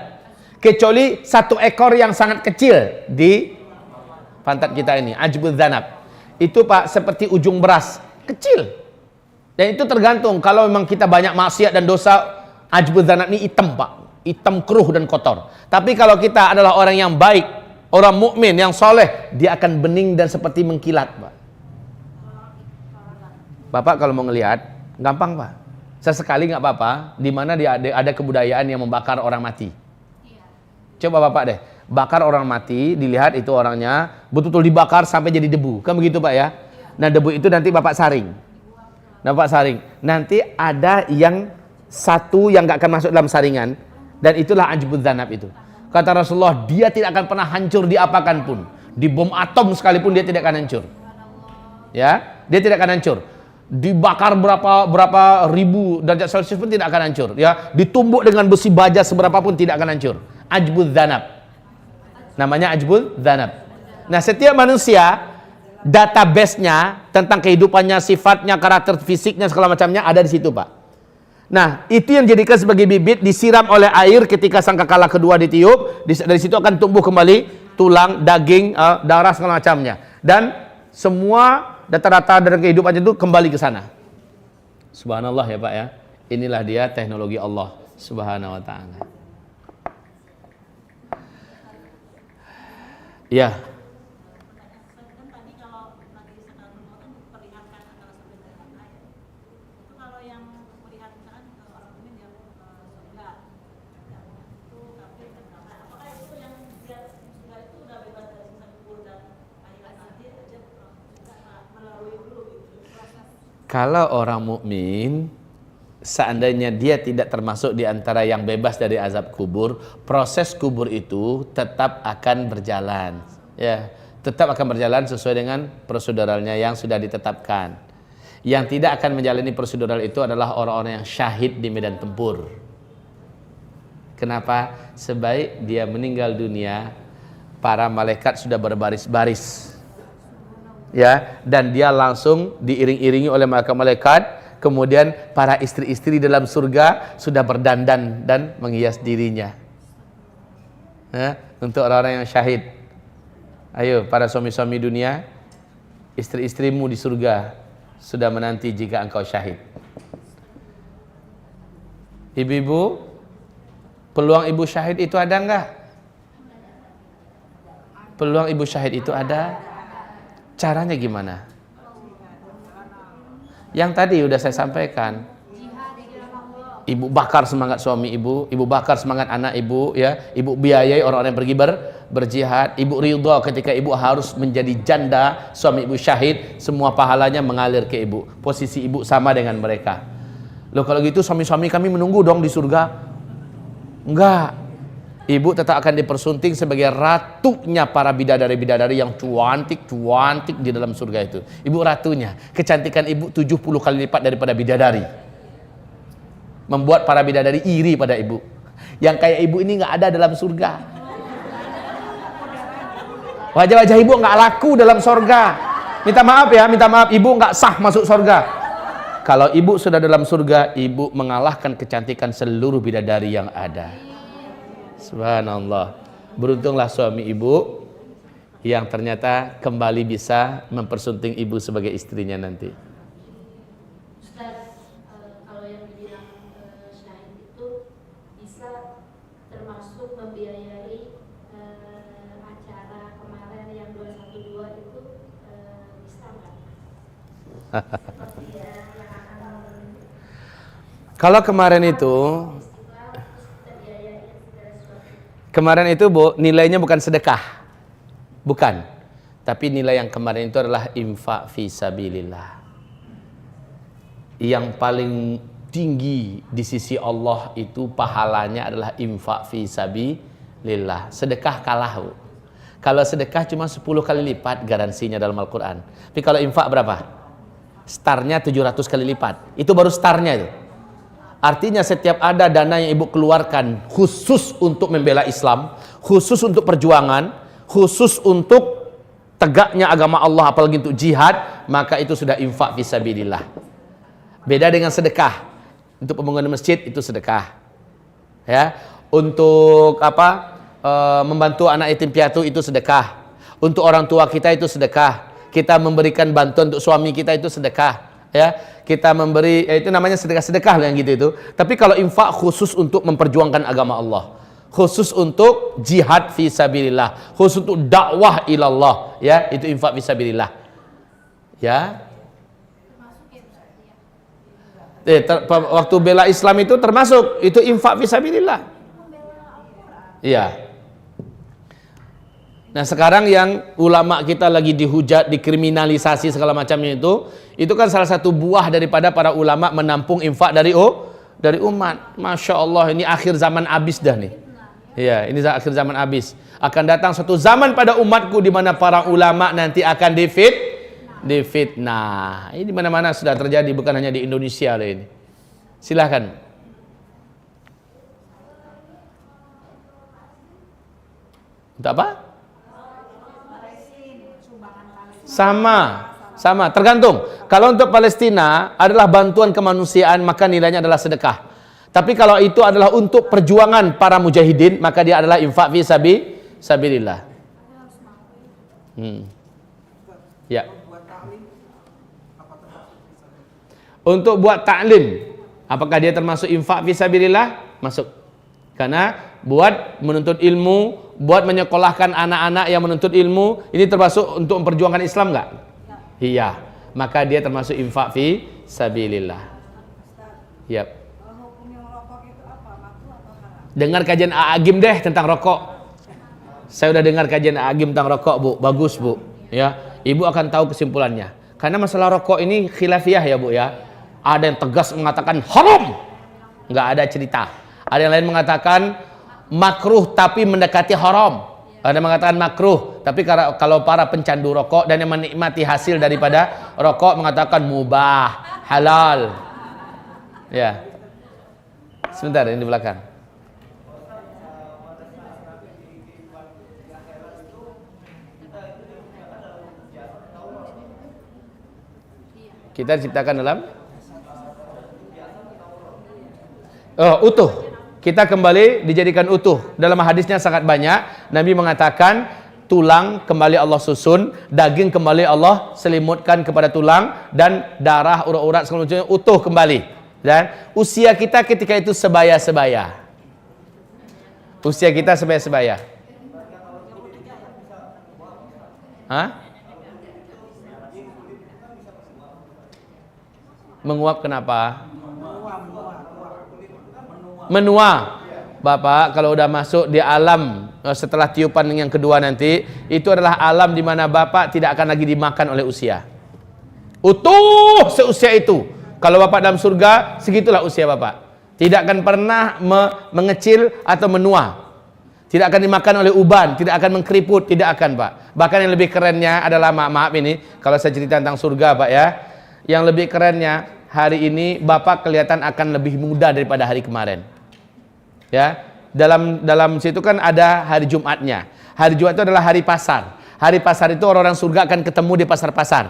kecuali satu ekor yang sangat kecil di pantat kita ini. Ajbudz dzanab itu, Pak, seperti ujung beras, kecil. Dan itu tergantung, kalau memang kita banyak maksiat dan dosa, ajbudz dzanab ini hitam, Pak, hitam keruh dan kotor. Tapi kalau kita adalah orang yang baik, orang mukmin yang soleh, dia akan bening dan seperti mengkilat, Pak. Bapak kalau mau ngelihat, gampang, Pak. Sesekali nggak apa-apa, di mana dia ada kebudayaan yang membakar orang mati. Coba Bapak deh, bakar orang mati, dilihat itu orangnya betul-betul dibakar sampai jadi debu, kan begitu, Pak, ya? Nah, debu itu nanti Bapak saring. Nanti ada yang satu yang nggak akan masuk dalam saringan, dan itulah ajbudz dzanab itu. Kata Rasulullah, dia tidak akan pernah hancur diapakan pun, di bom atom sekalipun dia tidak akan hancur. Ya, dia tidak akan hancur. Dibakar berapa ribu derajat Celcius pun tidak akan hancur. Ya, ditumbuk dengan besi baja seberapa pun tidak akan hancur. Ajbudz dzanab. Namanya ajbudz dzanab. Nah, setiap manusia database-nya tentang kehidupannya, sifatnya, karakter fisiknya, segala macamnya ada di situ, Pak. Nah, itu yang dijadikan sebagai bibit, disiram oleh air ketika sangkakala kedua ditiup, dari situ akan tumbuh kembali tulang, daging, darah, segala macamnya. Dan semua data-data dari kehidupannya itu kembali ke sana. Subhanallah ya, Pak, ya. Inilah dia teknologi Allah Subhanahu wa taala. Ya. Kalau orang mukmin, seandainya dia tidak termasuk di antara yang bebas dari azab kubur, proses kubur itu tetap akan berjalan, ya, tetap akan berjalan sesuai dengan proseduralnya yang sudah ditetapkan. Yang tidak akan menjalani prosedural itu adalah orang-orang yang syahid di medan tempur. Kenapa? Sebaik dia meninggal dunia, para malaikat sudah berbaris-baris, ya, dan dia langsung diiring-iringi oleh malaikat. Kemudian para istri-istri dalam surga sudah berdandan dan menghias dirinya, ya, untuk orang-orang yang syahid. Ayo para suami-suami dunia, istri-istrimu di surga sudah menanti jika engkau syahid. Ibu-ibu, peluang ibu syahid itu ada enggak? Peluang ibu syahid itu ada. Caranya gimana? Yang tadi udah saya sampaikan. Ibu bakar semangat suami ibu, ibu bakar semangat anak ibu, ya. Ibu biayai orang-orang yang pergi berjihad. Ibu ridha ketika ibu harus menjadi janda, suami ibu syahid, semua pahalanya mengalir ke ibu. Posisi ibu sama dengan mereka. Loh, kalau gitu suami-suami kami menunggu dong di surga? Enggak. Ibu tetap akan dipersunting sebagai ratunya para bidadari-bidadari yang cuantik-cuantik di dalam surga itu. Ibu ratunya. Kecantikan ibu 70 kali lipat daripada bidadari. Membuat para bidadari iri pada ibu. Yang kayak ibu ini nggak ada dalam surga. Wajah-wajah ibu nggak laku dalam surga. Minta maaf ya, minta maaf, ibu nggak sah masuk surga. Kalau ibu sudah dalam surga, ibu mengalahkan kecantikan seluruh bidadari yang ada. Subhanallah. Beruntunglah suami ibu yang ternyata kembali bisa mempersunting ibu sebagai istrinya nanti. Ustaz, kalau yang dibilang syahid itu bisa termasuk membiayai Kalau kemarin itu Bu, nilainya bukan sedekah. Bukan. Tapi nilai yang kemarin itu adalah infak fi sabilillah. Yang paling tinggi di sisi Allah itu pahalanya adalah infak fi sabilillah. Sedekah kalah, Bu. Kalau sedekah cuma 10 kali lipat garansinya dalam Al-Quran. Tapi kalau infak berapa? Startnya 700 kali lipat. Itu baru startnya itu. Artinya setiap ada dana yang ibu keluarkan khusus untuk membela Islam, khusus untuk perjuangan, khusus untuk tegaknya agama Allah, apalagi untuk jihad, maka itu sudah infak fisabilillah. Beda dengan sedekah. Untuk pembangunan masjid itu sedekah. Ya, untuk membantu anak yatim piatu itu sedekah. Untuk orang tua kita itu sedekah. Kita memberikan bantuan untuk suami kita itu sedekah. Ya, kita memberi, itu namanya sedekah-sedekah yang gitu itu. Tapi kalau infak khusus untuk memperjuangkan agama Allah, khusus untuk jihad fi sabilillah, khusus untuk dakwah ilallah, ya, itu infak fi sabilillah. Ya. Waktu bela Islam itu termasuk, itu infak fi sabilillah. Iya. Nah sekarang yang ulama kita lagi dihujat, dikriminalisasi segala macamnya itu kan salah satu buah daripada para ulama menampung infak dari umat. Masya Allah, ini akhir zaman habis dah nih. Iya, ini akhir zaman habis. Akan datang suatu zaman pada umatku di mana para ulama nanti akan difitnah. Ini di mana-mana sudah terjadi, bukan hanya di Indonesia loh ini. Silahkan. Untuk apa? Sama, tergantung. Kalau untuk Palestina adalah bantuan kemanusiaan, maka nilainya adalah sedekah. Tapi kalau itu adalah untuk perjuangan para mujahidin, maka dia adalah infak fi sabilillah. Ya. Untuk buat ta'lim, apakah dia termasuk infak fi sabilillah? Masuk. Karena buat menuntut ilmu, buat menyekolahkan anak-anak yang menuntut ilmu, ini termasuk untuk memperjuangkan Islam enggak? Iya. Maka dia termasuk infak fi sabilillah. Yap. Dengar kajian Agim deh tentang rokok. Saya udah dengar kajian Agim tentang rokok, Bu. Bagus, Bu. Ya, Ibu akan tahu kesimpulannya. Karena masalah rokok ini khilafiyah ya, Bu ya. Ada yang tegas mengatakan haram. Enggak ada cerita. Ada yang lain mengatakan makruh tapi mendekati haram. Ada yang mengatakan makruh, tapi kalau para pencandu rokok dan yang menikmati hasil daripada rokok mengatakan mubah, halal. Ya. Sebentar, ini di belakang. Kita diciptakan dalam utuh. Kita kembali dijadikan utuh. Dalam hadisnya sangat banyak. Nabi mengatakan tulang kembali Allah susun, daging kembali Allah selimutkan kepada tulang, dan darah, urat-urat segala macamnya utuh kembali. Dan usia kita ketika itu sebaya-sebaya. Usia kita sebaya-sebaya. Hah? Menguap kenapa? Menua. Bapak kalau udah masuk di alam setelah tiupan yang kedua nanti, itu adalah alam di mana Bapak tidak akan lagi dimakan oleh usia. Utuh seusia itu. Kalau Bapak dalam surga, segitulah usia Bapak. Tidak akan pernah mengecil atau menua. Tidak akan dimakan oleh uban, tidak akan mengkeriput, tidak akan, Pak. Bahkan yang lebih kerennya adalah, maaf ini kalau saya cerita tentang surga, Pak ya. Yang lebih kerennya, hari ini Bapak kelihatan akan lebih muda daripada hari kemarin. Ya, dalam situ kan ada hari Jumatnya. Hari Jumat itu adalah hari pasar. Hari pasar itu orang-orang surga akan ketemu di pasar-pasar,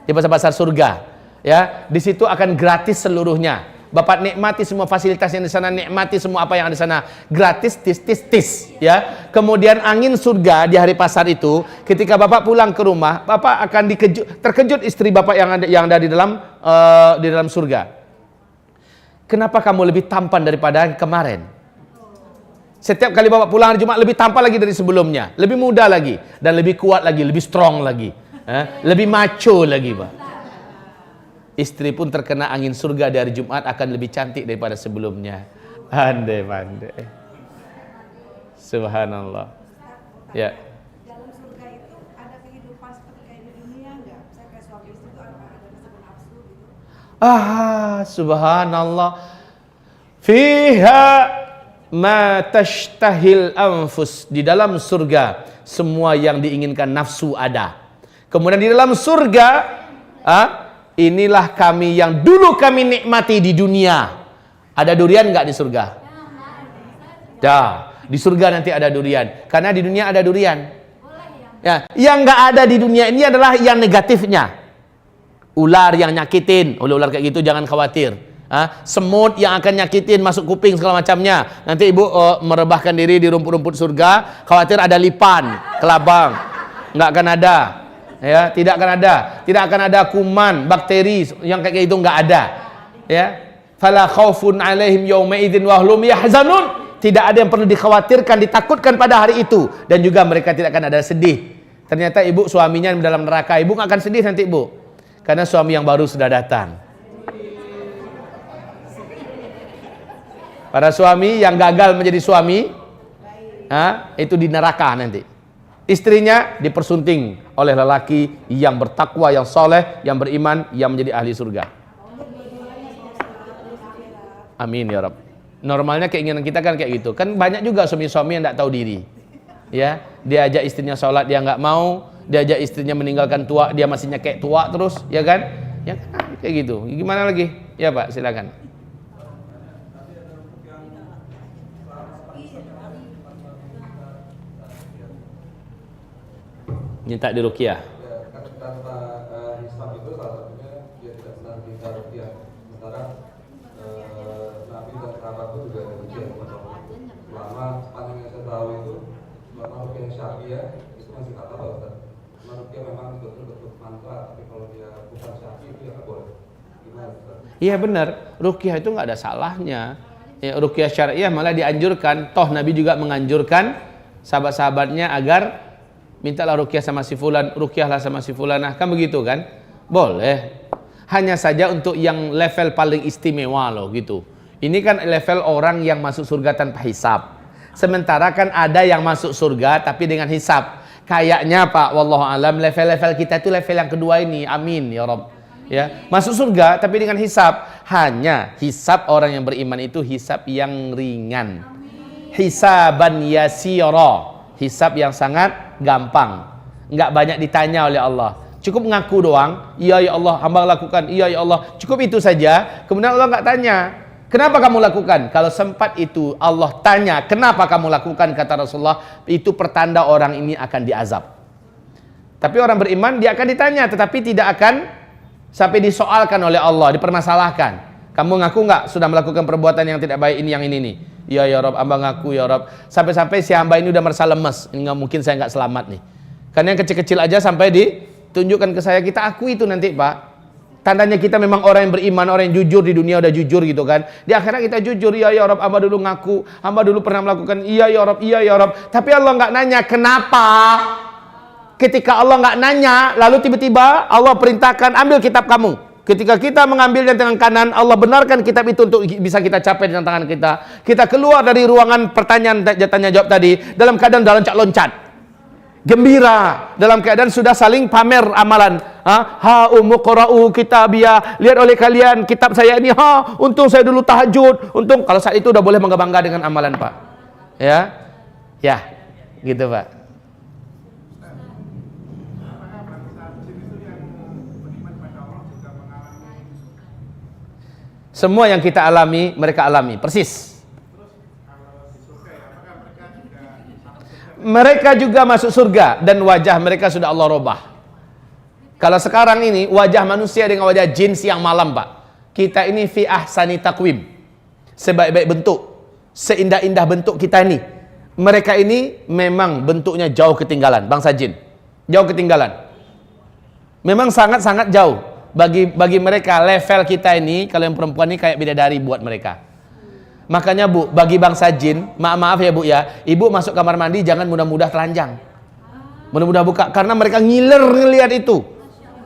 di pasar-pasar surga. Ya, di situ akan gratis seluruhnya. Bapak nikmati semua fasilitas yang di sana, nikmati semua apa yang ada di sana, gratis, tis. Ya, kemudian angin surga di hari pasar itu, ketika Bapak pulang ke rumah, Bapak akan terkejut istri Bapak yang ada di dalam surga. Kenapa kamu lebih tampan daripada kemarin? Setiap kali Bapak pulang hari Jumat lebih tampan lagi dari sebelumnya, lebih muda lagi, dan lebih kuat lagi, lebih strong lagi, lebih macho lagi, Pak. istri pun terkena angin surga dari Jumat akan lebih cantik daripada sebelumnya. Andai pandai. Subhanallah. Ya. Dalam surga itu ada kehidupan seperti kayak di dunia enggak? Saya kayak suami istri itu ada rasa nafsu gitu. Subhanallah. Fiha ma tashtahil anfus. Di dalam surga semua yang diinginkan nafsu ada. Kemudian di dalam surga, inilah kami yang dulu kami nikmati di dunia. Ada durian nggak di surga? Dah, di surga nanti ada durian. Karena di dunia ada durian. Ya, yang nggak ada di dunia ini adalah yang negatifnya. Ular yang nyakitin, ular kayak gitu jangan khawatir. Semut yang akan nyakitin, masuk kuping segala macamnya. Nanti ibu merebahkan diri di rumput-rumput surga, khawatir ada lipan, kelabang, nggak akan ada. Ya, tidak akan ada kuman, bakteri yang kayak gitu nggak ada. Ya, fala khaufun alaihim yauma idzin wa hum yahzanun. Tidak ada yang perlu dikhawatirkan, ditakutkan pada hari itu, dan juga mereka tidak akan ada sedih. Ternyata ibu suaminya dalam neraka, ibu nggak akan sedih nanti ibu, karena suami yang baru sudah datang. Para suami yang gagal menjadi suami, itu di neraka nanti. Istrinya dipersunting oleh lelaki yang bertakwa, yang soleh, yang beriman, yang menjadi ahli surga. Amin ya Rabb. Normalnya keinginan kita kan kayak gitu. Kan banyak juga suami-suami yang tidak tahu diri. Ya, dia ajak istrinya sholat, dia nggak mau. Dia ajak istrinya meninggalkan tua, dia masih nyekek tua terus, ya kan? Ya kan? Kayak gitu. Gimana lagi? Ya Pak, silakan. Minta di ruqyah. Ya, kan kata Islam itu salah satunya dia tidak senang minta ruqyah. Sementara Nabi dan sahabat itu juga ada ruqyah kepada Allah. Selama sepanjang yang saya tahu itu, selama ruqyah syariah itu masih kata apa Ustaz? Selama ruqyah memang betul-betul mantra, tapi kalau dia bukan syariah itu ya nggak boleh. Gimana Ustaz? Iya benar, ruqyah itu nggak ada salahnya. Ya, ruqyah syariah malah dianjurkan. Toh Nabi juga menganjurkan sahabat-sahabatnya agar mintalah ruqyah sama si fulan, ruqyahlah sama si fulanah, kan begitu kan? Boleh. Hanya saja untuk yang level paling istimewa loh gitu. Ini kan level orang yang masuk surga tanpa hisab. Sementara kan ada yang masuk surga tapi dengan hisab. Kayaknya Pak, wallahu alam, level-level kita itu level yang kedua ini. Amin ya Rabb. Ya, masuk surga tapi dengan hisab. Hanya hisab orang yang beriman itu hisab yang ringan. Hisaban yasira. Hisab yang sangat gampang, nggak banyak ditanya oleh Allah. Cukup ngaku doang, iya ya Allah, hamba lakukan, iya ya Allah, cukup itu saja. Kemudian Allah nggak tanya, kenapa kamu lakukan? Kalau sempat itu Allah tanya, kenapa kamu lakukan, kata Rasulullah, itu pertanda orang ini akan diazab. Tapi orang beriman dia akan ditanya, tetapi tidak akan sampai disoalkan oleh Allah, dipermasalahkan. Kamu ngaku nggak sudah melakukan perbuatan yang tidak baik ini, yang ini nih? Ya ya Rob, hamba ngaku ya Rob. Sampai-sampai si hamba ini udah merasa lemes. Ini nggak mungkin saya nggak selamat nih. Karena yang kecil-kecil aja sampai ditunjukkan ke saya, kita akui itu nanti Pak. Tandanya kita memang orang yang beriman, orang yang jujur di dunia udah jujur gitu kan. Di akhirat kita jujur, ya ya Rob, hamba dulu ngaku, hamba dulu pernah melakukan, iya ya Rob. Tapi Allah nggak nanya kenapa. Ketika Allah nggak nanya, lalu tiba-tiba Allah perintahkan ambil kitab kamu. Ketika kita mengambilnya dengan kanan, Allah benarkan kitab itu untuk bisa kita capai dengan tangan kita. Kita keluar dari ruangan pertanyaan tanya jawab tadi dalam keadaan loncat-loncat, gembira, dalam keadaan sudah saling pamer amalan. Umuqra'u kitabiyah, lihat oleh kalian kitab saya ini. Untung saya dulu tahajud. Untung kalau saat itu udah boleh bangga-bangga dengan amalan Pak. Ya, gitu Pak. Semua yang kita alami, mereka alami, persis. Mereka juga masuk surga dan wajah mereka sudah Allah robah. Kalau sekarang ini wajah manusia dengan wajah jin siang malam Pak. Kita ini fi ahsani taqwim. Sebaik-baik bentuk, seindah-indah bentuk kita ini. Mereka ini memang bentuknya jauh ketinggalan, bangsa jin. Jauh ketinggalan. Memang sangat-sangat jauh. Bagi mereka level kita ini, kalau yang perempuan ini kayak bidadari buat mereka. Makanya Bu, bagi bangsa jin, maaf ya Bu ya, ibu masuk kamar mandi jangan mudah-mudah telanjang, mudah-mudah buka, karena mereka ngiler ngelihat itu.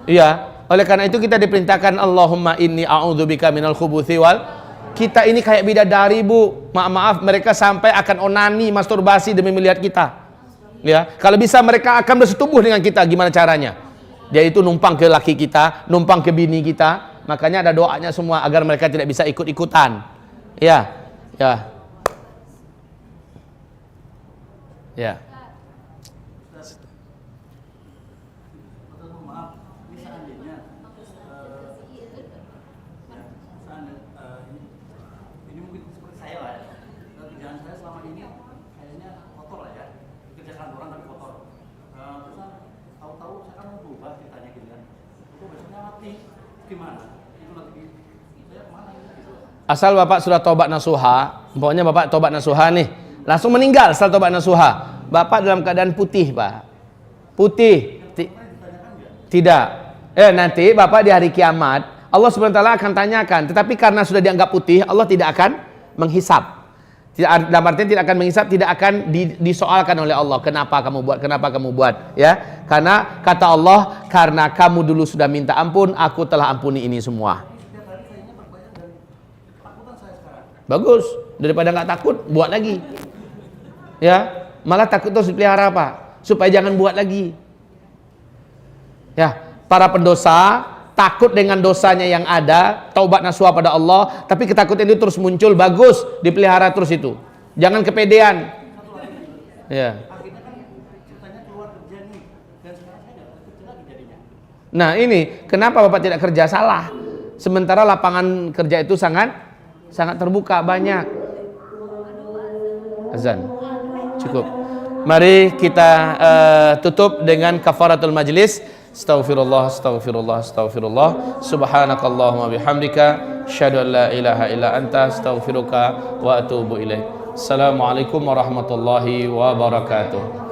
Iya, Oleh karena itu kita diperintahkan Allahumma inni a'udzubika minal khubuthi wal. Kita ini kayak bidadari, Bu. Maaf mereka sampai akan onani, masturbasi demi melihat kita. Ya, kalau bisa mereka akan bersetubuh dengan kita, gimana caranya? Dia itu numpang ke laki kita, numpang ke bini kita. Makanya ada doanya semua agar mereka tidak bisa ikut-ikutan. Ya. Ya. Ya. Maaf, ini seandainya ini mungkin seperti saya lah ya. Kerjaan saya selama ini kayaknya kotor lah ya. Kerjaan orang tapi kotor. Terus tahu-tahu saya kan mau berubah ceritanya gitu kan. Itu besoknya mati. Gimana? Itu nanti saya kemana gitu. Asal Bapak sudah tobat nasuha, pokoknya Bapak tobat nasuha nih, langsung meninggal setelah tobat nasuha. Bapak dalam keadaan putih, Pak. Putih. Tidak. Nanti Bapak di hari kiamat Allah SWT akan tanyakan, tetapi karena sudah dianggap putih, Allah tidak akan menghisap. Dalam artian tidak akan menghisap, tidak akan disoalkan oleh Allah, kenapa kamu buat, ya. Karena kata Allah, karena kamu dulu sudah minta ampun, aku telah ampuni ini semua. Bagus, daripada nggak takut, buat lagi. Ya, malah takut terus dipelihara, Pak, supaya jangan buat lagi. Ya, para pendosa takut dengan dosanya yang ada, taubat nasuha pada Allah, tapi ketakutan itu terus muncul, bagus, dipelihara terus itu. Jangan kepedean. Ya. Nah, ini kenapa Bapak tidak kerja? Salah. Sementara lapangan kerja itu sangat terbuka, banyak. Azan. Cukup. Mari kita tutup dengan kafaratul majlis. Astaghfirullah, astaghfirullah, astaghfirullah. Subhanakallahumma bihamdika asyhadu an la ilaha illa anta astaghfiruka wa atubu ilaik. Assalamualaikum warahmatullahi wabarakatuh.